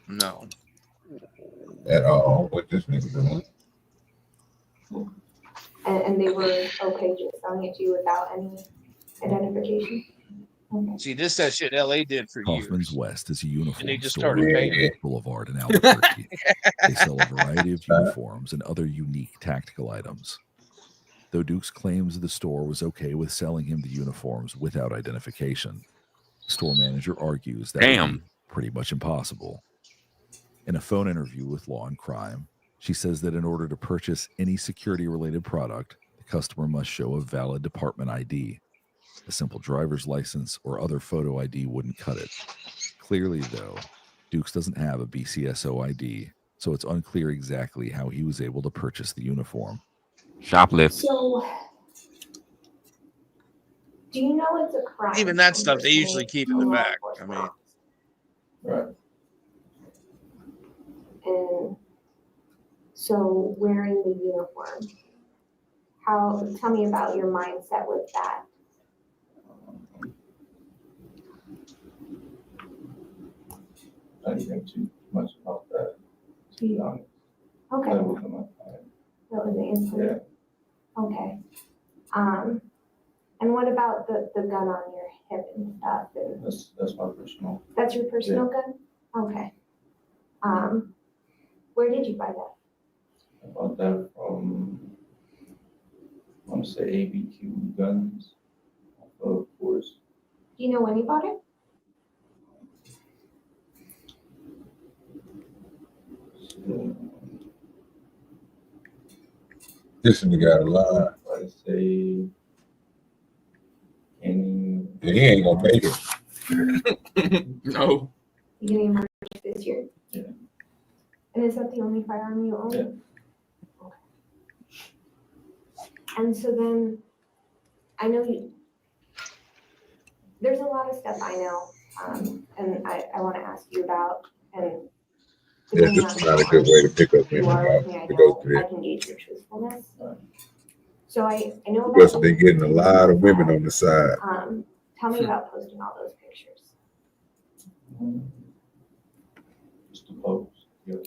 No. at all. What this nigga doing? And they were okay just selling it to you without any identification? Okay. See, this that shit LA did for Kaufman's years. West is a uniform And they just store started on paying. Boulevard in Albuquerque. They sell a variety of uniforms and other unique tactical items. Though Dukes claims the store was okay with selling him the uniforms without identification, the store manager argues that would be pretty much impossible. In a phone interview with Law and Crime, she says that in order to purchase any security-related product, the customer must show a valid department ID. A simple driver's license or other photo ID wouldn't cut it. Clearly, though, Dukes doesn't have a BCSO ID, so it's unclear exactly how he was able to purchase the uniform. Shoplift. So, do you know it's a crime? Even that stuff they usually keep in the back. I mean, Right. And so wearing the uniform, tell me about your mindset with that. I didn't think too much about that, to be honest. Okay. That wasn't my plan. That was the answer. Yeah. Okay. And what about the gun on your hip and stuff? And That's my personal. that's your personal gun? Okay. Where did you buy that? I bought that from, I want to say ABQ Guns, of course. Do you know when you bought it? This nigga got a lie. I say, He ain't gonna make it. No. Beginning of March this year? Yeah. And is that the only firearm you own? Yeah. Okay. And so then, I know there's a lot of stuff I know, and I want to ask you about, and Yeah, this is not a good way to pick up you are with me, to go through I it. can gauge your truthfulness. So I know Because about, they getting a lot of women on the side. tell me about posting all those pictures. Just a post, yes.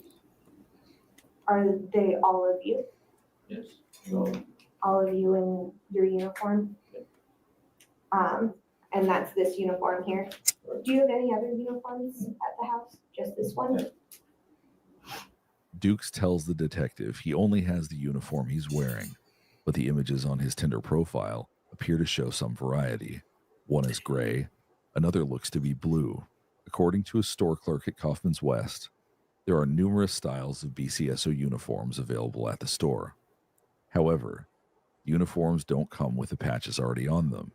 Are they all of you? Yes. No. All of you in your uniform? And that's this uniform here. Do you have any other uniforms at the house? Just this one? Dukes tells the detective he only has the uniform he's wearing, but the images on his Tinder profile appear to show some variety. One is gray, another looks to be blue. According to a store clerk at Kaufman's West, there are numerous styles of BCSO uniforms available at the store. However, uniforms don't come with the patches already on them.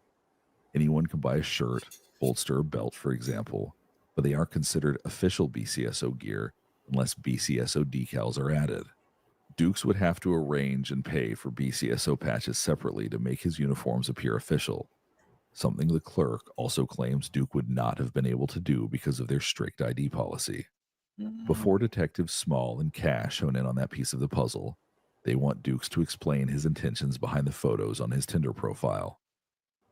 Anyone can buy a shirt, holster, or belt, for example, but they aren't considered official BCSO gear unless BCSO decals are added. Dukes would have to arrange and pay for BCSO patches separately to make his uniforms appear official, something the clerk also claims Duke would not have been able to do because of their strict ID policy. Before Detectives Small and Cash hone in on that piece of the puzzle, they want Dukes to explain his intentions behind the photos on his Tinder profile.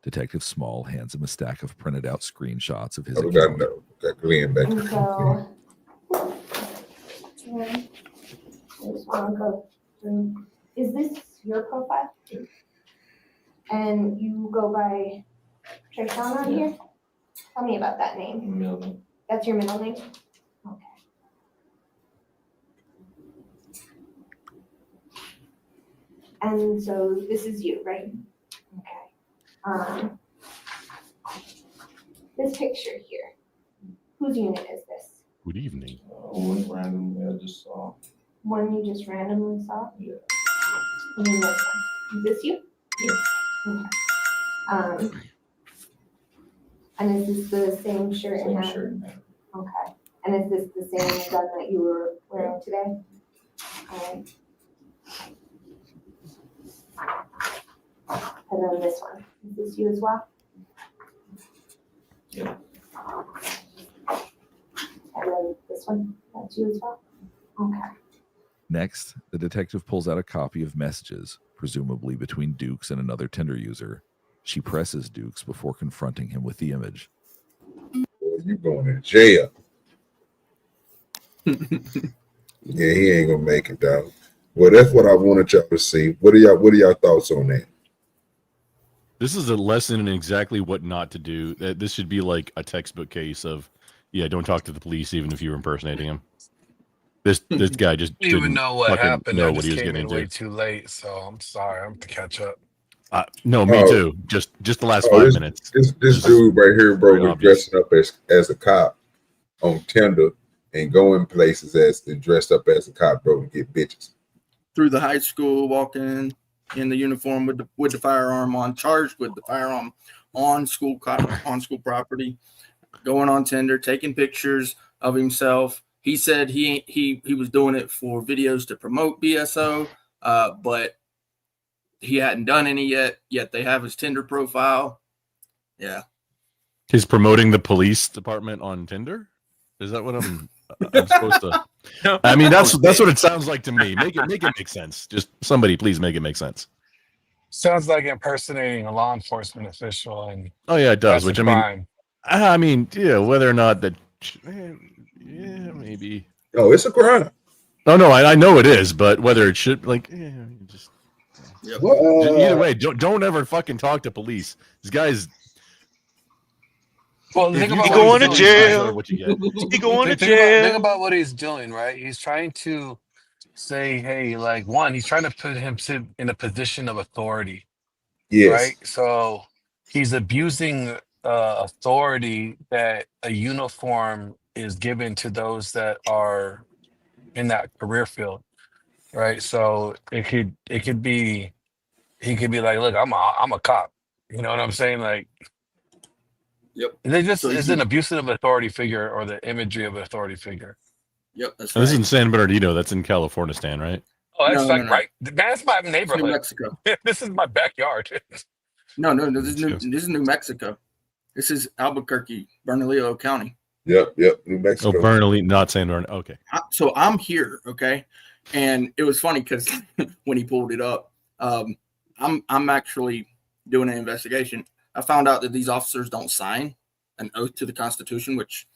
Detective Small hands him a stack of printed out screenshots of his Oh, account. got Glenn back. And so, I just want to go through. Is this your profile? And you go by Trishawn on here? Tell me about that name. Middle. That's your middle name? Okay. And so this is you, right? Okay. This picture here, whose unit is this? Good evening. One randomly I just saw. One you just randomly saw? Yeah. And then this one. Is this you? Yeah. Okay. And is this the same shirt and hat? Same shirt and hat. Okay. And is this the same gun that you were wearing today? Alright. And then this one, is this you as well? Yeah. And then this one, that's you as well? Okay. Next, the detective pulls out a copy of messages, presumably between Dukes and another Tinder user. She presses Dukes before confronting him with the image. You going to jail? Yeah, he ain't gonna make it, dog. Well, that's what I wanted y'all to see. What are y'all thoughts on that? This is a lesson in exactly what not to do. This should be like a textbook case of, yeah, don't talk to the police even if you were impersonating him. This guy just I don't even didn't know what fucking happened. know I what just he was came getting in way into. too late, so I'm sorry. I'm to catch up. No, me too. Just the last 5 minutes. This dude right here, bro, was obvious. dressing up as a cop on Tinder and going places as dressed up as a cop, bro, and get bitches. Through the high school, walking in the uniform with the firearm on, charged with the firearm on school property, going on Tinder, taking pictures of himself. He said he was doing it for videos to promote BSO, but he hadn't done any yet. Yet they have his Tinder profile. Yeah, He's promoting the police department on Tinder. Is that what I'm supposed to? I mean, that's what it sounds like to me. Make it make sense. Just somebody, please make it make sense. Sounds like impersonating a law enforcement official, and Oh yeah, it does. that's Which a crime. I mean, yeah, whether or not that, yeah, maybe. Oh, it's a crime. Oh no, I know it is, but whether it should, like, yeah, just either way, don't ever fucking talk to police. This guy's. Well, think about He going to jail. What you get. He going to Think jail. about what he's doing, right? He's trying to say, hey, like, one, he's trying to put him in a position of authority. Yes. Right? So he's abusing authority that a uniform is given to those that are in that career field. Right? So it could be he could be like, look, I'm a cop. You know what I'm saying? Like, yep. They just is an abusive authority figure or the imagery of an authority figure. Yep, that's This is in San Bernardino. That's in California, Stan, right? Oh, that's No, like no. right. That's my neighborhood. New Mexico. This is my backyard. No. This is New Mexico. This is Albuquerque, Bernalillo County. Yep, New Mexico. Oh, Bernalillo, not San Bernardino. Okay. So I'm here, okay, and it was funny because when he pulled it up, I'm actually doing an investigation. I found out that these officers don't sign an oath to the Constitution, which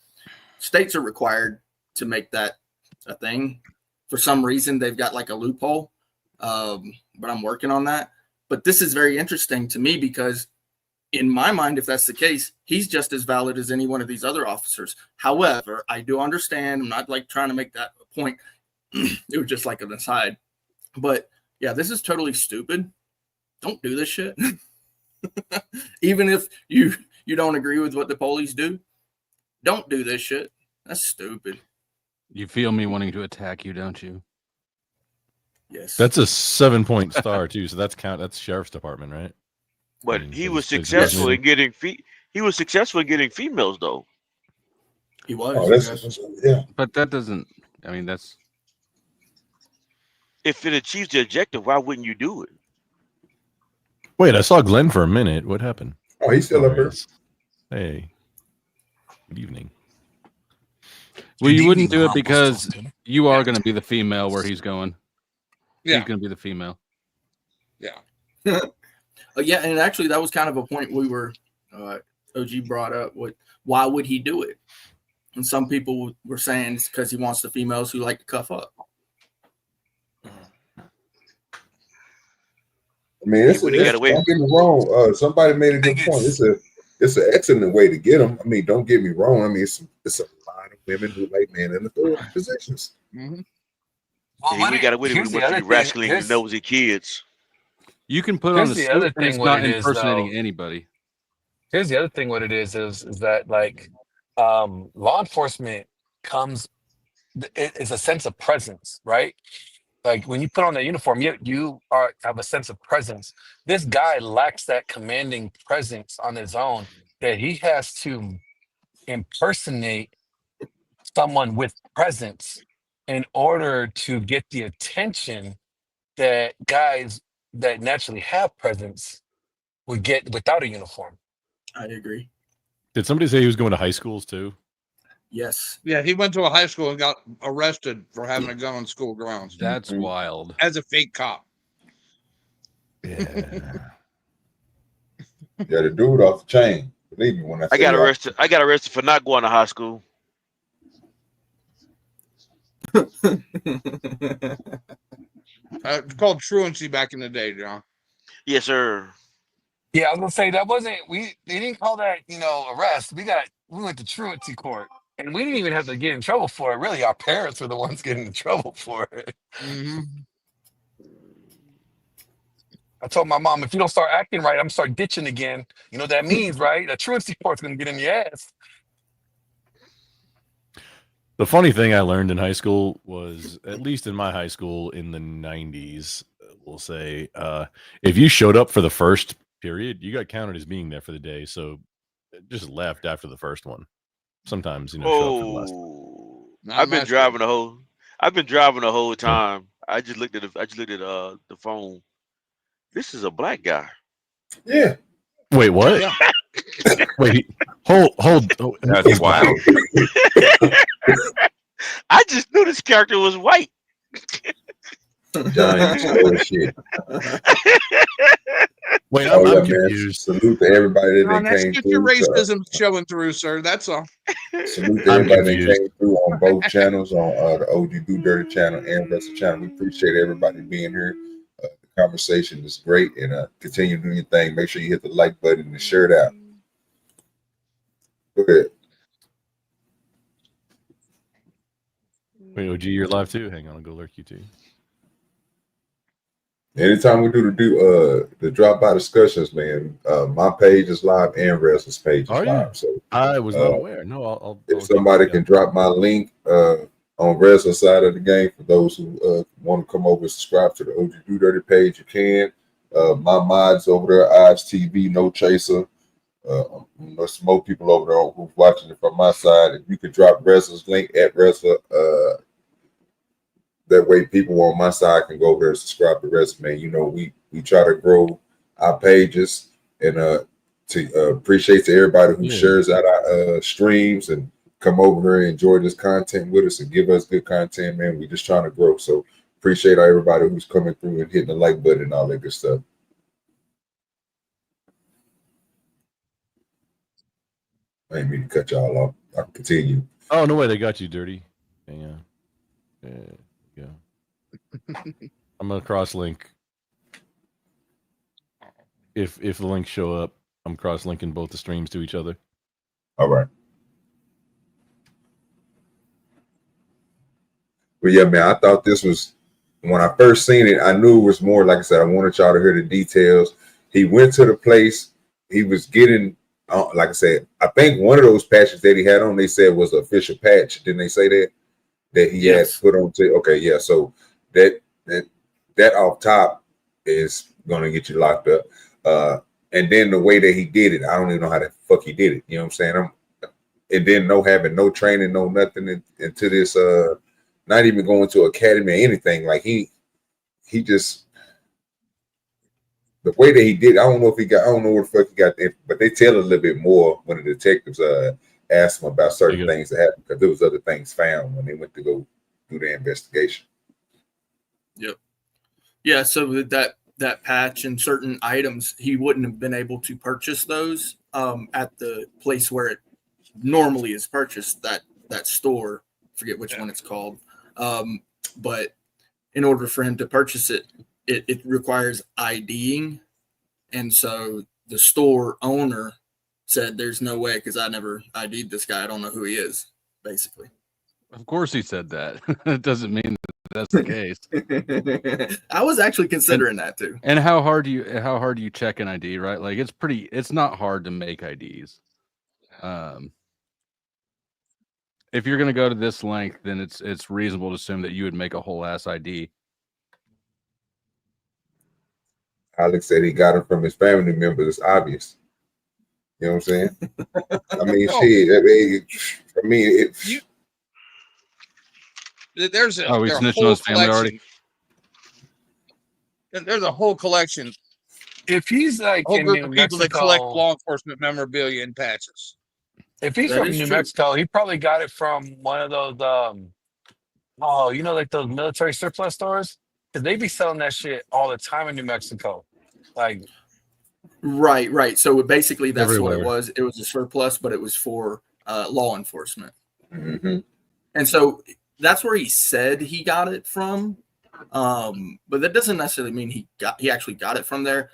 states are required to make that a thing. For some reason, they've got like a loophole, but I'm working on that. But this is very interesting to me because in my mind, if that's the case, he's just as valid as any one of these other officers. However, I do understand. I'm not like trying to make that a point. It was just like an aside. But yeah, this is totally stupid. Don't do this shit. Even if you don't agree with what the police do, don't do this shit. That's stupid. You feel me wanting to attack you, don't you? Yes. That's a 7-point star too. So that's sheriff's department, right? But he was successful in getting He was successful in getting females, though. He was. Oh, yeah. But that doesn't. I mean, that's. If it achieves the objective, why wouldn't you do it? Wait, I saw Glenn for a minute. What happened? Oh, he's still up here. Hey. Good evening. Well, you wouldn't do it because you are going to be the female where he's going. Yeah. He's going to be the female. Yeah. Yeah, and actually, that was kind of a point we were OG brought up. Why would he do it? And some people were saying it's because he wants the females who like to cuff up. I mean, don't get me wrong. Somebody made a good point. It's an excellent way to get them. I mean, don't get me wrong. I mean, it's a lot of women who like men in authority positions. Mm-hmm. Well, we got away with a bunch of rascally nosy kids. You can put Here's on a the suit other and thing it's what not it is, impersonating though. anybody. Here's the other thing. What it is that like law enforcement comes. It's a sense of presence, right? Like when you put on that uniform, you have a sense of presence. This guy lacks that commanding presence on his own that he has to impersonate someone with presence in order to get the attention that guys that naturally have presence would get without a uniform. I agree. Did somebody say he was going to high schools too? Yes. Yeah, he went to a high school and got arrested for having a gun on school grounds. That's wild. As a fake cop. Yeah. Yeah, the dude off the chain. Believe me when I got arrested. I got arrested for not going to high school. It's called truancy back in the day, John. Yes, sir. Yeah, I was gonna say that wasn't they didn't call that arrest. We went to truancy court, and we didn't even have to get in trouble for it. Really, our parents were the ones getting in trouble for it. Mm-hmm. I told my mom, if you don't start acting right, I'm gonna start ditching again. You know what that means, right? A truancy court's gonna get in your ass. The funny thing I learned in high school was, at least in my high school in the 90s, we'll say, if you showed up for the first period, you got counted as being there for the day. So just left after the first one. Sometimes, show up for the last one. I've been driving the whole time. I just looked at the phone. This is a black guy. Yeah. Wait, what? Wait, hold. That's wild. I just knew this character was white. John, you stole shit. Wait, I'm confused. Salute to everybody that came Get through. your racism showing through, sir. That's all. Salute to everybody that came through on both channels, on the OGDoDirty channel and Wrestle channel. We appreciate everybody being here. The conversation is great, and continue doing your thing. Make sure you hit the like button and share it out. Go ahead. Wait, OG, you're live too? Hang on, I'll go lurk you too. Anytime we do the drop by discussions, man, my page is live and Wrestle's page is live. So I was not aware. No, if somebody can drop my link on Wrestle's side of the game for those who want to come over and subscribe to the OGDoDirty page, you can. My mods over there, Eyes TV, No Chaser. There's more people over there who's watching it from my side. If you could drop Wrestle's link at Wrestler, that way people on my side can go over there and subscribe to Wrestle, man. We try to grow our pages, and to appreciate to everybody who shares out our streams and come over here and enjoy this content with us and give us good content, man. We're just trying to grow. So appreciate everybody who's coming through and hitting the like button and all that good stuff. I didn't mean to cut y'all off. I'll continue. Oh, no way, they got you, Dirty. Yeah. Yeah. I'm gonna cross link. If the links show up, I'm cross linking both the streams to each other. All right. But yeah, man, I thought this was, when I first seen it, I knew it was more, like I said, I wanted y'all to hear the details. He went to the place, he was getting, like I said, I think one of those patches that he had on, they said was an official patch. Didn't they say that? That he had put on to, okay, yeah. So that off top is gonna get you locked up. And then the way that he did it, I don't even know how the fuck he did it. You know what I'm saying? And then having no training, no nothing into this, not even going to academy or anything. Like he just, the way that he did, I don't know where the fuck he got there, but they tell a little bit more when the detectives asked him about certain things that happened, because there was other things found when they went to go do their investigation. Yep. Yeah. So that that patch and certain items, he wouldn't have been able to purchase those at the place where it normally is purchased, that store. Forget which one it's called. But in order for him to purchase it, it requires IDing. And so the store owner said, there's no way, because I never ID'd this guy. I don't know who he is, basically. Of course he said that. It doesn't mean that's the case. I was actually considering that too. And how hard do you check an ID, right? Like it's not hard to make IDs. If you're gonna go to this length, then it's reasonable to assume that you would make a whole ass ID. Alex said he got him from his family members. It's obvious. You know what I'm saying? I mean, shit. There's a, we there's a snitched on whole his family already. collection. There's a whole collection. If he's like A whole in group New of people that collect Mexico, law enforcement memorabilia and patches. if he's That from is New true. Mexico, he probably got it from one of those like those military surplus stores, because they be selling that shit all the time in New Mexico. Like, Right. So basically, that's what it Everywhere. was. It was a surplus, but it was for law enforcement. Mm-hmm. And so that's where he said he got it from. But that doesn't necessarily mean he actually got it from there.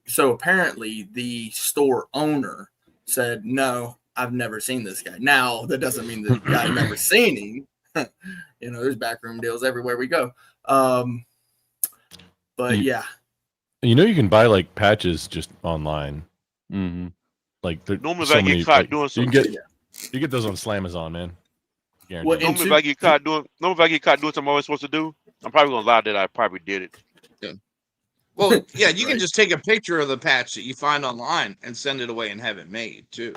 So apparently the store owner said, no, I've never seen this guy. Now that doesn't mean the guy never seen him. There's backroom deals everywhere we go. But yeah. You can buy like patches just online. Mm-hmm. Like Normally, if I get caught doing you something, get those on Slamazon, man. Guaranteed. Well, normally if I get caught doing something I was supposed to do, I'm probably gonna lie that I probably did it. Yeah. Well, yeah, you can just take a picture of the patch that you find online and send it away and have it made too.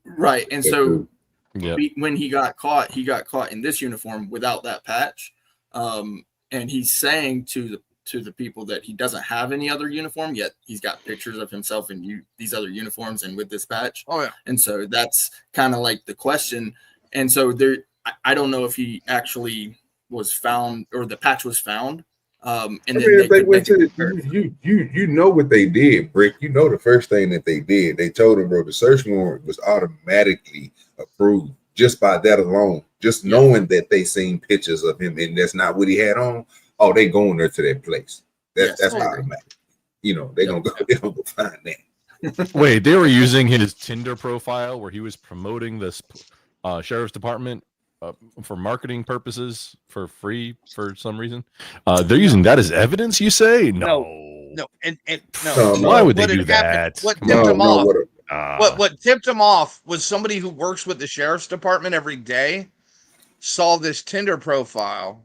Right. And so Yeah. when he got caught in this uniform without that patch. And he's saying to the people that he doesn't have any other uniform, yet he's got pictures of himself in these other uniforms and with this patch. Oh yeah. And so that's kind of like the question. And so I don't know if he actually was found or the patch was found. And then if they went to you know what they did, Brick. You know the first thing that they did, they told him, bro, the search warrant was automatically approved just by that alone. Just knowing that they seen pictures of him and that's not what he had on. Oh, they going there to that place. That's automatic. They gonna go find that. Wait, they were using his Tinder profile where he was promoting this sheriff's department for marketing purposes for free for some reason. They're using that as evidence, you say? No. And No, why would they What do had happened- that? What tipped him off? what What tipped him off was somebody who works with the sheriff's department every day saw this Tinder profile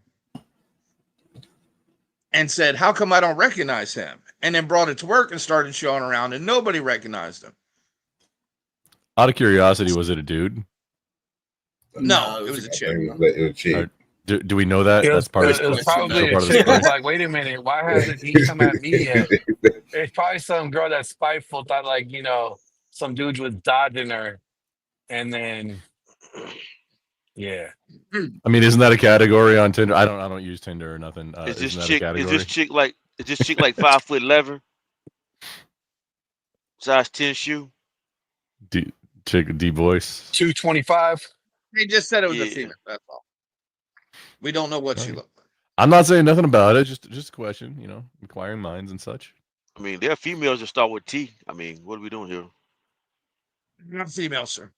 and said, "How come I don't recognize him?" And then brought it to work and started showing around, and nobody recognized him. Out of curiosity, was it a dude? No, it was a chick. It was a chick. Do we know that? That's part of It was the probably a chick. I was like, wait a minute, why hasn't he come at me yet? It's probably some girl that's spiteful, thought some dude was dodging her, and then I mean, isn't that a category on Tinder? I don't use Tinder or nothing. Is isn't that a this category? chick like 5'11", size 10 shoe? D voice 225. They just said it was a Yeah. female. That's all. We don't know what she looked like. I'm not saying nothing about it. Just a question, inquiring minds and such. I mean, there are females that start with T. I mean, what are we doing here? Not female, sir.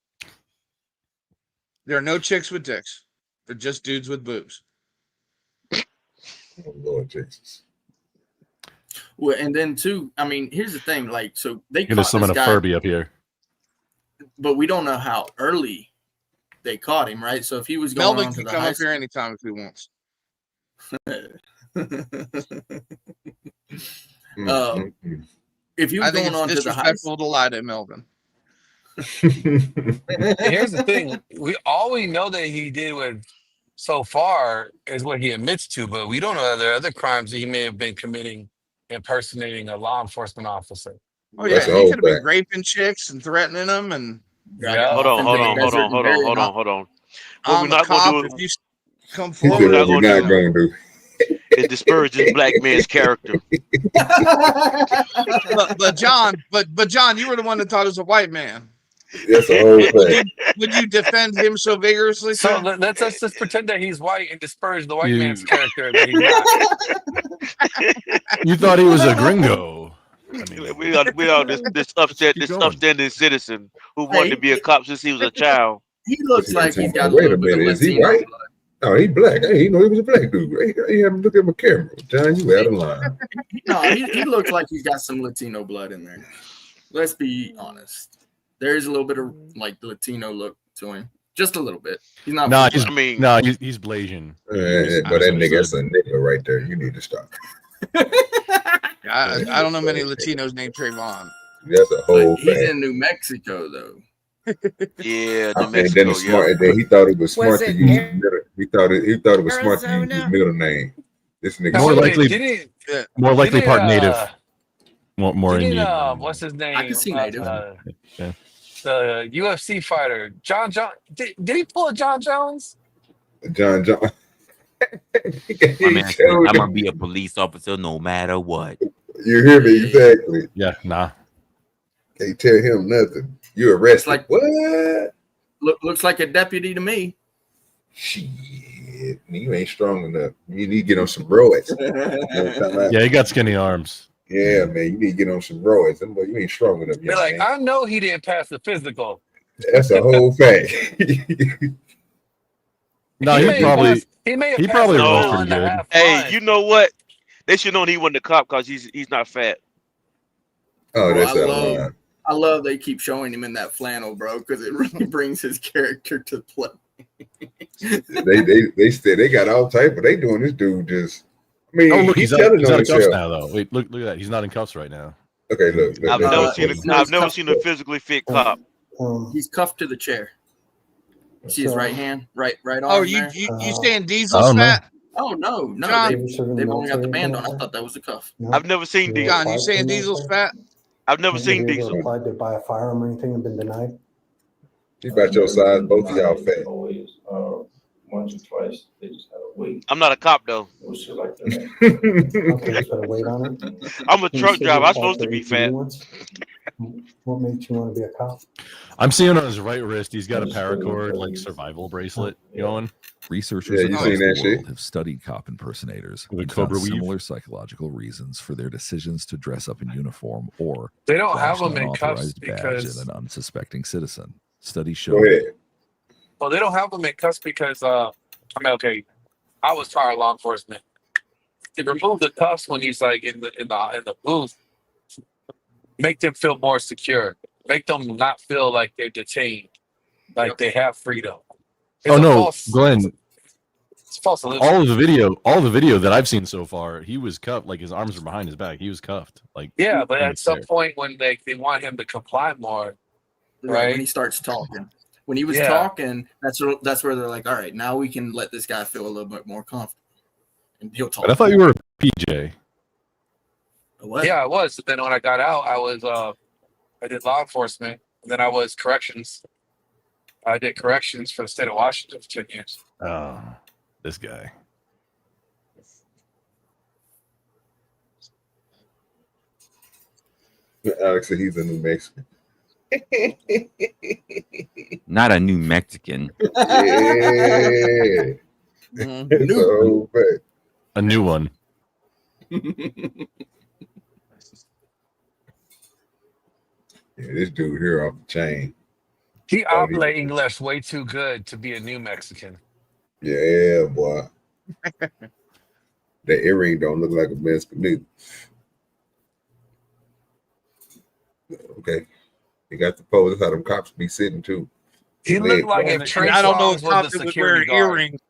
There are no chicks with dicks. They're just dudes with boobs. Oh, Lord Jesus. Well, and then too, I mean, here's the thing, so they Gonna caught summon this a guy, Furby up here. but we don't know how early they caught him, right? So if he was going Melvin on to can the come high up here anytime if he wants. If he was I think going on it's to the high disrespectful to lie to Melvin. Here's the thing: all we know that he did with so far is what he admits to, but we don't know there are other crimes that he may have been committing, impersonating a law enforcement officer. Oh yeah, he could have been raping chicks and threatening them, and Hold on. What we're I'm not a cop. gonna If do? you come He said, forward, what we're not going to do. It disparaged this black man's character. but John, you were the one that thought it was a white man. That's the whole thing. Would you defend him so vigorously? So sir? let's just pretend that he's white and disparage the white You- man's character that he's not. You thought he was a gringo. I mean, We are this upstanding citizen who wanted to be a cop since he was a child. He looks like he's got a Wait little a bit of minute, is he Latino white? blood. No, he black. Hey, he know he was a black dude. He had him look at my camera. John, you out of line. No, he looks like he's got some Latino blood in there. Let's be honest. There is a little bit of like the Latino look to him, just a little bit. He's not. nah, full he's, blood. he's Blasian. But that nigga, that's a nigga right there. You need to stop. I don't know many Latinos named Trayvon. That's a whole He's thing. in New Mexico though. Yeah, And then the smart, and then he thought it was smart to use his middle. He thought it was smart to use his middle name. This nigga More likely, didn't, part native. More didn't, Indian. what's his name? I can see native. Yeah. The UFC fighter, John. Did he pull a John Jones? John. My man said, I'm gonna be a police officer no matter what. You hear me? Exactly. Yeah, nah. Can't tell him nothing. You arrested. Like what? Looks like a deputy to me. Shit, you ain't strong enough. You need to get on some roids. Yeah, he got skinny arms. Yeah, man, you need to get on some roids. You ain't strong enough. They're like, I know he didn't pass the physical. That's a whole thing. No, he probably No. rolled pretty good. Hey, you know what? They should know he wasn't a cop because he's not fat. Oh, that's I love they keep showing him in that flannel, bro, because it really brings his character to play. they said they got all type, but they doing this dude just. I mean, Oh, look, he's out telling of on cuffs himself. now, though. Wait, look at that. He's not in cuffs right now. Okay, look. I've never seen a physically fit cop. He's cuffed to the chair. You see his right hand, right arm. Oh, you saying Diesel's fat? Oh no, John, they've only got the band on. I thought that was the cuff. I've never seen Diesel. John, you saying Diesel's fat? I've never seen Diesel. Applied to buy a firearm or anything and been denied? He about your size, both of y'all fat. Always, once or twice, they just had to wait. I'm not a cop though. It was just like that. Okay, just gotta wait on it. I'm a You truck said you driver. I'm applied supposed to for be 18 fat. once? What made you want to be a cop? I'm seeing on his right wrist, he's got a paracord, like survival bracelet going. Researchers Yeah, you across seen the that shit? world have studied cop impersonators With and Cobra found weave? similar psychological reasons for their decisions to dress up in uniform or They don't flash have an them in cuffs unauthorized badge because at an unsuspecting citizen. Studies show Go ahead. well, they don't have them in cuffs because I mean, okay, I was prior law enforcement. They remove the cuffs when he's like in the booth. Make them feel more secure. Make them not feel like they're detained, like they have freedom. It's Oh a no, false- Glenn! It's a false illusion. All the video that I've seen so far, he was cuffed. Like his arms were behind his back. He was cuffed. Like Yeah, but right at some there. point when they want him to comply more, Right right? when he starts talking. When he was Yeah. talking, that's where they're like, all right, now we can let this guy feel a little bit more comfortable, and he'll talk. But I thought you were a PJ. What? Yeah, I was. But then when I got out, I did law enforcement, and then I was corrections. I did corrections for the state of Washington for 10 years. Oh, this guy. Alex said he's a New Mexican. Not a New Mexican. Yeah. It's a whole thing. A new one. Yeah, this dude here off the chain. He operate English way too good to be a New Mexican. Yeah, boy. That earring don't look like a Mexican neither. Okay. He got the pose. That's how them cops be sitting too. He looked like if Trey I don't know Songz if cops was the would security wear guard. earrings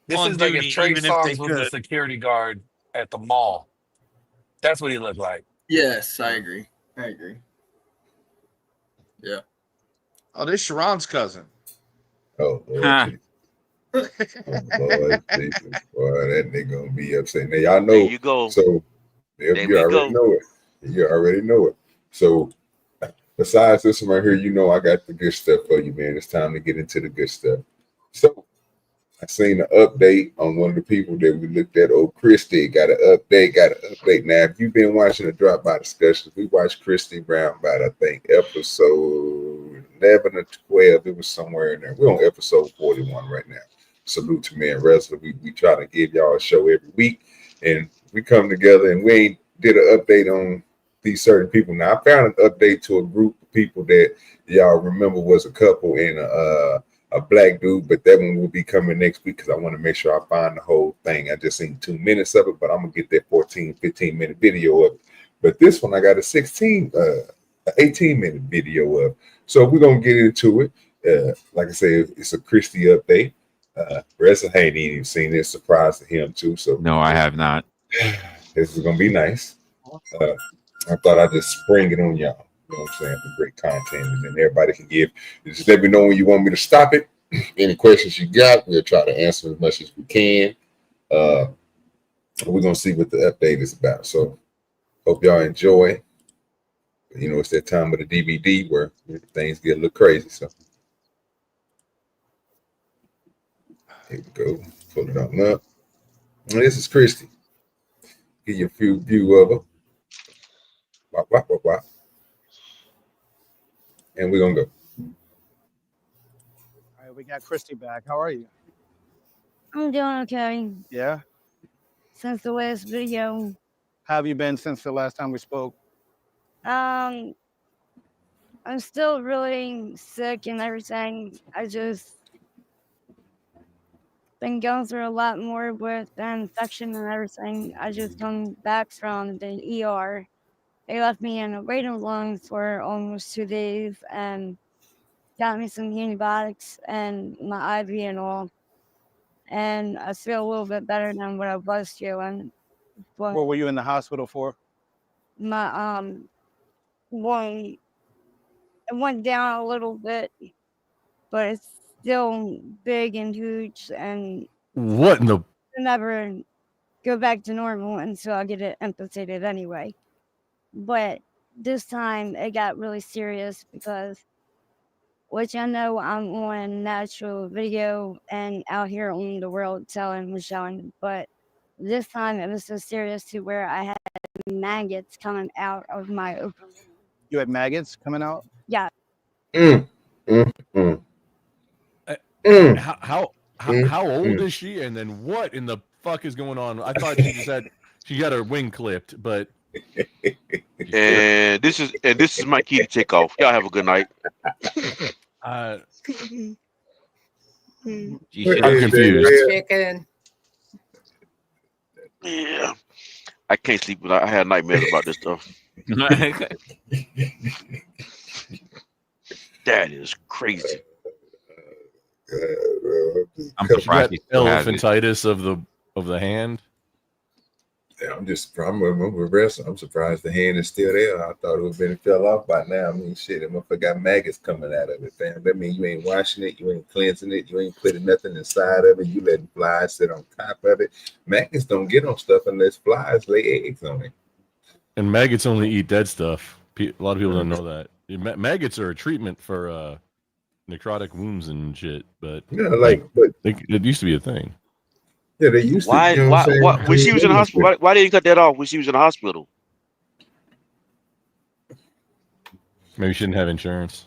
This on is like duty, if Trey even if they Songz was the could. security guard at the mall. That's what he looked like. Yes, I agree. Yeah. Oh, this Sharon's cousin. Oh, Lord, Huh. Jesus. Oh, Lord Jesus. Boy, that nigga gonna be upset. Now y'all know. There you go. So There you we already go. know it. You already know it. So besides this one right here, you know I got the good stuff for you, man. It's time to get into the good stuff. So I seen an update on one of the people that we looked at. Oh, Christy got an update. Now, if you've been watching the Drop By discussions, we watched Christy Brown about, I think, episode 11 or 12. It was somewhere in there. We're on episode 41 right now. Salute to me and Resla. We try to give y'all a show every week, and we come together and we did an update on these certain people. Now, I found an update to a group of people that y'all remember was a couple and a black dude, but that one will be coming next week because I want to make sure I find the whole thing. I just seen 2 minutes of it, but I'm gonna get that 15-minute video of it. But this one I got a 18-minute video of. So we're gonna get into it. Like I said, it's a Christie update. Reza ain't even seen it. Surprise to him too. So no, I have not. This is gonna be nice. I thought I'd just spring it on y'all. You know what I'm saying? For great content, and then everybody can give. Just let me know when you want me to stop it. Any questions you got, we'll try to answer as much as we can. We're gonna see what the update is about. So, hope y'all enjoy. You know, it's that time of the D.B.D where things get a little crazy. So, here we go. Pull it on up. And this is Christy. Give you a few view of her. Wop, wop, wop, wop. And we're gonna go. All right, we got Christy back. How are you? I'm doing okay. Yeah. Since the last video. How have you been since the last time we spoke? I'm still really sick and everything. I just been going through a lot more with the infection and everything. I just come back from the ER. They left me in a waiting room for almost 2 days and got me some antibiotics and my IV and all. And I feel a little bit better than what I was feeling. But What were you in the hospital for? my it went down a little bit, but it's still big and huge, and What in the? I'll never go back to normal until I get it amputated anyway. But this time it got really serious because, which I know I'm on natural video and out here on the world telling Michelle, but this time it was so serious to where I had maggots coming out of my open. You had maggots coming out? Yeah. How old is she? And then what in the fuck is going on? I thought she got her wing clipped, but And this is my key to take off. Y'all have a good night. I'm confused. Chicken. Yeah, I can't sleep without. I had nightmares about this stuff. That is crazy. I'm surprised he still has it. Elephantitis of the hand. Yeah, I'm surprised the hand is still there. I thought it would have been fell off by now. I mean, shit, it motherfucker got maggots coming out of it, fam. That means you ain't washing it, you ain't cleansing it, you ain't putting nothing inside of it. You letting flies sit on top of it. Maggots don't get on stuff unless flies lay eggs on it. And maggots only eat dead stuff. A lot of people don't know that. Maggots are a treatment for necrotic wounds and shit, but yeah, it used to be a thing. Yeah, they used to. Why? You know what I'm Why? saying? When she was in the hospital, why didn't you cut that off when she was in the hospital? Maybe she didn't have insurance,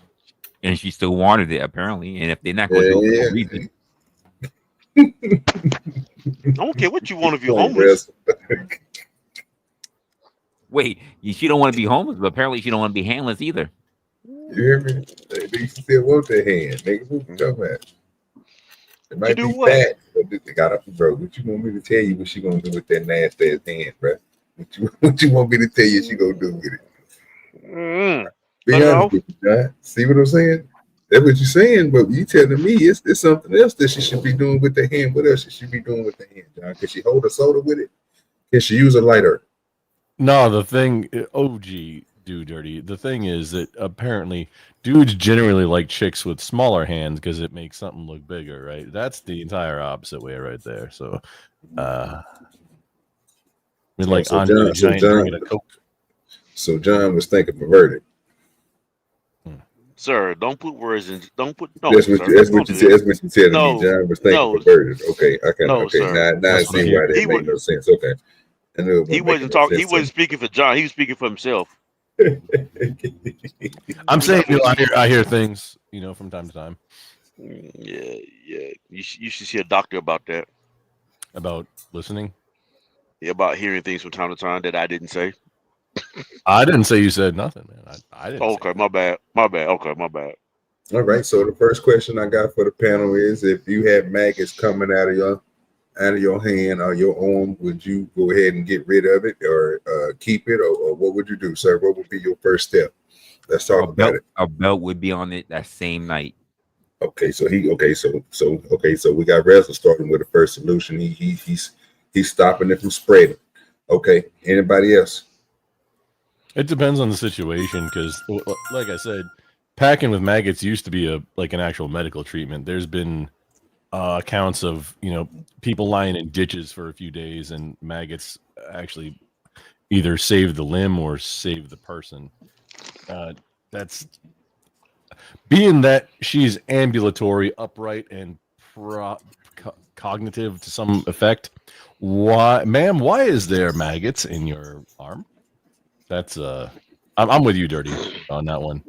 and she still wanted it apparently. And if they're not going to do it for a reason, I don't care what you want if you're homeless. Wait, she don't want to be homeless, but apparently she don't want to be handless either. You hear me? They still want their hand. Nigga, what you talking about? It might be fat, but they got up, bro. What you want me to tell you? What she gonna do with that nasty ass hand, bro? What you want me to tell you? She gonna do with it? Be honest with you, John. See what I'm saying? That's what you're saying, but you telling me it's something else that she should be doing with the hand. What else should she be doing with the hand, John? Can she hold a soda with it? Can she use a lighter? No, the thing, OGDoDirty. The thing is that apparently dudes generally like chicks with smaller hands because it makes something look bigger, right? That's the entire opposite way right there. So, like so Andre John, Giant drinking a Coke. So John was thinking perverted. Sir, don't put words in. Don't put no, That's what sir. you, that's Don't what do you said. that. That's what you said to me. No, John was thinking no, perverted. Okay, I can. no, Okay, sir. now I That's what I see hear. why that He made was no sense. Okay, I knew it he wasn't making wasn't no talking. He sense to wasn't speaking for John. He was speaking for himself. me. I'm We're saying, not gonna do. I hear things, from time to time Yeah, yeah. You should see a doctor about that. about listening. Yeah, about hearing things from time to time that I didn't say. I didn't say you said nothing, man. I didn't say Okay, my bad. My bad. Okay, my bad. All right. So the first question I got for the panel is: if you had maggots coming out of your hand or your arm, would you go ahead and get rid of it, or keep it, or what would you do, sir? What would be your first step? Let's talk about it. A belt would be on it that same night. Okay, so we got Resla starting with the first solution. He's stopping it from spreading. Okay, anybody else? It depends on the situation because, like I said, packing with maggots used to be an actual medical treatment. There's been accounts of people lying in ditches for a few days and maggots actually either save the limb or save the person. That's being that she's ambulatory, upright, and cognitive to some effect. Why, ma'am? Why is there maggots in your arm? That's I'm with you, Dirty, on that one.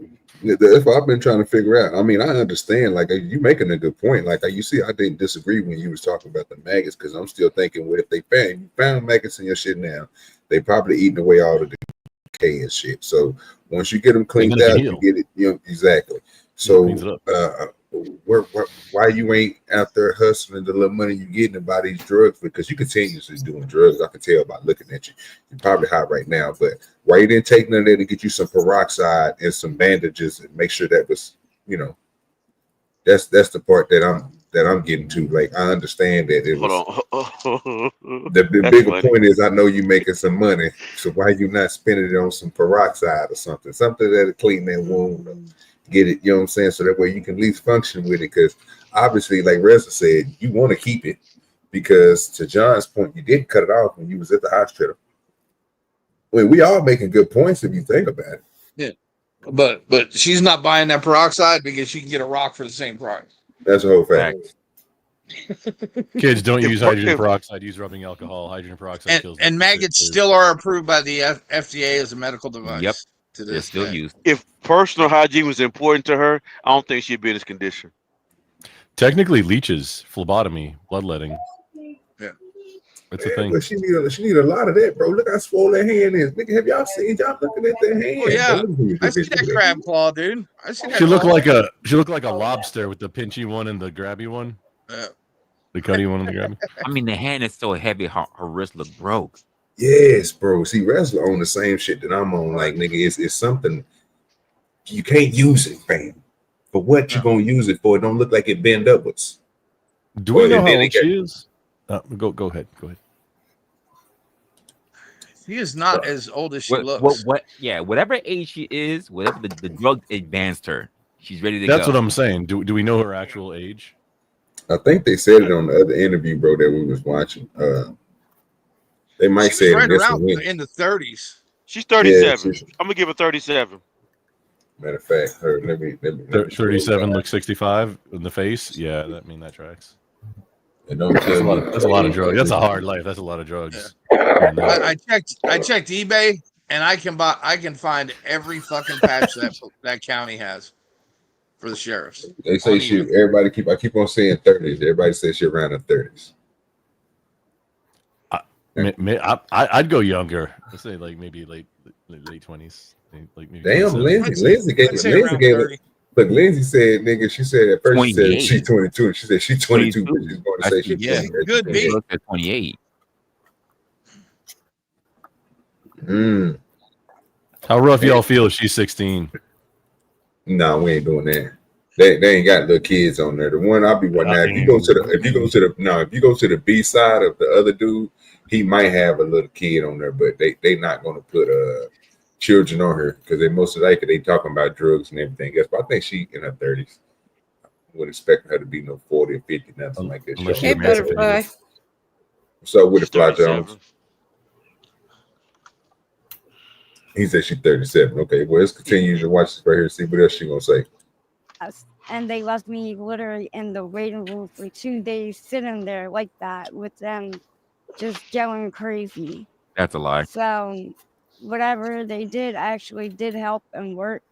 That's what I've been trying to figure out. I mean, I understand. Like, you making a good point. Like, you see, I didn't disagree when you was talking about the maggots because I'm still thinking, what if they found maggots in your shit now? They probably eating away all the decay and shit. So once you get them cleaned out, you get it. Exactly. So why you ain't out there hustling the little money you getting to buy these drugs? Because you continuously doing drugs. I can tell by looking at you. You're probably hot right now, but why you didn't take none of that to get you some peroxide and some bandages and make sure that was, that's the part that I'm getting to. Like, I understand that it was. The bigger point is, I know you making some money, so why you not spending it on some peroxide or something that'll clean that wound, get it, you know what I'm saying, so that way you can at least function with it. Because obviously, like Reza said, you want to keep it because, to John's point, you didn't cut it off when you was at the hospital. Well, we all making good points if you think about it. Yeah, but she's not buying that peroxide because she can get a rock for the same price. That's the whole fact. Kids, don't use hydrogen peroxide. Use rubbing alcohol. Hydrogen peroxide kills. And maggots still are approved by the FDA as a medical device. Yep, to they're still used. If personal hygiene was important to her, I don't think she'd be in this condition. Technically, leeches, phlebotomy, bloodletting. Yeah, it's a thing. But she need a lot of that, bro. Look how swollen that hand is. Nigga, have y'all seen y'all looking at that hand? Oh yeah, bro, I see that crab claw, dude. I see that. She looked claw. like a lobster with the pinchy one and the grabby one. Yeah. The cutty one and the grabby. I mean, the hand is so heavy, her wrist look broke. Yes, bro. See, Resla on the same shit that I'm on. Like, nigga, it's something you can't use it, fam. For what you gonna use it for? It don't look like it bend upwards. Do we know how old she is? Go ahead. Go ahead. She is not as old as she looks. Whatever age she is, whatever the drug advanced her, she's ready to go. That's what I'm saying. Do we know her actual age? I think they said it on the other interview, bro, that we was watching. They might say right it around in the 30s. She's 37. Yeah, I'm gonna give her 37. Matter of fact, let me 37 looks 65 in the face. Yeah, that tracks. That's a lot of drugs. That's a hard life. That's a lot of drugs. Yeah. I checked eBay, and I can find every fucking patch that county has for the sheriffs. They say I keep on saying 30s. Everybody says she around the 30s. I'd go younger. Let's say like maybe late 20s. Like maybe damn, Lindsay gave it. Look, Lindsay said, nigga, she said at first she said she's 22, and she said she's 22, but she's going to say she's 28. Good beat. At 28. How rough y'all feel if she's 16? No, we ain't doing that. They ain't got little kids on there. The one I'll be watching now. If you go to the B side of the other dude, he might have a little kid on there, but they not gonna put children on her because they most likely they talking about drugs and everything else. But I think she in her 30s. I would expect her to be no 40 or 50, nothing like that. Hey, butterfly. So with the Fly Jones. He said she's 37. Okay, well, let's continue to watch this right here. See what else she gonna say. Yes. And they left me literally in the waiting room for 2 days, sitting there like that with them just going crazy. That's a lie. So whatever they did actually did help and work.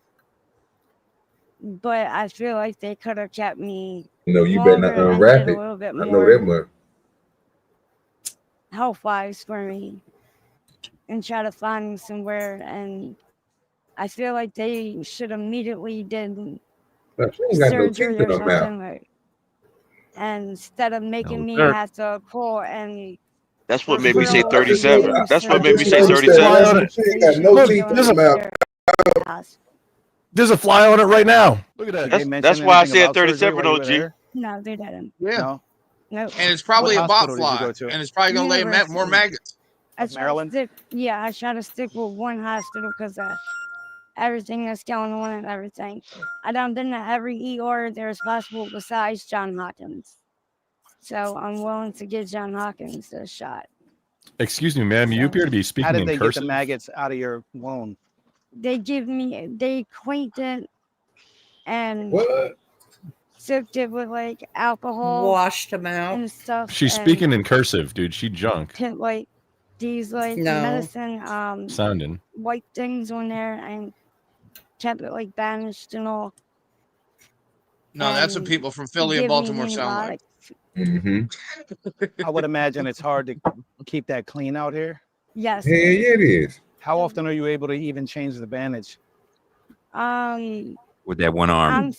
But I feel like they could have kept me No, you better not longer and unwrap did a it. little bit I know that more much. health-wise for me and try to find me somewhere. And I feel like they should immediately did No, she ain't got no surgery teeth in or her mouth. something. And instead of making me sir. have to call and That's what made me say refill 37. new That's what I made me just say noticed that 37. last she ain't got no teeth in her mouth. There's a fly on it right now. Look at that. Did they mention That's why I anything said about surgery 37, while you were OG. there? No, they didn't. Yeah. No. Nope. And it's probably What a bot hospital did you fly, go to? and it's probably gonna lay more University. maggots. I Of try to Maryland? stick, yeah, I try to stick with one hospital because of everything that's going on and everything. I done been to every ER there's possible besides John Hopkins. So I'm willing to give John Hopkins a shot. Excuse me, ma'am. You appear to be How speaking did in they get cursive. the maggots out of your wound? They cleaned it and What? soaked it with like alcohol, Washed them out. and stuff. She's and speaking in cursive, dude. She junk put like these like No. medicine sounding. white things on there and kept it like banished and all. No, that's what And people from Philly and give me Baltimore sound like. antibiotics. Mm-hmm. I would imagine it's hard to keep that clean out here. Yes. Hell yeah, it is. How often are you able to even change the bandage? With that one arm.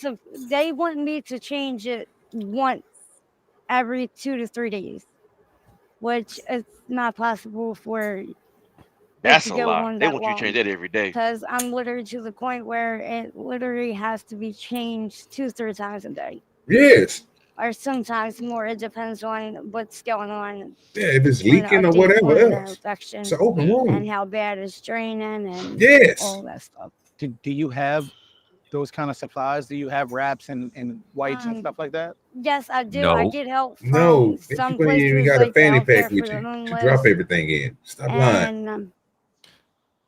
They want me to change it once every 2 to 3 days, which is not possible for That's to a go lie. on They that want you to change long. that every day. Because I'm literally to the point where it literally has to be changed 2-3 times a day. Yes. Or sometimes more. It depends on what's going on. Yeah, if it's on the leaking or update whatever on the else. infection It's an open wound. and how bad it's draining and Yes. all that stuff. Do you have those kind of supplies? Do you have wraps and wipes and stuff like that? Yes, I do. I No. get help from No, some you ain't even places got a like the fanny Healthcare pack with for you the to drop Homeless everything in. Stop lying. and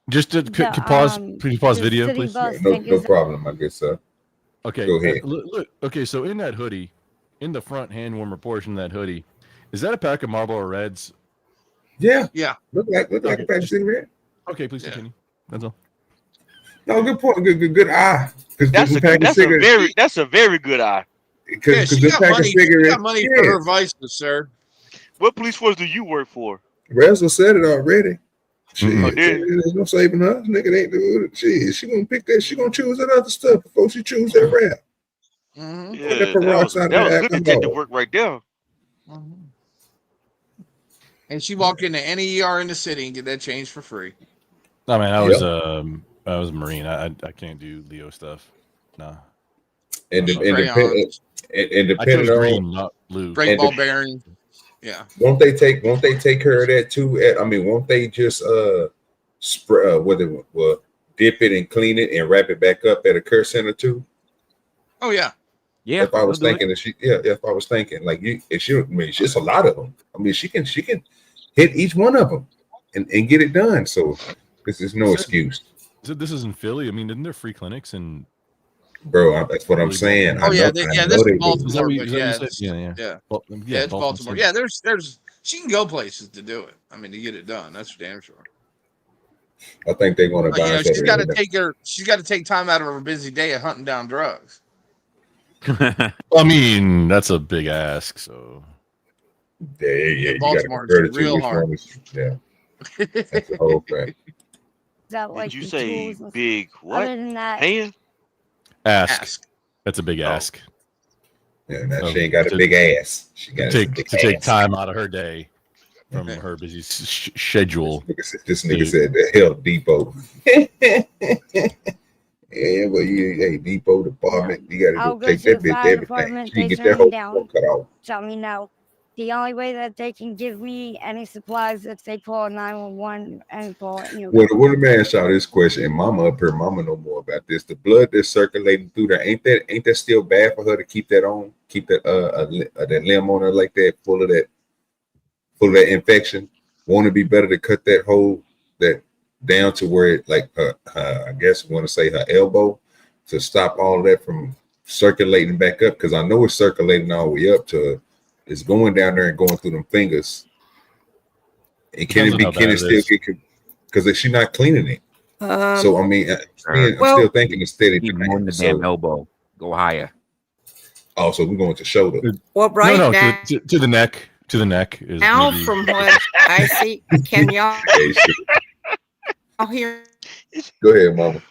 Just to pause. Please pause the video, city please. bus No, thing no is problem, I guess, sir. Okay. Go ahead. Look. Okay. So in that hoodie, in the front hand warmer portion of that hoodie, is that a pack of Marlboro Reds? Yeah. Yeah. Look like a pack of cigarette. Okay, please continue. That's all. No, good point. Good eye. That's a very good eye. Yeah, she got money. She got money for her vices, sir. What police force do you work for? Resla said it already. Oh, did There's no saving her. Nigga ain't doing it. She gonna pick that. She gonna choose that other stuff before she choose that rap. Mm-hmm. Yeah, that was good detective work right there. Mm-hmm. And she walk into any ER in the city and get that changed for free. I mean, I was a Marine. I can't do Leo stuff. Nah. And Crayons. depending I chose on green, not blue. Great ball bearing. Yeah. Won't they take care of that too? I mean, won't they just spray dip it and clean it and wrap it back up at a care center too? Oh yeah. Yeah. If I was thinking if I was thinking like it's a lot of them. I mean, she can hit each one of them and get it done. So this is no excuse. So this is in Philly. I mean, isn't there free clinics and? Bro, that's what I'm saying. Oh yeah, this is Baltimore, but yeah, it's Baltimore. Yeah, there's she can go places to do it. I mean, to get it done. That's for damn sure. I think they're going to buy. She's got to take time out of her busy day of hunting down drugs. I mean, that's a big ask. So yeah, you Baltimore got to is real hard. Yeah, that's the whole thing. Did you say big what? Other than that, hand? Ask. That's a big ask. Yeah, now she ain't got a big ass. She got to take time out of her day from her busy schedule. This nigga said the Health Depot. Yeah, well, Depot department. You got to take that bitch everything. She get that whole cut off. Tell me no. The only way that they can give me any supplies if they call 911 and call. Well, the man saw this question, and Mama up here, Mama know more about this. The blood that's circulating through there, ain't that still bad for her to keep that on? Keep that that limb on her like that, full of that infection. Won't it be better to cut that down to where it like I guess want to say her elbow to stop all of that from circulating back up, because I know it's circulating all the way up to it's going down there and going through them fingers. And can it still get, because if she's not cleaning it? So I mean, I'm still thinking it's steady. More than the damn elbow. Go higher. Oh, so we're going to shoulder. Well, right no, now, to the neck. To the neck is now maybe... from what I see, can y'all hear? Go ahead, Mama.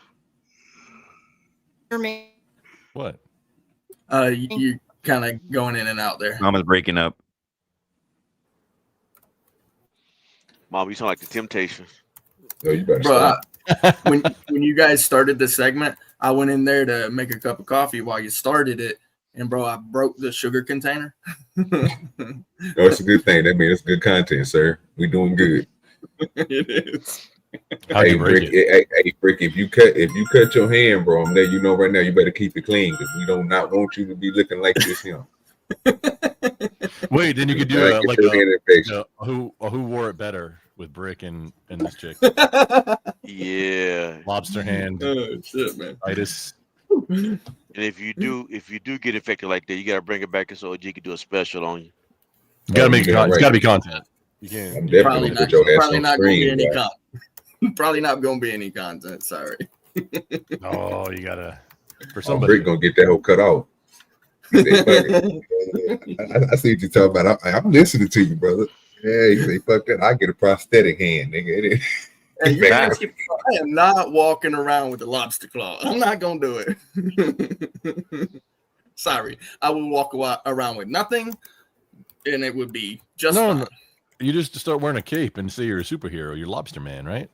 Hear me? What? You kind of going in and out there. Mama's breaking up. Mom, you sound like the Temptations. No, you better Bro, when you guys started the segment, I went in there to make a cup of coffee while you started it, and bro, I broke the sugar container. No, it's a good thing. That means it's good content, sir. We doing good. It is. Hey, Brick, hey, Brick, if you cut your hand, bro, I'm letting you know right now, you better keep it clean, because we do not want you to be looking like this, Wait, then you could do who wore it better with Brick and this chick. Yeah. Lobster hand. Oh shit, man. Titus. And if you do get infected like that, you gotta bring it back so OG can do a special on you. You gotta make it's gotta be content. You can't. I'm definitely gonna put your ass Probably on not screen, gonna be any guy. probably not gonna be any content. Sorry. Oh, you gotta for somebody. Brick gonna get that whole cut off. I see what you're talking about. I'm listening to you, brother. Yeah, you say fuck that. I get a prosthetic hand, nigga. Hey, I am not walking around with a lobster claw. I'm not gonna do it. Sorry, I will walk around with nothing, and it would be just fine. No. You just start wearing a cape and say you're a superhero. You're Lobster Man, right?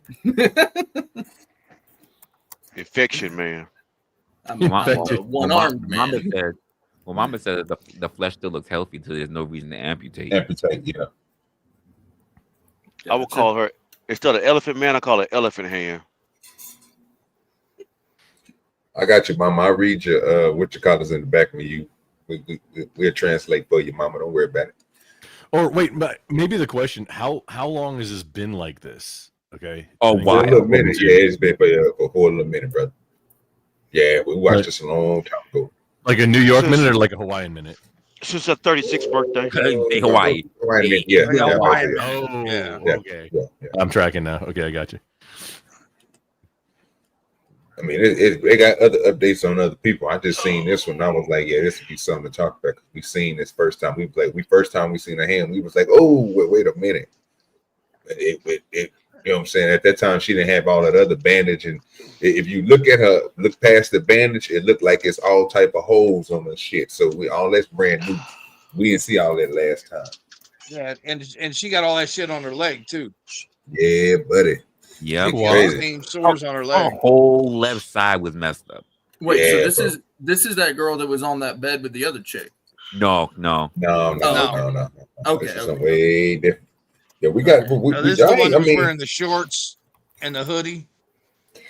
Infection Man. I'm a one-armed man. Mama said the flesh still looks healthy, so there's no reason to amputate. Yeah. I would call her, instead of elephant man, I call it elephant hand. I got you, Mama. I read your what you call is in the back of you. We'll translate for you, Mama. Don't worry about it. Or wait, but maybe the question: how long has this been like this? Okay. Oh, wow. For a little minute. Yeah, it's been for a whole little minute, brother. Yeah, we watched this a long time ago. Like a New York minute or like a Hawaiian minute? Since her 36th birthday. Hey, Hawaii. Yeah. Oh, yeah. Okay. Yeah. I'm tracking now. Okay, I got you. I mean, they got other updates on other people. I just seen this one. I was like, yeah, this would be something to talk about. We seen this first time we played. First time we seen a hand, we was like, oh, wait a minute. It you know what I'm saying? At that time, she didn't have all that other bandage, and if you look at her, look past the bandage, it looked like it's all type of holes on the shit. So all that's brand new. We didn't see all that last time. Yeah, and she got all that shit on her leg too. Yeah, buddy. Yeah, same sores on her leg. Her whole left side was messed up. Wait, so this is that girl that was on that bed with the other chick? No. Okay, This is way different. Yeah, we got. This is the one who's wearing the shorts and the hoodie.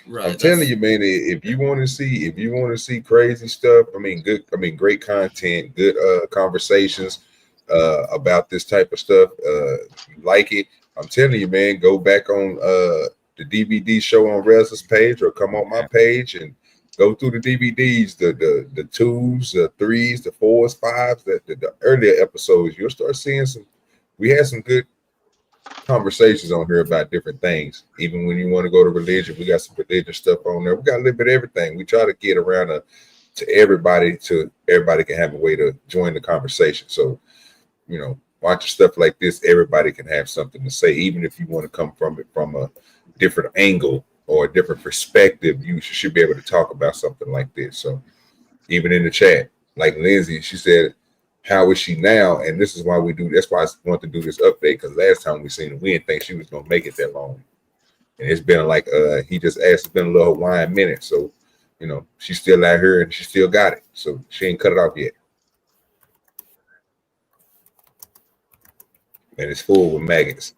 Right, I'm telling you, man. If you want to see crazy stuff, great content, good conversations about this type of stuff. You like it? I'm telling you, man. Go back on the D.B.D show on Resla's page, or come on my page and go through the DVDs, the 2s, the 3s, the 4s, 5s, the earlier episodes. You'll start seeing some. We had some good conversations on here about different things. Even when you want to go to religion, we got some religious stuff on there. We got a little bit of everything. We try to get around to everybody, can have a way to join the conversation. So, watching stuff like this, everybody can have something to say, even if you want to come from it from a different angle or a different perspective. You should be able to talk about something like this. So, even in the chat, like Lindsay, she said, how is she now? And this is why we do. That's why I want to do this update, because last time we seen her, we didn't think she was gonna make it that long. And it's been like he just asked. It's been a little Hawaiian minute, so she's still out here and she still got it. So she ain't cut it off yet. And it's full with maggots.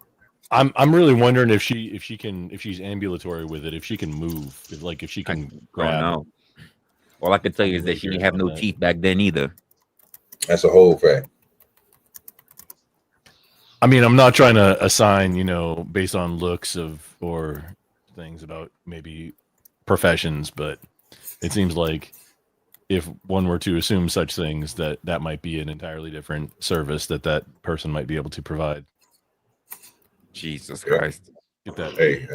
I'm really wondering if she's ambulatory with it, if she can move, if she can grab. No. All I can tell you is that she didn't have no teeth back then either. That's a whole fact. I mean, I'm not trying to assign, based on looks or things about maybe professions, but it seems like if one were to assume such things, that might be an entirely different service that person might be able to provide. Jesus Yeah. Christ. Get that. Hey,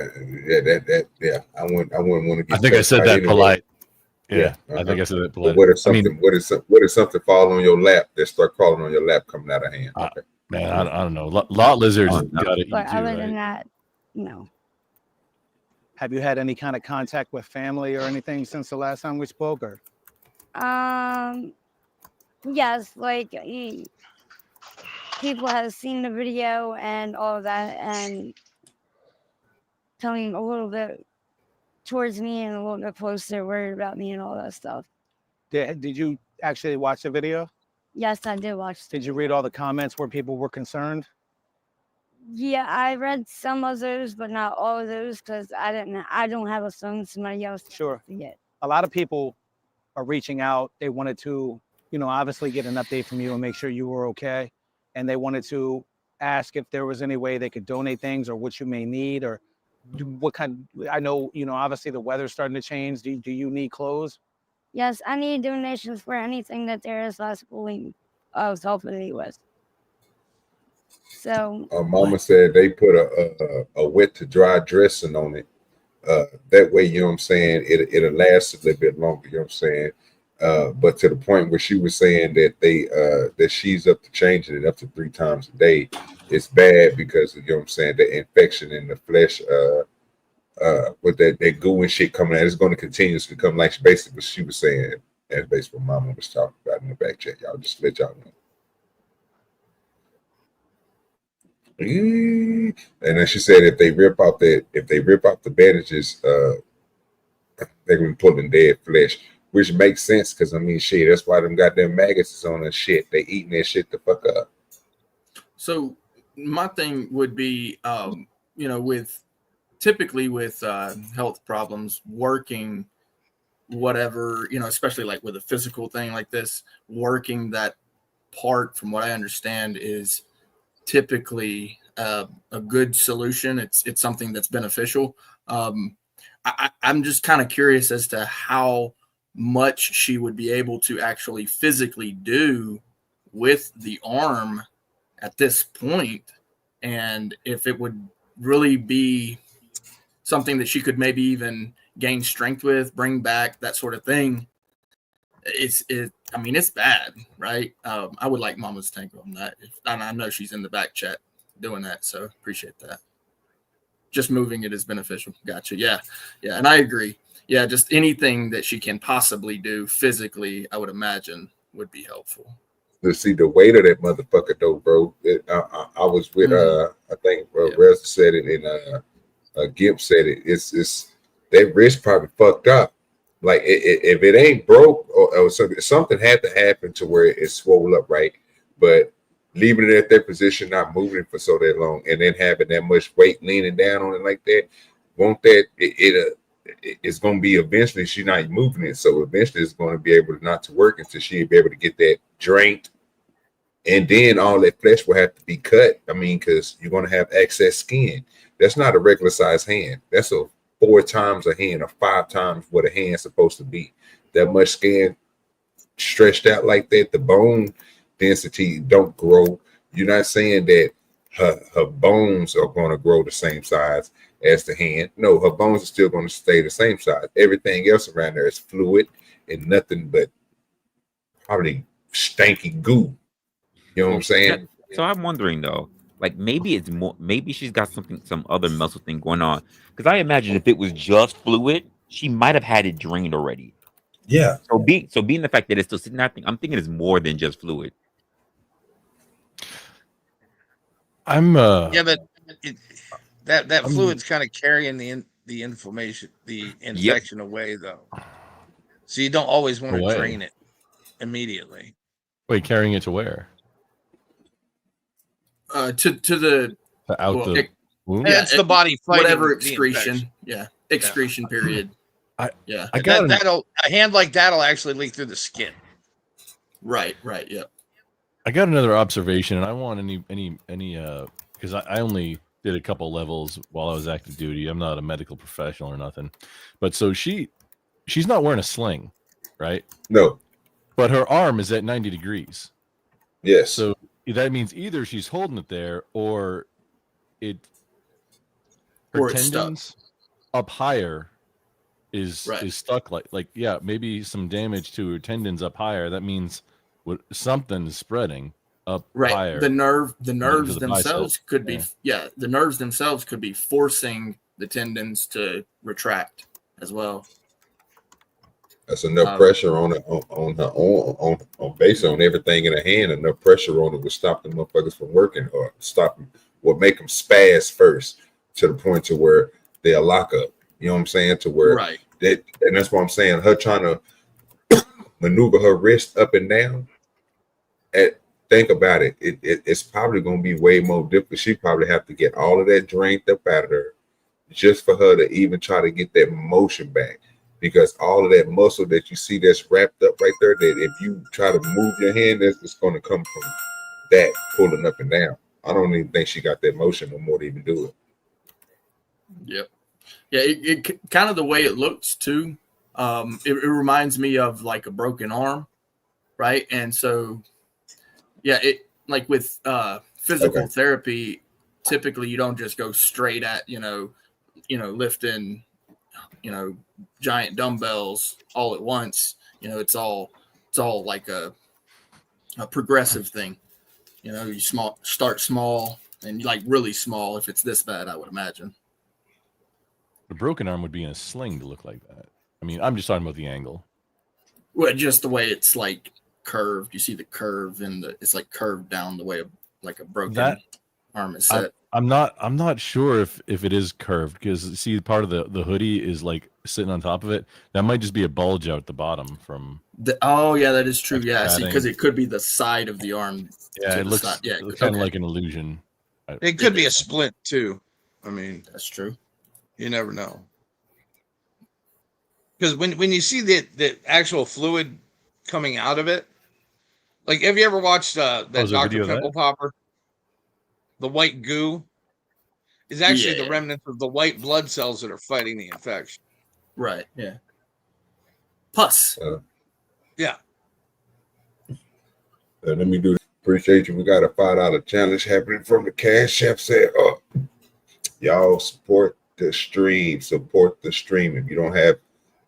yeah. I wouldn't want to get. I think I said certified that anyway. polite. Yeah, uh-huh. I think I said that But polite. what if I mean, something? What if something fall on your lap that start crawling on your lap, coming out of hand? Okay. man, I don't know. Lot lizards gotta eat But too, other right? than that, no. Have you had any kind of contact with family or anything since the last time we spoke? Or Yes, like people have seen the video and all of that, and coming a little bit towards me and a little bit closer, worried about me and all that stuff. did you actually watch the video? Yes, I did watch. Did you read all the comments where people were concerned? Yeah, I read some of those, but not all of those because I don't have a phone. Somebody else. Sure. Yeah. A lot of people are reaching out. They wanted to, obviously get an update from you and make sure you were okay. And they wanted to ask if there was any way they could donate things or what you may need or what kind. I know, obviously the weather's starting to change. Do you need clothes? Yes, I need donations for anything that there is last bullying I was helping me with. So Mama said they put a wet to dry dressing on it. That way, you know what I'm saying, it'll last a little bit longer, you know what I'm saying? But to the point where she was saying that that she's up to changing it up to 3 times a day, it's bad because you know what I'm saying, the infection in the flesh, with that goo and shit coming out, it's going to continuously come, like basically what she was saying. That's basically what Mama was talking about in the back chat. Y'all just let y'all know. And then she said if they rip out the bandages, they're gonna be pulling dead flesh, which makes sense because I mean shit, that's why them goddamn maggots is on that shit. They eating that shit the fuck up. So my thing would be, with typically with health problems, working whatever, especially like with a physical thing like this, working that part, from what I understand, is typically a good solution. It's something that's beneficial. I'm just kind of curious as to how much she would be able to actually physically do with the arm at this point, and if it would really be something that she could maybe even gain strength with, bring back, that sort of thing. I mean, it's bad, right? I would like Mama's take on that. And I know she's in the back chat doing that, so appreciate that. Just moving it is beneficial. Gotcha. Yeah. And I agree. Yeah, just anything that she can possibly do physically, I would imagine would be helpful. To see the weight of that motherfucker though, bro. I was with I think Reza said it and Gimp said it. It's that wrist probably fucked up. Like if it ain't broke or something had to happen to where it's swole up, right? But leaving it at that position, not moving it for so that long, and then having that much weight leaning down on it like that, won't that it's going to be eventually she's not moving it, so eventually it's going to be able to not to work until she'll be able to get that drained, and then all that flesh will have to be cut. I mean, because you're going to have excess skin. That's not a regular size hand. That's a 4 times a hand or 5 times what a hand's supposed to be. That much skin stretched out like that, the bone density don't grow. You're not saying that her bones are going to grow the same size as the hand. No, her bones are still going to stay the same size. Everything else around there is fluid and nothing but probably stanky goo. You know what I'm saying? So I'm wondering though, like maybe she's got some other muscle thing going on. Because I imagine if it was just fluid, she might have had it drained already. Yeah. So being the fact that it's still sitting there, I'm thinking it's more than just fluid. Yeah, but that fluid's kind of carrying the inflammation, the infection away though. So you don't always want to drain it immediately. Wait, carrying it to where? To the wound? Yeah, it's the body fighting whatever the excretion. infection. Yeah, excretion period. I got a hand like that'll actually leak through the skin. Right. Yeah. I got another observation, and I want any because I only did a couple levels while I was active duty. I'm not a medical professional or nothing, but so she's not wearing a sling, right? No. but her arm is at 90 degrees. Yes. So that means either she's holding it there or her Or it's stuck. tendons up higher is Right. stuck. Like yeah, maybe some damage to her tendons up higher. That means something is spreading up Right. higher. The nerves the themselves bicep. could be the nerves themselves could be forcing the tendons to retract as well. That's enough pressure on it on her on based on everything in her hand. Enough pressure on it would stop the motherfuckers from working or stop them. Would make them spaz first to the point to where they'll lock up. You know what I'm saying? To where and that's what I'm saying. Her trying to maneuver her wrist up and down. Think about it. It's probably going to be way more difficult. She probably have to get all of that drained up out of her just for her to even try to get that motion back. Because all of that muscle that you see that's wrapped up right there, that if you try to move your hand, it's going to come from that pulling up and down. I don't even think she got that motion no more to even do it. Yep. Yeah, it kind of the way it looks too. It reminds me of like a broken arm, right? And so, yeah, it like with physical therapy, typically you don't just go straight at lifting, giant dumbbells all at once. It's all like a progressive thing. You start small and like really small if it's this bad, I would imagine. The broken arm would be in a sling to look like that. I mean, I'm just talking about the angle. Well, just the way it's like curved. You see the curve it's like curved down the way like a broken arm is set. I'm not sure if it is curved because see part of the hoodie is like sitting on top of it. That might just be a bulge out the bottom from. That is true. Yeah, see, padding. because it could be the side of the arm. Yeah, it looks kind of like an illusion. It could be a splint too. I mean, that's true. You never know. Because when you see the actual fluid coming out of it, like have you ever watched that Dr. Pimple Popper? The white goo is actually the remnants of the white blood cells that are fighting the infection. Right. Yeah. Pus. Yeah. Let me do this. Appreciate you. We got a $5 challenge happening from the CashApp set up. Y'all support the stream. Support the stream. If you don't have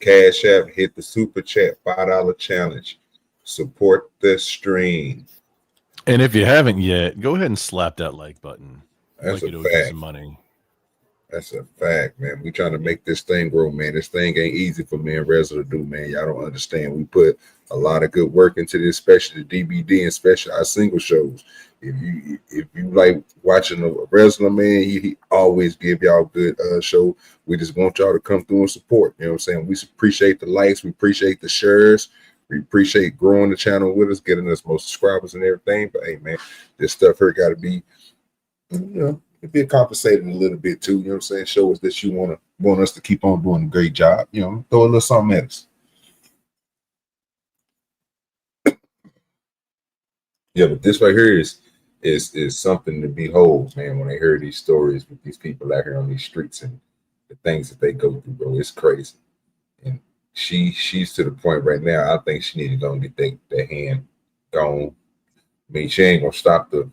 CashApp, hit the super chat $5 challenge. Support the stream. And if you haven't yet, go ahead and slap that like button. That's like a it fact. Some money. That's a fact, man. We trying to make this thing grow, man. This thing ain't easy for me and Resla to do, man. Y'all don't understand. We put a lot of good work into this, especially the D.B.D. and especially our single shows. If you like watching a Resla, man, he always give y'all good show. We just want y'all to come through and support. You know what I'm saying? We appreciate the likes. We appreciate the shares. We appreciate growing the channel with us, getting us more subscribers and everything. But hey, man, this stuff here got to be, be compensated a little bit too. You know what I'm saying? Show us that you want us to keep on doing a great job. Throw a little something at us. Yeah, but this right here is something to behold, man. When I hear these stories with these people out here on these streets and the things that they go through, bro, it's crazy. And she's to the point right now. I think she need to go and get that hand gone. I mean, she ain't gonna stop the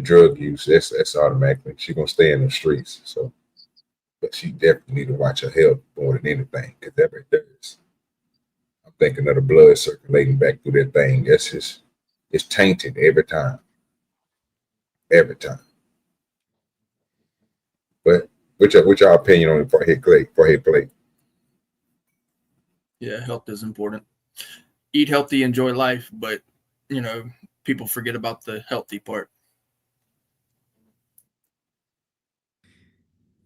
drug use. That's automatically. She's gonna stay in the streets. So, but she definitely need to watch her health more than anything, because that right there is. I'm thinking of the blood circulating back through that thing. That's just, it's tainted every time. Every time. But what's your opinion on it before I hit play? Yeah, health is important. Eat healthy, enjoy life, but people forget about the healthy part.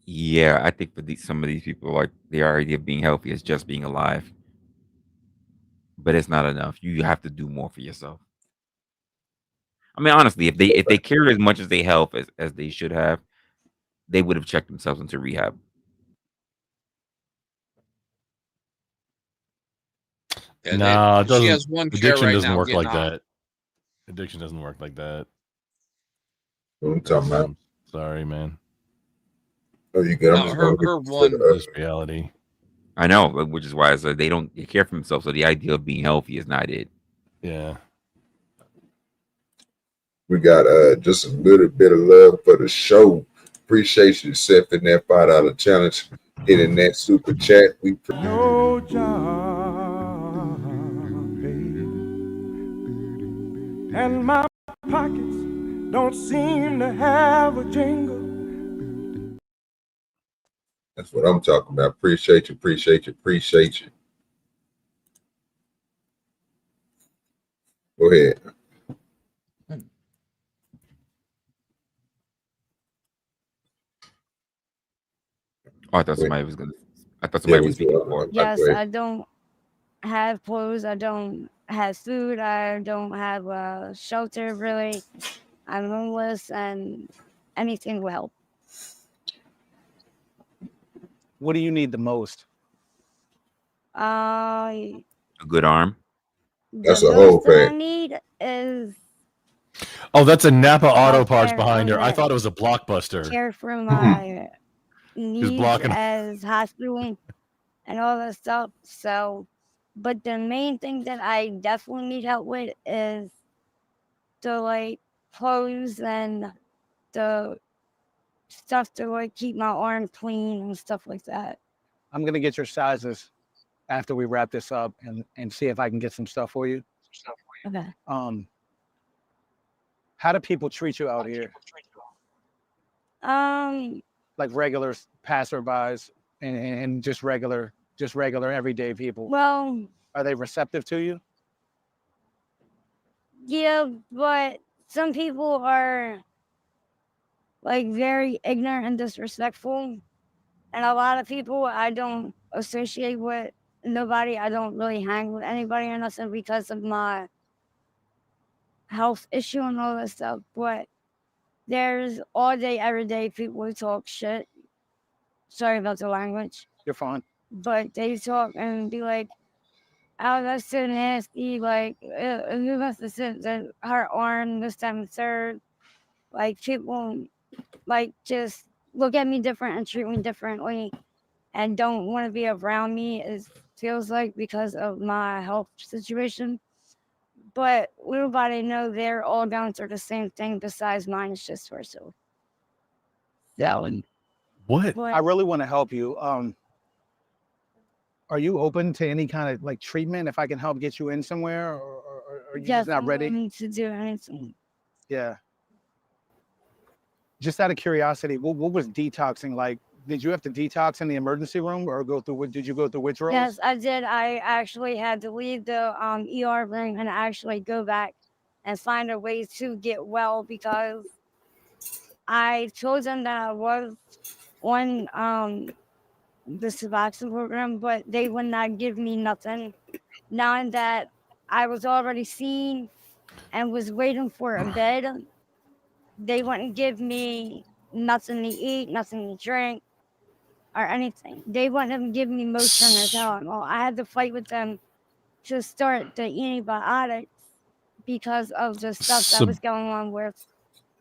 Yeah, I think for some of these people, like the idea of being healthy is just being alive, but it's not enough. You have to do more for yourself. I mean, honestly, if they cared as much as they help as they should have, they would have checked themselves into rehab. Yeah, no, it doesn't. She has one addiction right doesn't now work like getting that. Addiction doesn't work like that. What I'm talking about? Sorry, man. Oh, you good? No, her one is reality. I know, which is why I said they don't care for themselves. So the idea of being healthy is not it. Yeah. We got just a little bit of love for the show. Appreciate you accepting that $5 challenge, hitting that super chat. We No job, and my pockets don't seem to have a jingle. That's what I'm talking about. Appreciate you, appreciate you, appreciate you. Go ahead. Oh, I thought somebody was gonna. I thought somebody was speaking for. Yes, I don't have clothes. I don't have food. I don't have a shelter, really. I'm homeless, and anything will help. What do you need the most? A good arm. That's the a whole most that I pack. need is Oh, that's a Napa Auto Parts healthcare behind her. I that thought it was a Blockbuster. care for my needs blocking- as hospital and all that stuff. So, but the main thing that I definitely need help with is the like clothes and the stuff to like keep my arm clean and stuff like that. I'm gonna get your sizes after we wrap this up and see if I can get some stuff for you. Okay. How do people treat you out here? Like regular passerbys and just regular everyday people. Well, are they receptive to you? yeah, but some people are like very ignorant and disrespectful. And a lot of people I don't associate with nobody. I don't really hang with anybody or nothing because of my health issue and all that stuff. But there's all day, every day people who talk shit. Sorry about the language. You're fine. But they talk and be like, oh, that's so nasty. Like, you must have sent her arm this time and third. Like, people, like, just look at me different and treat me differently and don't want to be around me, it feels like, because of my health situation. But little do they know they're all going through the same thing besides mine. It's just torso. What? I really want to help you. Are you open to any kind of like treatment if I can help get you in somewhere, or are you just not ready? I need to do anything. Yeah. Just out of curiosity, what was detoxing like? Did you have to detox in the emergency room or did you go through withdrawals? Yes, I did. I actually had to leave the ER room and actually go back and find a way to get well because I told them that I was on the Suboxone program, but they would not give me nothing. Knowing that I was already seen and was waiting for a bed, they wouldn't give me nothing to eat, nothing to drink, or anything. They wouldn't even give me motion or Tylenol. I had to fight with them to start the antibiotics because of the stuff that was going on with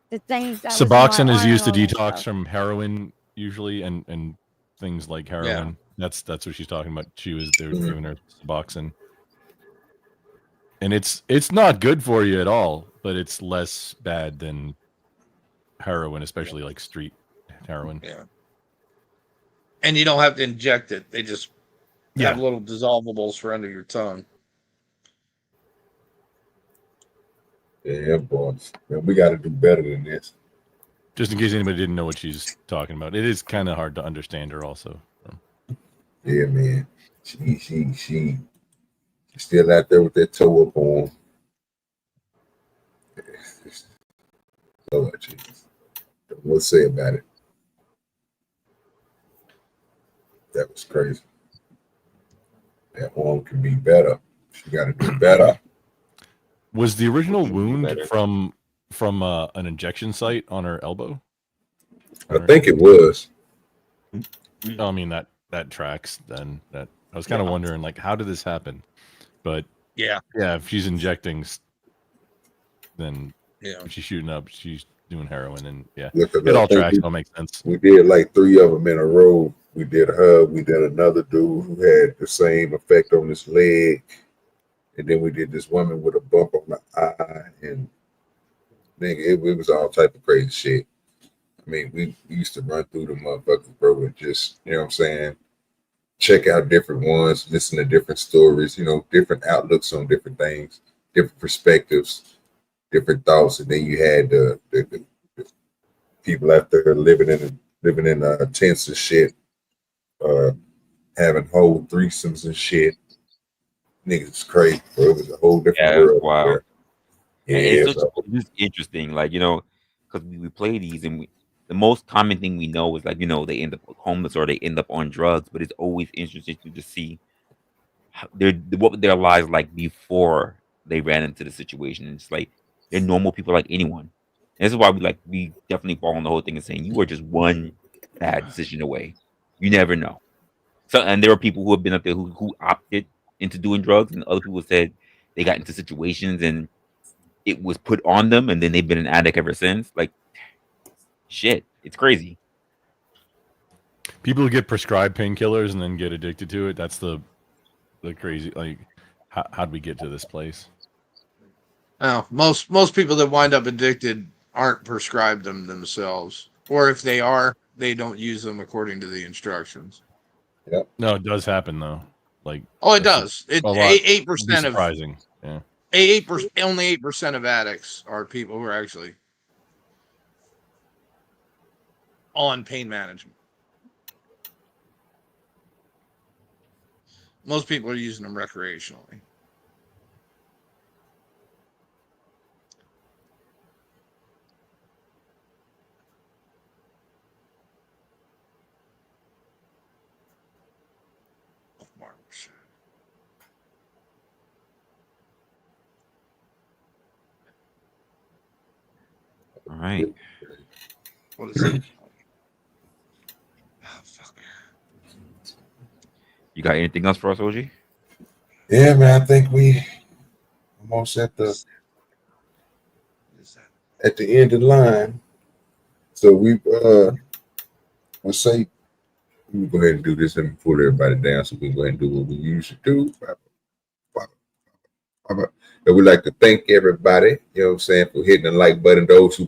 the things that Suboxone was is used to in my arm and all that detox stuff. from heroin usually, and things like heroin. That's what she's talking about. They were giving her Suboxone, and it's not good for you at all, but it's less bad than heroin, especially like street heroin. Yeah. And you don't have to inject it. They just have little dissolvables for under your tongue. Yeah, boys. Man, we got to do better than this. Just in case anybody didn't know what she's talking about, it is kind of hard to understand her also. Yeah, man. She still out there with that toe up on. Lord Jesus. Don't know what to say about it. That was crazy. That arm can be better. She got to do better. Was the original wound from an injection site on her elbow? I think it was. Oh, I mean that tracks. Then that I was kind of wondering, like, how did this happen? But yeah, if she's injecting, then if she's shooting up, she's doing heroin, and it all tracks. It all makes sense. We did like 3 of them in a row. We did her. We did another dude who had the same effect on his leg. And then we did this woman with a bump on the eye, and nigga, it was all type of crazy shit. I mean, we used to run through the motherfuckers, bro, and just, you know what I'm saying, check out different ones, listen to different stories, you know, different outlooks on different things, different perspectives, different thoughts. And then you had the people out there living in tents and shit, having whole threesomes and shit. Niggas, it's crazy, bro. It was a whole different world. Wow. Yeah, It's bro. just interesting, like, you know, because we play these, and the most common thing we know is, like, you know, they end up homeless or they end up on drugs, but it's always interesting to see what their lives like before they ran into the situation. And it's like they're normal people like anyone. And this is why we definitely fall on the whole thing and saying you are just one bad decision away. You never know. So, and there are people who have been up there who opted into doing drugs, and other people said they got into situations and it was put on them, and then they've been an addict ever since. Like, shit, it's crazy. People who get prescribed painkillers and then get addicted to it. That's the crazy. Like, how'd we get to this place? Oh, most people that wind up addicted aren't prescribed them themselves, or if they are, they don't use them according to the instructions. Yep. No, it does happen though. Like, oh, it does. It 8% of surprising. Yeah. 8%, only 8% of addicts are people who are actually on pain management. Most people are using them recreationally. All right. What is it? You got anything else for us, OG? Yeah, man. I think we almost at the end of the line. So we we'll say we go ahead and do this and pull everybody down, so we can go ahead and do what we usually do. And we'd like to thank everybody, you know what I'm saying, for hitting the like button. Those who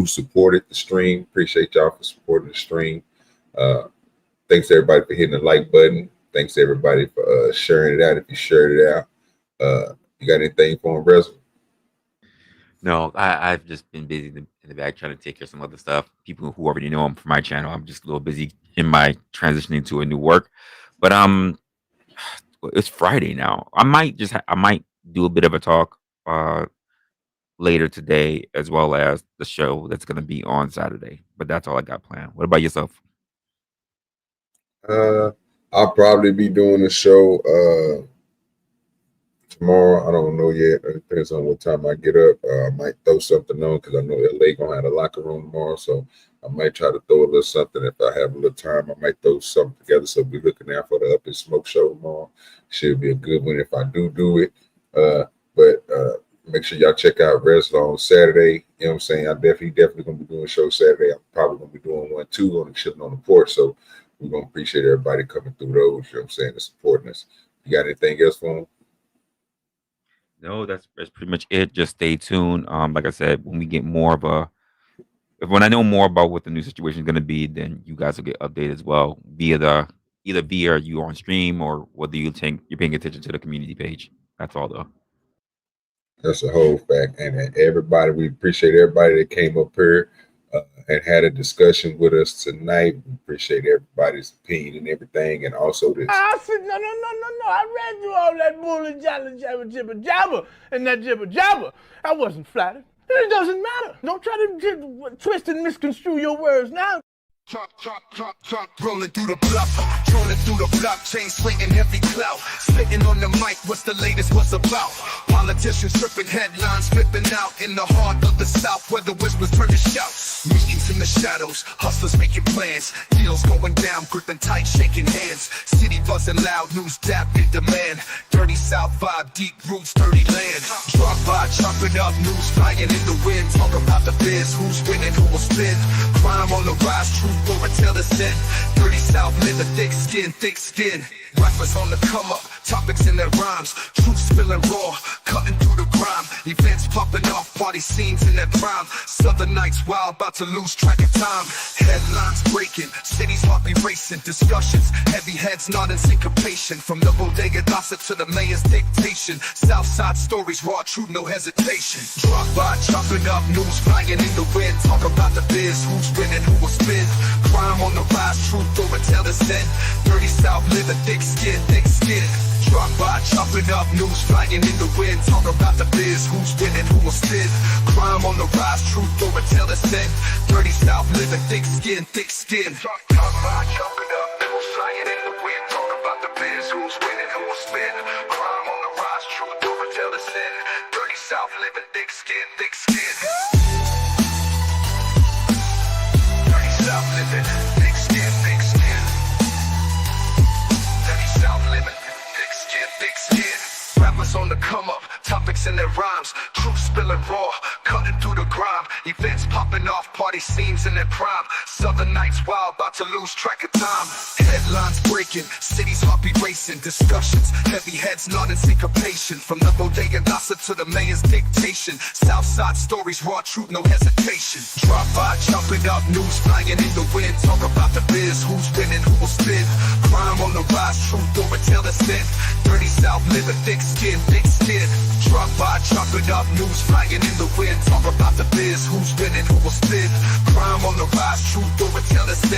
supported the stream. Appreciate y'all for supporting the stream. Thanks everybody for hitting the like button. Thanks everybody for sharing it out. If you shared it out, you got anything for him, Resla? No, I've just been busy in the back trying to take care of some other stuff. People who already know I'm from my channel, I'm just a little busy in my transitioning to a new work. But it's Friday now. I might do a bit of a talk later today, as well as the show that's going to be on Saturday. But that's all I got planned. What about yourself? I'll probably be doing a show tomorrow. I don't know yet. It depends on what time I get up. I might throw something on because I know LA gonna have a locker room tomorrow, so I might try to throw a little something. If I have a little time, I might throw something together. So be looking out for the Up and Smoke show tomorrow. Should be a good one if I do it. But make sure y'all check out Resla on Saturday. You know what I'm saying? I'm definitely gonna be doing a show Saturday. I'm probably gonna be doing one too on the Chilling on the Porch. So we're gonna appreciate everybody coming through those. You know what I'm saying? And supporting us. You got anything else for them? No, that's pretty much it. Just stay tuned. Like I said, when we get more of when I know more about what the new situation is going to be, then you guys will get updated as well either via you on stream or whether you're paying attention to the community page. That's all though. That's a whole fact. And everybody, we appreciate everybody that came up here and had a discussion with us tonight. We appreciate everybody's opinion and everything. And also this. I said, no. I read you all that bull and jibber jabber and that jibber jabber. I wasn't flattered. It doesn't matter. Don't try to twist and misconstrue your words now. Truck, rolling through the bluff, trolling through the blockchain, slinging heavy clout, spitting on the mic, what's the latest, what's about? Politicians stripping headlines, flipping out in the heart of the South, where the whispers turn to shouts. Meetings in the shadows, hustlers making plans, deals going down, gripping tight, shaking hands. City buzzing loud, news dap in demand. Dirty South vibe, deep roots, dirty land. Drop by, chopping up, news flying in the wind. Talk about the biz, who's winning, who will spin. Crime on the rise, truth for a tale to sin. Dirty South, live a thick skin. Rappers on the come up, topics in their rhymes. Truth spilling raw, cutting through the grime. Events popping off, party scenes in their prime. Southern nights wild, about to lose track of time. Headlines breaking, cities heart be racing. Discussions, heavy heads nodding syncopation. From the bodega gossip to the mayor's dictation. Southside stories, raw truth, no hesitation. Drop by, chopping up, news flying in the wind. Talk about the biz, who's winning, who will spin. Crime on the rise, truth over tell the sin. Dirty South living, thick skin, thick skin. Drop by, chopping up, news flying in the wind. Talk about the biz, who's winning, who will spin. Crime on the rise, truth over tell the sin. Dirty South living, thick skin, thick skin. Drop by, chopping up, news flying in the wind. Talk about the biz, who's winning, who will spin. Crime on the rise, truth over tell the sin. Dirty South living, thick skin, thick skin. Dirty South living, thick skin, thick skin. Dirty South living, thick skin, thick skin. Rappers on the come up, topics in their rhymes. Truth spilling raw, cutting through the grime. Events popping off, party scenes in their prime. Southern nights wild, about to lose track of time. Headlines breaking, cities heart be racing. Discussions, heavy heads nodding syncopation. From the bodega gossip to the mayor's dictation. Southside stories, raw truth, no hesitation. Drop by, jumping up, news flying in the wind. Talk about the biz, who's winning, who will spin. Crime on the rise, truth over tell the sin. Dirty South living, thick skin, thick skin. Drop by, chopping up, news flying in the wind. Talk about the biz, who's winning, who will spin. Crime on the rise, truth over tell the sin.